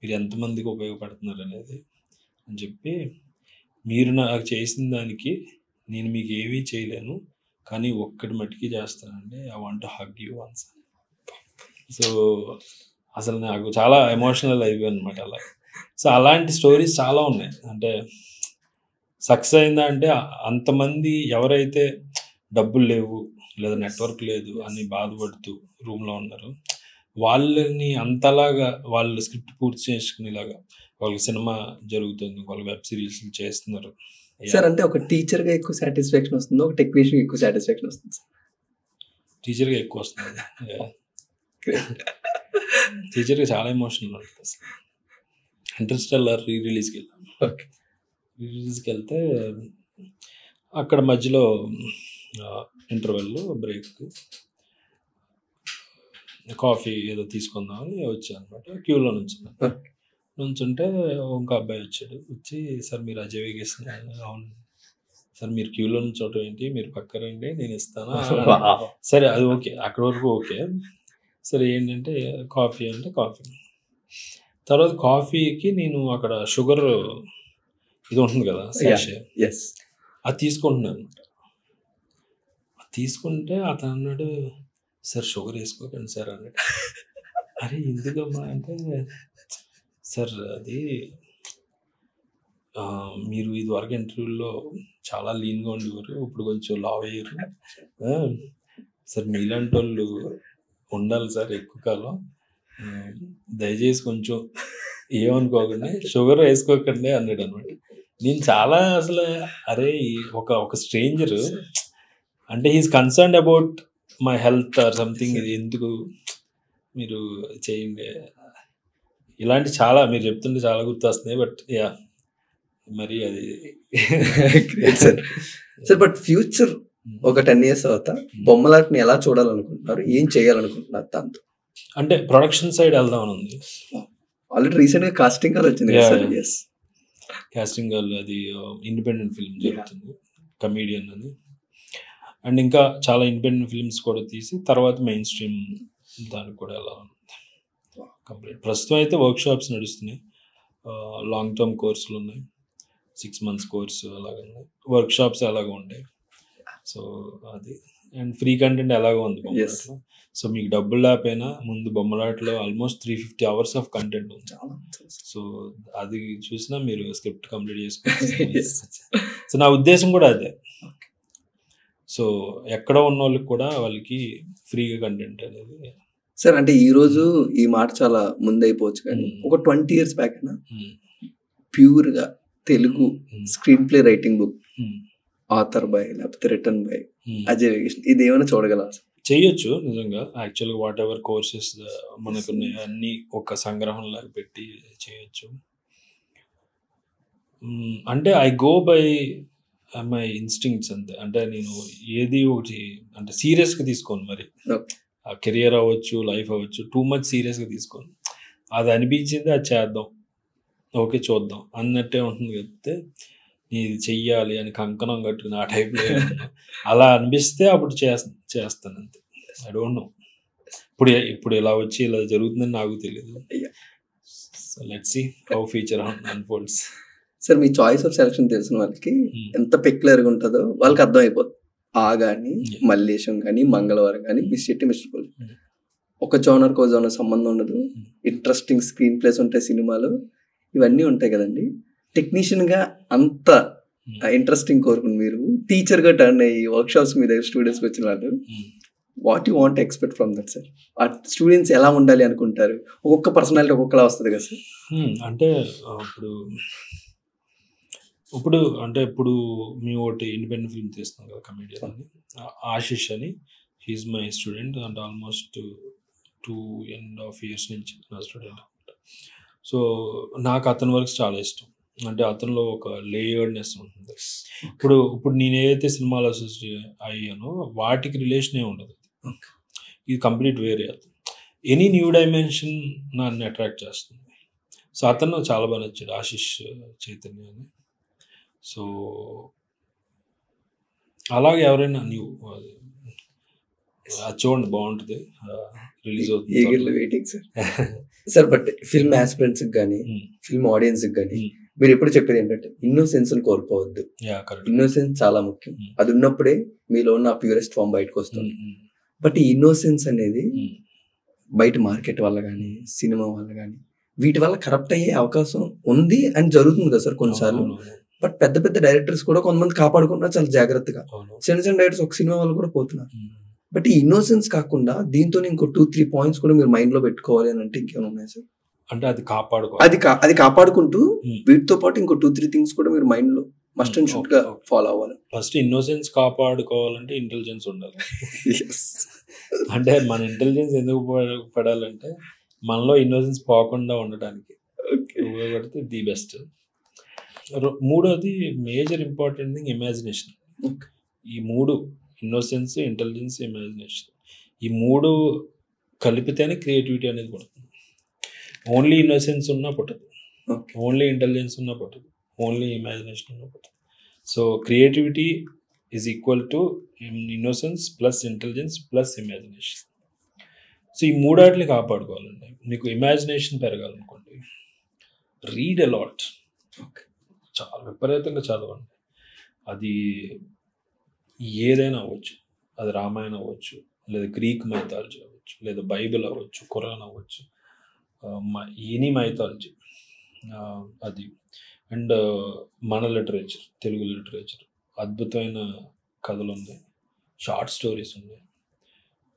మీరు ఎంతమందికి ఉపయోగపడుతున్నారు అనేది అని చెప్పి, మీరు నాకు చేసిన దానికి నేను మీకు ఏమీ చేయలేను కానీ ఒక్కటి మట్టికి చేస్తానండి, I want to hug you once. So అసలు నాకు చాలా ఎమోషనల్ అయిపోయింది అనమాట అలా. సో అలాంటి స్టోరీస్ చాలా ఉన్నాయి. అంటే సక్సెస్ అయిందా అంటే అంతమంది ఎవరైతే డబ్బులు లేవు లేదా నెట్వర్క్ లేదు అని బాధపడుతూ రూమ్లో ఉన్నారు, వాళ్ళని అంతలాగా వాళ్ళు స్క్రిప్ట్ పూర్తి చేసుకునేలాగా వాళ్ళకి సినిమా జరుగుతుంది, వాళ్ళు వెబ్ సిరీస్ చేస్తున్నారు. సార్ అంటే ఒక టీచర్ గా ఎక్కువ సాటిస్ఫాక్షన్ వస్తుంది, ఒక టెక్నీషియన్ ఎక్కువ సాటిస్ఫాక్షన్ వస్తుంది? టీచర్ గా ఎక్కువ వస్తుంది. టీచర్ గా చాలా ఎమోషనల్ ఉంటుంది అసలు. ఇంటర్స్టెల్లార్ రిలీజ్కి వెళ్ళాం. రిలీజ్కి వెళ్తే అక్కడ మధ్యలో ఇంటర్వెల్ బ్రేక్ కాఫీ ఏదో తీసుకుందామని వచ్చాను అనమాట. క్యూలో నుంచుంటే ఇంకో అబ్బాయి వచ్చి సార్ మీరు అజయ్ వేగేస్తున్నారు. అవును సార్, మీరు క్యూలో నుంచోటం ఏంటి, మీరు పక్క రండి నేను ఇస్తాను. సరే అది ఓకే, అక్కడ వరకు ఓకే. సరే ఏంటంటే కాఫీ అంటే కాఫీ. తర్వాత కాఫీకి నేను అక్కడ షుగర్ ఇది ఉంటుంది కదా సాషే, అది తీసుకుంటున్నాను. తీసుకుంటే అతను అన్నాడు, సార్ షుగర్ వేసుకోకండి సార్ అన్నాడు. అరే ఎందుకమ్మా అంటే, సార్ అది మీరు ఇదివరకు ఇంటర్వ్యూలో చాలా లీన్గా ఉండేవారు, ఇప్పుడు కొంచెం లావ్ అయ్యారు సార్, మీలాంటి వాళ్ళు ఉండాలి సార్ ఎక్కువ కాలం, దయచేసి కొంచెం ఏమనుకోకండి షుగర్ వేసుకోకండి అన్నాడు అనమాట. నేను చాలా అసలు అరే ఒక స్ట్రేంజర్ అంటే he's concerned about my health or something, ఇది ఎందుకు మీరు చేయండి, ఇలాంటి చాలా మీరు చెప్తుంటే చాలా గుర్తొస్తున్నాయి. బట్ యా మరి అది సార్. బట్ ఫ్యూచర్ ఒక 10 years తర్వాత బొమ్మలాటని ఎలా చూడాలనుకుంటున్నారు, ఏం చేయాలనుకుంటున్నారు దాంతో? అంటే ప్రొడక్షన్ సైడ్ వెళ్దామని ఉంది. ఆల్రెడీ రీసెంట్ గా కాస్టింగ్ కాల్ వచ్చింది. కాస్టింగ్ కాల్ అది ఇండిపెండెంట్ ఫిల్మ్ జరుగుతుంది, కమీడియన్ అని. అండ్ ఇంకా చాలా ఇండిపెండెంట్ ఫిల్మ్స్ కూడా తీసి తర్వాత మెయిన్ స్ట్రీమ్ దానికి కూడా వెళ్ళాలని కంప్లీట్. ప్రస్తుతం అయితే వర్క్ షాప్స్ నడుస్తున్నాయి, లాంగ్ టర్మ్ కోర్సులు ఉన్నాయి, 6 months కోర్సు అలాగే ఉన్నాయి, వర్క్ షాప్స్ అలాగే ఉంటాయి. సో అది అండ్ ఫ్రీ కంటెంట్ ఎలాగో ఉంది బొమ్మలాటలో. సో మీకు డబ్బులు లేకపోయినా ముందు బొమ్మలాటలో ఆల్మోస్ట్ 350 hours ఆఫ్ కంటెంట్ ఉంది. సో అది చూసినా మీరు స్క్రిప్ట్ కంప్లీట్ చేసుకోవచ్చు. సో నా ఉద్దేశం కూడా అదే. సో ఎక్కడ ఉన్న వాళ్ళకి కూడా వాళ్ళకి ఫ్రీగా కంటెంట్ అనేది. సార్ అంటే ఈ రోజు ఈ మాట చాలా ముందైపోవచ్చు, కానీ ఒక 20 years బ్యాక్ అయినా ప్యూర్ గా Telugu screen play writing book author by లేకపోతే రిటర్న్ బై అజయ్ వేగేష్, ఇది ఏమైనా చూడగలరా? చేయొచ్చు నిజంగా. యాక్చువల్గా వాట్ ఎవర్ కోర్సెస్ మనకున్నాయి అన్నీ ఒక సంగ్రహం లాగా పెట్టి చేయొచ్చు. అంటే I go by my instincts అంతే. అంటే నేను ఏది ఒకటి అంటే సీరియస్గా తీసుకోను. మరి ఆ కెరియర్ అవ్వచ్చు, లైఫ్ అవ్వచ్చు, టూ మచ్ సీరియస్గా తీసుకోను. అది అనిపించింది అది చేద్దాం, ఓకే చూద్దాం అన్నట్టే ఉంటుంది. చెప్తే ఇది చెయ్యాలి అని కంకణం కట్టుకుని ఆ టైప్లో అలా అనిపిస్తే అప్పుడు చేస్తాను అంతే. ఐ డోంట్ నో ఇప్పుడు ఇలా వచ్చి ఇలా జరుగుతుందని నాకు తెలియదు. So let's see how future unfolds. Sir మీ చాయిస్ ఆఫ్ సెలక్షన్ తెలిసిన వాళ్ళకి ఎంత పెక్యులర్గా ఉంటుందో వాళ్ళకి అర్థం అయిపోతుంది. ఆ కానీ మల్లేశం కానీ మంగళవారం కానీ మిస్ చెట్టి మిస్టర్ కోల్ ఒక జోనర్కి ఒక జోనర్ సంబంధం ఉండదు. ఇంట్రెస్టింగ్ స్క్రీన్ ప్లేస్ ఉంటాయి, సినిమాలు ఇవన్నీ ఉంటాయి కదండి. టెక్నీషియన్ గా అంత ఇంట్రెస్టింగ్ కోరుకుని మీరు టీచర్ గా టర్న్ అయ్యి వర్క్ షాప్స్ మీ దగ్గర స్టూడెంట్స్కి వచ్చిన వాళ్ళు, what you want expect from that sir? ఆ స్టూడెంట్స్ ఎలా ఉండాలి అనుకుంటారు? ఒక్కొక్క పర్సనాలిటీ ఒక్కొక్కలా వస్తుంది కదా సార్. అంటే ఇప్పుడు మేము ఒకటి ఇండిపెండెంట్ ఫిల్మ్ తీస్తున్నాం కదా, కమెడియన్ అని, ఆశిష్ అని. He's my student and almost 2.5 years నుంచి నా స్టూడెంట్. సో నాకు అతని వర్క్స్ చాలా ఇష్టం. అంటే అతనిలో ఒక లేయర్డ్నెస్ ఉంటుంది. ఇప్పుడు నేను ఏదైతే సినిమాలు అసోసియేట్ అయ్యానో వాటికి రిలేషనే ఉండదు. ఇది కంప్లీట్ వేరే. ఎనీ న్యూ డైమెన్షన్ నన్ను అట్రాక్ట్ చేస్తుంది. సో అతను చాలా బాగా నచ్చాడు, ఆశిష్ చైతన్య అని. సో అలాగే ఎవరైనా న్యూ అది చూడండి, బాగుంటుంది, రిలీజ్ అవుతుంది. సార్ బట్ ఫిల్మ్ ఆస్పిరెంట్స్ కానీ ఫిల్మ్ ఆడియన్స్ కానీ మీరు ఎప్పుడు చెప్పేది ఏంటంటే ఇన్నోసెన్స్ కోల్పోవద్దు. ఇన్నోసెన్స్ చాలా ముఖ్యం. అది ఉన్నప్పుడే మీలో ఉన్న ప్యూరెస్ట్ ఫామ్ బయటకు వస్తుంది. బట్ ఈ ఇన్నోసెన్స్ అనేది బయట మార్కెట్ వల్ల కానీ సినిమా వల్ల కానీ వీటి వల్ల కరప్ట్ అయ్యే అవకాశం ఉంది అని జరుగుతుంది కదా సార్ కొన్నిసార్లు. బట్ పెద్ద పెద్ద డైరెక్టర్స్ కూడా కొంతమంది కాపాడుకుంటున్నారు చాలా జాగ్రత్తగా. చిన్న చిన్న డైరెక్టర్స్ ఒక సినిమా వాళ్ళు కూడా పోతున్నారు. బట్ ఈ ఇన్నోసెన్స్ కాకుండా దీంతో ఇంకో 2-3 points కూడా మీరు మైండ్ లో పెట్టుకోవాలి అని అంటే ఇంకేమైనా ఉన్నాయి సార్? అంటే అది కాపాడుకుంటూ వీటితో పాటు ఇంకో 2-3 things కూడా మీరు మైండ్ లో మస్ట్ అండ్ షుడ్ గా ఫాలో అవ్వాలి. ఫస్ట్ ఇన్నోసెన్స్ కాపాడుకోవాలంటే ఇంటెలిజెన్స్ ఉండాలి. అంటే మన ఇంటెలిజెన్స్ ఎందుకు పడాలంటే మనలో ఇన్నోసెన్స్ పోకుండా ఉండటానికి ఉపయోగపడితే ది బెస్ట్. మూడోది మేజర్ ఇంపార్టెంట్ థింగ్ ఇమాజినేషన్. ఈ మూడు ఇన్నోసెన్స్, ఇంటెలిజెన్స్, ఇమాజినేషన్, ఈ మూడు కలిపితేనే క్రియేటివిటీ అనేది పుడుతుంది. ఓన్లీ ఇన్నోసెన్స్ ఉన్నా పుట్టదు, ఓన్లీ ఇంటెలిజెన్స్ ఉన్నా పుట్టదు, ఓన్లీ ఇమాజినేషన్ ఉన్నా పుట్టదు. So creativity is equal to innocence plus intelligence plus imagination. So ఈ మూడాటిని కాపాడుకోవాలండి. మీకు ఇమాజినేషన్ పెరగాలనుకోండి, రీడ్ ఎ లాట్, చాలా విపరీతంగా చదవండి. అది ఏదైనా అవ్వచ్చు, అది రామాయణం అవ్వచ్చు, లేదా గ్రీక్ మైథాలజీ అవ్వచ్చు, లేదా బైబిల్ అవ్వచ్చు, ఖురాన్ అవ్వచ్చు, ఎనీ మైథాలజీ అది. అండ్ మన లిటరేచర్, తెలుగు లిటరేచర్ అద్భుతమైన కథలు ఉన్నాయి, షార్ట్ స్టోరీస్ ఉన్నాయి.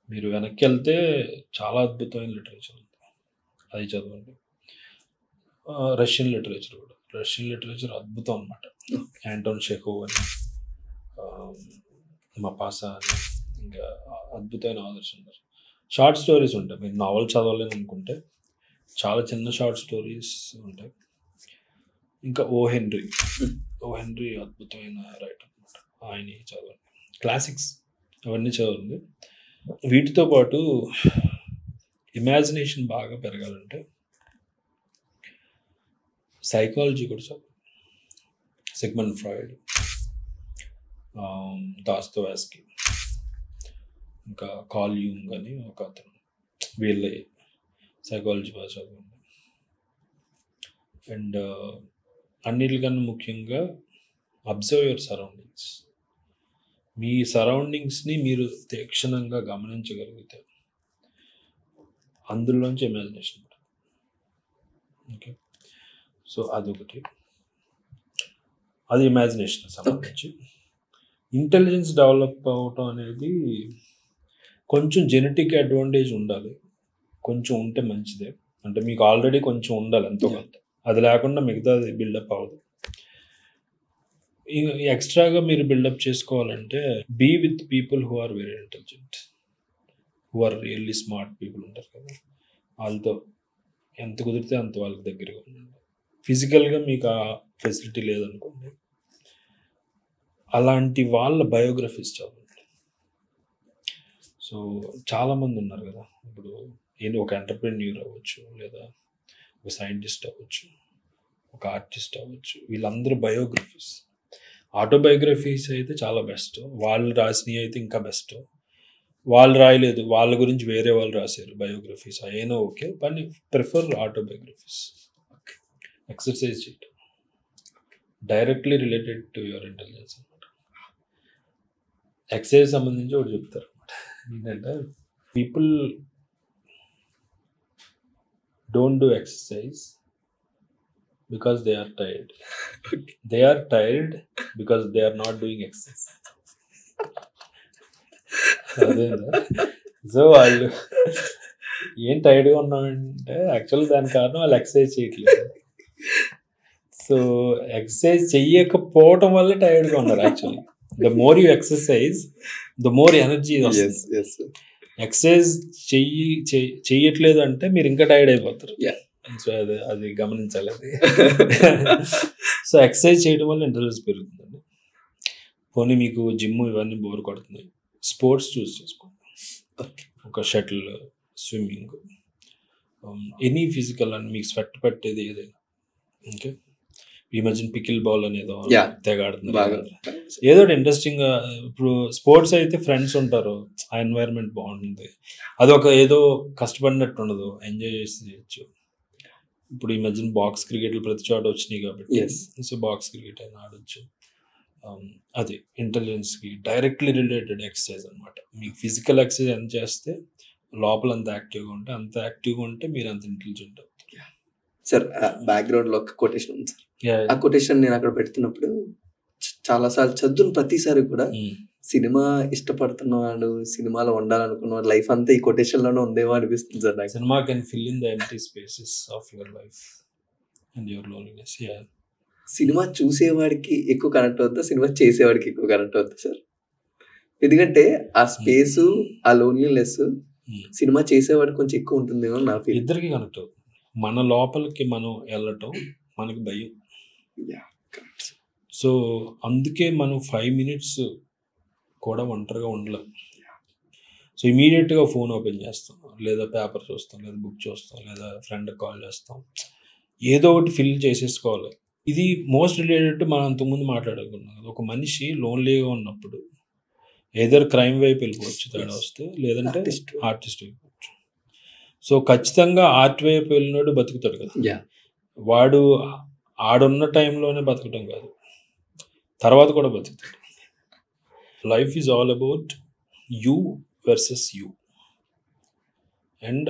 మీరు వెనక్కి వెళ్తే చాలా అద్భుతమైన లిటరేచర్ ఉంది, అది చదవండి. రష్యన్ లిటరేచర్ కూడా, రష్యన్ లిటరేచర్ అద్భుతం అనమాట. యాంటోన్ చెకోవ్ అని, మపాసా అని, ఇంకా అద్భుతమైన ఆథర్స్ ఉన్నారు. షార్ట్ స్టోరీస్ ఉంటాయి. మీరు నావల్ చదవలేని అనుకుంటే చాలా చిన్న షార్ట్ స్టోరీస్ ఉంటాయి. ఇంకా ఓ హెన్రీ అద్భుతమైన రైటర్ అనమాట, ఆయన చదవండి. క్లాసిక్స్ అవన్నీ చదవండి. వీటితో పాటు ఇమాజినేషన్ బాగా పెరగాలంటే సైకాలజీ కూడా చదవండి. సిగ్మండ్ ఫ్రాయిడ్, దాస్తోవ్స్కీ, ఇంకా కార్ల్ యూంగ్ అని ఒక అతను, వీళ్ళ సైకాలజీ బాగా చదవండి. అండ్ అన్నిటికన్నా ముఖ్యంగా అబ్జర్వ్ యువర్ సరౌండింగ్స్. మీ సరౌండింగ్స్ని మీరు తీక్షణంగా గమనించగలిగితే అందులోంచి ఇమాజినేషన్. ఓకే, సో అదొకటి, అది ఇమాజినేషన్ సంబంధించి. ఇంటెలిజెన్స్ డెవలప్ అవటం అనేది కొంచెం జెనెటిక్ అడ్వాంటేజ్ ఉండాలి, కొంచెం ఉంటే మంచిదే. అంటే మీకు ఆల్రెడీ కొంచెం ఉండాలి ఎంతో కొంత, అది లేకుండా మిగతా బిల్డప్ అవ్వదు. ఎక్స్ట్రాగా మీరు బిల్డప్ చేసుకోవాలంటే be with people who are very intelligent, who are really smart people ఉంటారు కదా, వాళ్ళతో ఎంత కుదిరితే అంత వాళ్ళకి దగ్గరగా ఉండండి. ఫిజికల్గా మీకు ఆ ఫెసిలిటీ లేదనుకోండి, అలాంటి వాళ్ళ బయోగ్రఫీస్ చదవండి. సో చాలామంది ఉన్నారు కదా, ఇప్పుడు ఒక ఎంటర్ప్రెన్యూర్ అవ్వచ్చు, లేదా ఒక సైంటిస్ట్ అవ్వచ్చు, ఒక ఆర్టిస్ట్ అవ్వచ్చు, వీళ్ళందరూ బయోగ్రఫీస్. ఆటోబయోగ్రఫీస్ అయితే చాలా బెస్ట్, వాళ్ళు రాసినవి అయితే ఇంకా బెస్ట్. వాళ్ళు రాయలేదు, వాళ్ళ గురించి వేరే వాళ్ళు రాశారు బయోగ్రఫీస్, అయినా ఓకే, కానీ ప్రిఫర్ ఆటోబయోగ్రఫీస్. ఎక్సర్సైజ్ చేయటం directly related to your intelligence అనమాట. ఎక్సర్సైజ్ సంబంధించి ఒకటి చెప్తారు అనమాట, ఏంటంటే people don't do exercise because they are tired. They are tired because they are not doing exercise. So వాళ్ళు ఏం టైర్డ్గా ఉన్నామంటే యాక్చువల్గా దాని కారణం వాళ్ళు ఎక్సర్సైజ్ చేయట్లేదు. సో ఎక్సర్సైజ్ చెయ్యకపోవటం వల్ల టైర్డ్గా ఉన్నారు. Actually the more you exercise the more energy వస్తుంది. ఎక్సర్సైజ్ చెయ్యట్లేదు అంటే మీరు ఇంకా టైర్డ్ అయిపోతారు. సో అది గమనించాలి. అది సో ఎక్సర్సైజ్ చేయడం వల్ల ఇంటెలిజెన్స్ పెరుగుతుందండి. పోనీ మీకు జిమ్ ఇవన్నీ బోర్ కొడుతున్నాయి, స్పోర్ట్స్ చూస్ చేసుకోండి. ఒక షటిల్, స్విమ్మింగ్, ఎనీ ఫిజికల్ అని మీకు స్వెట్ పట్టేది ఏదైనా. ఓకే, ఈ మధ్యన పికిల్ బాల్ అనేదో తెగాడుతున్నారు, ఏదో ఇంట్రెస్టింగ్. ఇప్పుడు స్పోర్ట్స్ అయితే ఫ్రెండ్స్ ఉంటారు, ఆ ఎన్వైరన్మెంట్ బాగుంటుంది, అదొక ఏదో కష్టపడినట్టు ఉండదు, ఎంజాయ్ చేసి చేయొచ్చు. ఇప్పుడు ఈ మధ్యన బాక్స్ క్రికెట్లు ప్రతి చోట వచ్చినాయి కాబట్టి, సో బాక్స్ క్రికెట్ అయినా ఆడొచ్చు. అది ఇంటెలిజెన్స్కి డైరెక్ట్లీ రిలేటెడ్ ఎక్సర్సైజ్ అనమాట. మీకు ఫిజికల్ ఎక్సర్సైజ్ ఎంత చేస్తే లోపల అంత యాక్టివ్గా ఉంటే, అంత యాక్టివ్గా ఉంటే మీరు అంత ఇంటెలిజెంట్ అవుతారు. సార్ బ్యాక్గ్రౌండ్లో ఒక కొటేషన్ ఉంది సార్, ఆ కొటేషన్ నేను అక్కడ పెడుతున్నప్పుడు చాలాసార్లు చదువుతున్న ప్రతిసారి కూడా సినిమా ఇష్టపడుతున్నవాడు, సినిమాలో ఉండాలనుకున్నవాడు లైఫ్ అంతా ఈ కొటేషన్ లోనే ఉందేమో అనిపిస్తుంది సార్ నాకు. Cinema can fill in the empty spaces of your life and your loneliness. Cinema చూసేవాడికి ఎక్కువ కనెక్ట్ అవుతుందా, సినిమా చేసేవాడికి ఎక్కువ కనెక్ట్ అవుతుందా సార్? ఎందుకంటే ఆ స్పేస్, ఆ లోన్లీనెస్ సినిమా చేసేవాడికి కొంచెం ఎక్కువ ఉంటుందేమో నా ఫీల్. ఇద్దరికి కనెక్ట్ అవుతుంది. మన లోపలికి మనం వెళ్ళటం మనకి భయం. సో అందుకే మనం 5 minutes కూడా ఒంటరిగా ఉండలేం. సో ఇమీడియట్గా ఫోన్ ఓపెన్ చేస్తాం, లేదా పేపర్ చూస్తాం, లేదా బుక్ చూస్తాం, లేదా ఫ్రెండ్కి కాల్ చేస్తాం, ఏదో ఒకటి ఫిల్ చేసేసుకోవాలి. ఇది మోస్ట్ రిలేటెడ్ టు మనం అంతకుముందు మాట్లాడుకున్నాం కదా, ఒక మనిషి లోన్లీగా ఉన్నప్పుడు ఏదర్ క్రైమ్ వైపు వెళ్ళిపోవచ్చు తేడా వస్తే, లేదంటే ఆర్టిస్ట్ వెళ్ళిపోవచ్చు. సో ఖచ్చితంగా ఆర్ట్ వైపు వెళ్ళినోడు బతుకుతాడు కదా. వాడు ఆడున్న టైంలోనే బతకటం కాదు, తర్వాత కూడా బతుకుతాడు. Life is all about you versus you, and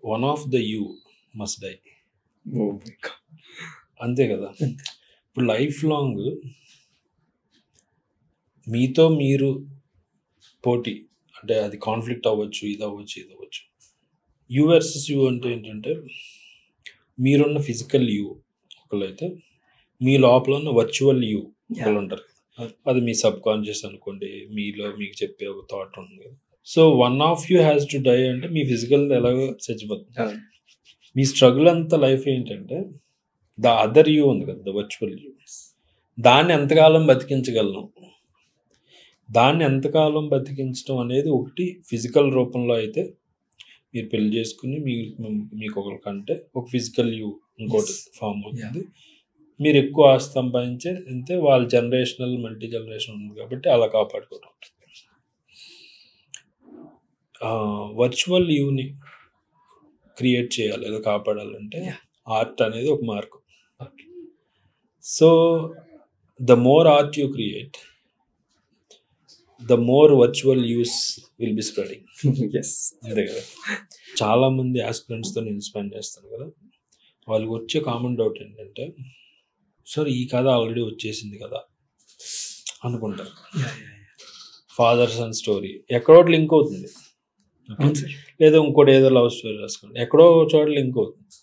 one of the you must die. అంతే కదా. ఇప్పుడు లైఫ్ లాంగ్ మీతో మీరు పోటీ, అంటే అది కాన్ఫ్లిక్ట్ అవ్వచ్చు, ఇది అవ్వచ్చు, ఇది అవ్వచ్చు. యూ వర్సెస్ యూ అంటే ఏంటంటే, మీరున్న ఫిజికల్ యూ ఒకళ్ళైతే, మీ లోపల ఉన్న వర్చువల్ యూ ఒకళ్ళు ఉంటారు. అది మీ సబ్ కాన్షియస్ అనుకోండి, మీలో మీకు చెప్పే ఒక థాట్ ఉంది కదా. So one of you has to die అంటే మీ ఫిజికల్ ఎలాగో చచ్చిపోతుంది. మీ స్ట్రగుల్ అంతా లైఫ్ ఏంటంటే ద అదర్ యూ ఉంది కదా, ద వర్చువల్ యూ, దాన్ని ఎంతకాలం బతికించగలను, దాన్ని ఎంతకాలం బతికించడం అనేది ఒకటి ఫిజికల్ రూపంలో అయితే మీరు పెళ్లి చేసుకుని మీకు ఒకరికంటే ఒక ఫిజికల్ యూ ఇంకోటి ఫామ్ అవుతుంది. మీరు ఎక్కువ ఆస్తి సంపాదించే అంతే, వాళ్ళ జనరేషనల్ మల్టీ జనరేషన్ ఉంది కాబట్టి అలా కాపాడుకోవడం ఉంటుంది. వర్చువల్ యూని క్రియేట్ చేయాలి, లేదా కాపాడాలంటే ఆర్ట్ అనేది ఒక మార్గం. So the more art you create, the more virtual use will be spreading. అంతే కదా. చాలా మంది ఆస్పిరెంట్స్తో నేను స్పెండ్ చేస్తాను కదా, వాళ్ళకి వచ్చే కామన్ డౌట్ ఏంటంటే, సార్ ఈ కథ ఆల్రెడీ వచ్చేసింది కదా అనుకుంటారు. ఫాదర్ సన్ స్టోరీ ఎక్కడో లింక్ అవుతుంది, లేదా ఇంకోటి ఏదో లవ్ స్టోరీ రాసుకోండి, ఎక్కడో చోట లింక్ అవుతుంది.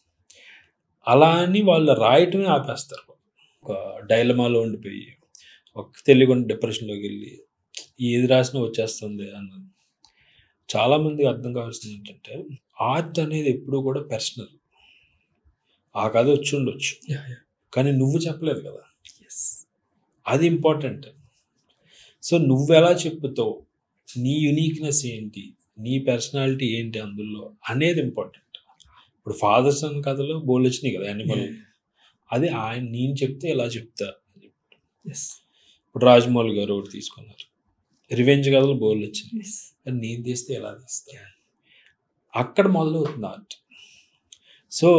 అలా అని వాళ్ళు రాయటమే ఆపేస్తారు. ఒక డైలమాలో ఉండిపోయి ఒక తెలియకుండా డిప్రెషన్లోకి వెళ్ళి ఏది రాసినా వచ్చేస్తుంది అన్నది. చాలామందికి అర్థం కావాల్సింది ఏంటంటే, ఆర్ట్ అనేది ఎప్పుడు కూడా పర్సనల్. ఆ కథ వచ్చి ఉండొచ్చు, కానీ నువ్వు చెప్పలేదు కదా, అది ఇంపార్టెంట్. సో నువ్వు ఎలా చెప్పుతావు, నీ యునీక్నెస్ ఏంటి, నీ పర్సనాలిటీ ఏంటి అందులో అనేది ఇంపార్టెంట్. ఇప్పుడు ఫాదర్ సన్ కథలో బోల్ వచ్చినాయి కదా యానిమల్, అది ఆయన నేను చెప్తే ఎలా చెప్తా. ఇప్పుడు రాజమౌళి గారు ఒకటి తీసుకున్నారు, రివెంజ్ కథలు బోల్ వచ్చింది, అది నేను తీస్తే ఎలా తీస్తా, అక్కడ మొదలవుతుంది ఆర్ట్. సో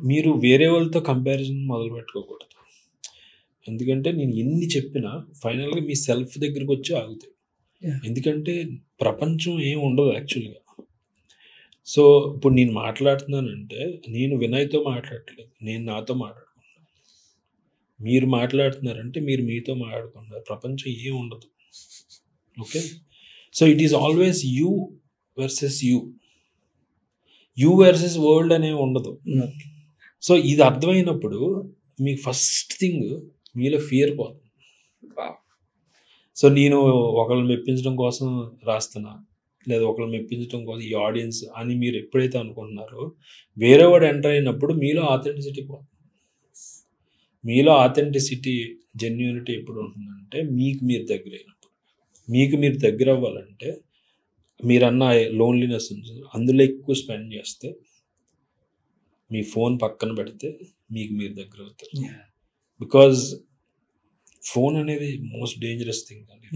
మీరు వేరే వాళ్ళతో కంపారిజన్ మొదలు పెట్టుకోకూడదు, ఎందుకంటే నేను ఎన్ని చెప్పినా ఫైనల్గా మీ సెల్ఫ్ దగ్గరికి వచ్చి ఆగుతాయి. ఎందుకంటే ప్రపంచం ఏం ఉండదు యాక్చువల్గా. సో ఇప్పుడు నేను మాట్లాడుతున్నానంటే నేను వినయ్తో మాట్లాడట్లేదు, నేను నాతో మాట్లాడుకుంటున్నాను. మీరు మాట్లాడుతున్నారంటే మీరు మీతో మాట్లాడుకుంటున్నారు, ప్రపంచం ఏం ఉండదు. Okay, so it is always you versus you, you versus world అనేవి ఉండదు. సో ఇది అర్థమైనప్పుడు మీకు ఫస్ట్ థింగ్ మీలో ఫియర్ పోతుంది. సో నేను ఒకళ్ళని మెప్పించడం కోసం రాస్తున్నా, లేదా ఒకళ్ళని మెప్పించడం కోసం ఈ ఆడియన్స్ అని మీరు ఎప్పుడైతే అనుకుంటున్నారో, వేరే వాడు ఎంటర్ అయినప్పుడు మీలో ఆథెంటిసిటీ పోతుంది. మీలో ఆథెంటిసిటీ, జెన్యూనిటీ ఎప్పుడు ఉంటుందంటే మీకు మీరు దగ్గర అయినప్పుడు. మీకు మీరు దగ్గర అవ్వాలంటే మీరన్న లోన్లీనెస్ ఉంటుంది, అందులో ఎక్కువ స్పెండ్ చేస్తే, మీ ఫోన్ పక్కన పెడితే మీకు మీరు దగ్గర అవుతారు. బికాజ్ ఫోన్ అనేది మోస్ట్ డేంజరస్ థింగ్ అండి.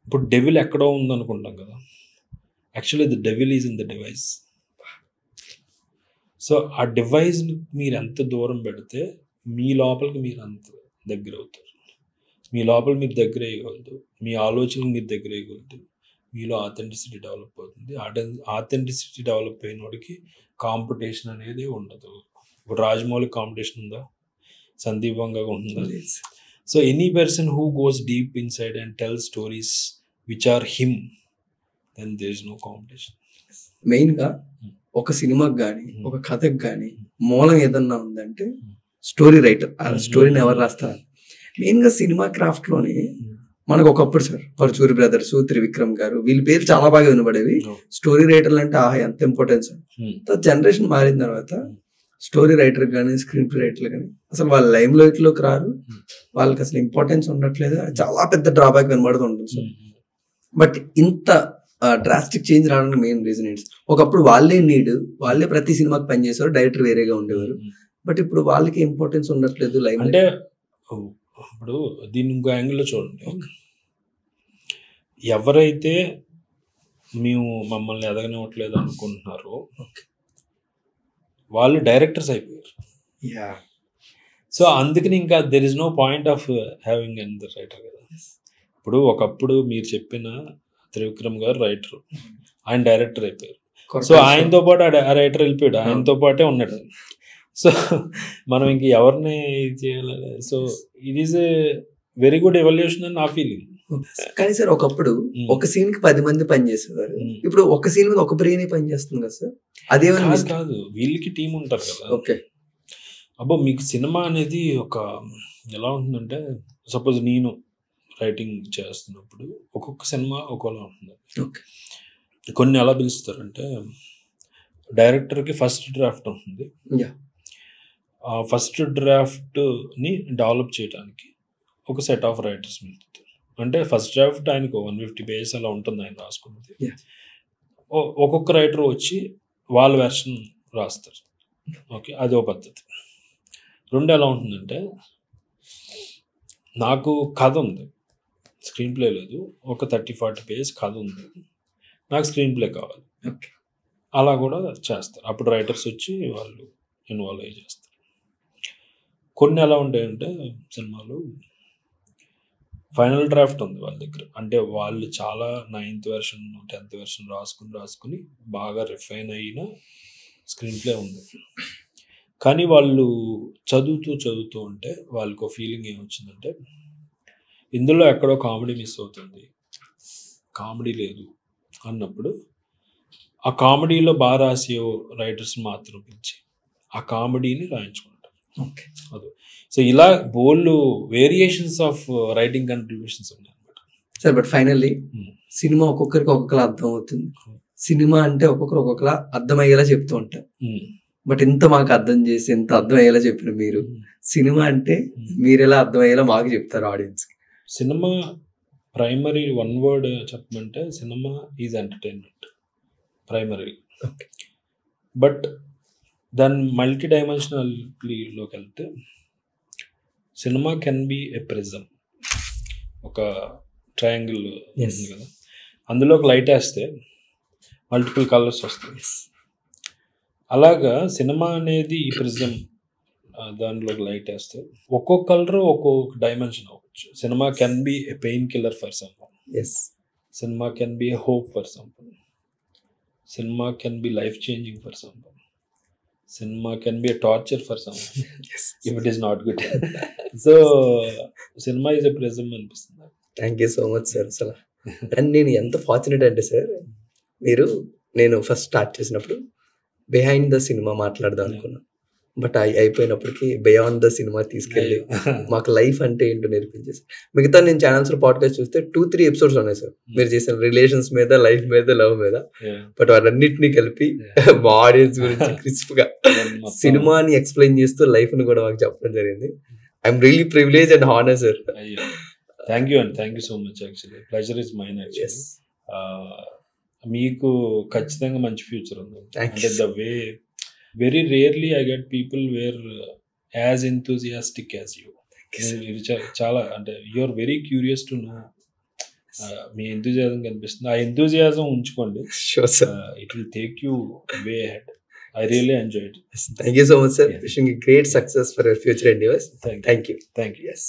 ఇప్పుడు డెవిల్ ఎక్కడో ఉందనుకుంటాం కదా, actually the devil is in the device. So ఆ డివైస్ని మీరు ఎంత దూరం పెడితే మీ లోపలికి మీరు అంత దగ్గర అవుతారు. మీ లోపల మీరు దగ్గర అయ్యగలదు, మీ ఆలోచనలు మీరు దగ్గర అయ్యగలదు, మీలో ఆథెంటిసిటీ డెవలప్ అవుతుంది. ఆథెంటిసిటీ డెవలప్ అయిన వాడికి కాంపిటీషన్ అనేది ఉండదు. ఇప్పుడు రాజమౌళి కాంపిటీషన్ ఉందా, సందీప్ వంగ ఉందా? So any person who goes deep inside and tell stories which are him, then there is no competition. మెయిన్గా ఒక సినిమాకి కానీ ఒక కథకి కానీ మూలం ఏదన్నా ఉందంటే స్టోరీ రైటర్. ఆ స్టోరీని ఎవరు రాస్తారు? మెయిన్ గా సినిమా క్రాఫ్ట్ లోని మనకు ఒకప్పుడు సార్ పరుచూరి బ్రదర్స్, త్రివిక్రమ్ గారు, వీళ్ళ పేరు చాలా బాగా వినబడేవి. స్టోరీ రైటర్లు అంటే ఎంత ఇంపార్టెన్స్. జనరేషన్ మారిన తర్వాత స్టోరీ రైటర్ కానీ స్క్రీన్ ప్లే రైటర్లు కానీ అసలు వాళ్ళ లైమ్ లైట్ లోకి రారు, వాళ్ళకి అసలు ఇంపార్టెన్స్ ఉండట్లేదు. చాలా పెద్ద డ్రాబ్యాక్ వినబడుతుంటుంది సార్. బట్ ఇంత డ్రాస్టిక్ చేంజ్ రావడానికి మెయిన్ రీజన్ ఏంటి? ఒకప్పుడు వాళ్ళే ప్రతి సినిమాకి పనిచేసేవారు, డైరెక్టర్ వేరేగా ఉండేవారు. బట్ ఇప్పుడు వాళ్ళకి ఇంపార్టెన్స్ ఉండట్లేదు లైమ్. అంటే ఇప్పుడు దీన్ని ఇంకో యాంగిల్లో చూడండి. ఎవరైతే మేము మమ్మల్ని ఎదగనివ్వట్లేదు అనుకుంటున్నారో వాళ్ళు డైరెక్టర్స్ అయిపోయారు. సో అందుకని ఇంకా there is no point of having another writer కదా. ఇప్పుడు ఒకప్పుడు మీరు చెప్పిన త్రివిక్రమ్ గారు రైటర్, ఆయన డైరెక్టర్ అయిపోయారు. సో ఆయనతో పాటు ఆ రైటర్ వెళ్ళిపోయాడు, ఆయనతో పాటే ఉన్నాడు. సో మనం ఇంక ఎవరిని చేయాలి? So it is a very good evolution అని నా ఫీలింగ్. కానీ సార్ ఒకప్పుడు ఒక సీన్ కి 10 మంది పనిచేసేవారు, ఇప్పుడు ఒక సీన్ మీద ఒక బ్రెయిన్ పనిచేస్తుంది కదా సార్. అదేమన్నా కాదు, వీళ్ళకి టీం ఉంటారు కదా. ఓకే, అబ్బో మీకు సినిమా అనేది ఒక ఎలా ఉంటుందంటే, సపోజ్ నేను రైటింగ్ చేస్తున్నప్పుడు ఒక్కొక్క సినిమా ఒక్కోలా ఉంటుంది. కొన్ని ఎలా పిలుస్తారంటే, డైరెక్టర్కి ఫస్ట్ డ్రాఫ్ట్ ఉంటుంది. ఆ ఫస్ట్ డ్రాఫ్ట్ని డెవలప్ చేయడానికి ఒక సెట్ ఆఫ్ రైటర్స్ వెళ్తుంది. అంటే ఫస్ట్ డ్రాఫ్ట్ ఆయనకు 150 pages అలా ఉంటుంది ఆయన రాసుకున్నది. ఒక్కొక్క రైటర్ వచ్చి వాళ్ళ వెర్షన్ రాస్తారు. ఓకే, అది ఒక పద్ధతి. రెండు ఎలా ఉంటుందంటే, నాకు కథ ఉంది, స్క్రీన్ ప్లే లేదు, ఒక 30-40 pages కథ ఉంది, నాకు స్క్రీన్ ప్లే కావాలి, అలా కూడా చేస్తారు. అప్పుడు రైటర్స్ వచ్చి వాళ్ళు ఇన్వాల్వ్ అయ్యి చేస్తారు. కొన్ని ఎలా ఉంటాయంటే సినిమాలు ఫైనల్ డ్రాఫ్ట్ ఉంది వాళ్ళ దగ్గర, అంటే వాళ్ళు చాలా 9th version 10th version రాసుకుని బాగా రిఫైన్ అయిన స్క్రీన్ ప్లే ఉంది. కానీ వాళ్ళు చదువుతూ ఉంటే వాళ్ళకు ఒక ఫీలింగ్ ఏమొచ్చిందంటే, ఇందులో ఎక్కడో కామెడీ మిస్ అవుతుంది, కామెడీ లేదు అన్నప్పుడు ఆ కామెడీలో బాగా రాసే రైటర్స్ మాత్రం పిలిచి ఆ కామెడీని రాయించుకుంటారు. అదే. సో ఇలా బోల్డ్ వేరియేషన్స్ ఆఫ్ రైటింగ్ కంట్రిబ్యూషన్స్ ఉన్నాయి అన్నమాట సార్. బట్ ఫైనల్లీ సినిమా ఒక్కొక్కరికి ఒక్కొక్కలా అర్థం అవుతుంది. సినిమా అంటే ఒక్కొక్కలా అర్థమయ్యేలా చెప్తూ ఉంటారు. బట్ ఇంత మాకు అర్థం చేసి ఇంత అర్థమయ్యేలా చెప్పిన మీరు, సినిమా అంటే మీరు ఎలా అర్థమయ్యేలా మాకు చెప్తారు audience? Cinema primary one word చెప్పమంటే, cinema is entertainment primary. But దాని మల్టీ డైమెన్షనల్లోకి వెళ్తే cinema can be a prism. ఒక ట్రయాంగిల్ ఉంది కదా, అందులో ఒక లైట్ వేస్తే మల్టిపుల్ కలర్స్ వస్తాయి. అలాగా సినిమా అనేది ఈ ప్రిజం, దానిలో లైట్ వేస్తే ఒక్కొక్క కలర్ ఒక్కొక్క డైమెన్షన్ అవ్వచ్చు. Cinema can be a pain killer for someone, cinema can be a hope for someone, cinema can B life changing for someone, cinema can be a torture for someone if it is not good. So cinema is a prism అనిపిస్తుంది. Thank you so much sir. అసలు అండ్ నేను ఎంత ఫార్చునేట్ అంటే సార్, నేను ఫస్ట్ స్టార్ట్ చేసినప్పుడు బిహైండ్ ద సినిమా మాట్లాడదాం అనుకున్నాను. బట్ అయిపోయినప్పటికీ బియాండ్ ద సినిమా తీసుకెళ్ళి మాకు లైఫ్ అంటే ఏంటో నేర్పించేసి, మిగతా నేను ఛానల్స్ లో పాడ్కాస్ట్ చూస్తే 2-3 episodes ఉన్నాయి సార్ మీరు చేసిన రిలేషన్స్ మీద, లైఫ్ మీద, లవ్ మీద. బట్ వాటన్నిటిని కలిపి మా ఆడియన్స్ గురించి క్రిస్ప్ గా సినిమాని ఎక్స్ప్లెయిన్ చేస్తూ లైఫ్ ని కూడా మాకు చెప్పడం జరిగింది. I'm really privilege and honour sir. Thank you and thank you so much. Actually pleasure is mine. Actually మీకు ఖచ్చితంగా మంచి ఫ్యూచర్ ఉంది. అంటే the way very rarely I get people were as enthusiastic as you. చాలా అంటే you are very curious to know. Me enthusiasm కనిపిస్తుంది. ఆ enthusiasm ఉంచుకోండి. Sure sir. It will take you way ahead. I really enjoyed it. Thank you so much sir. Wishing you great success for your future endeavors. Thank you. Yes.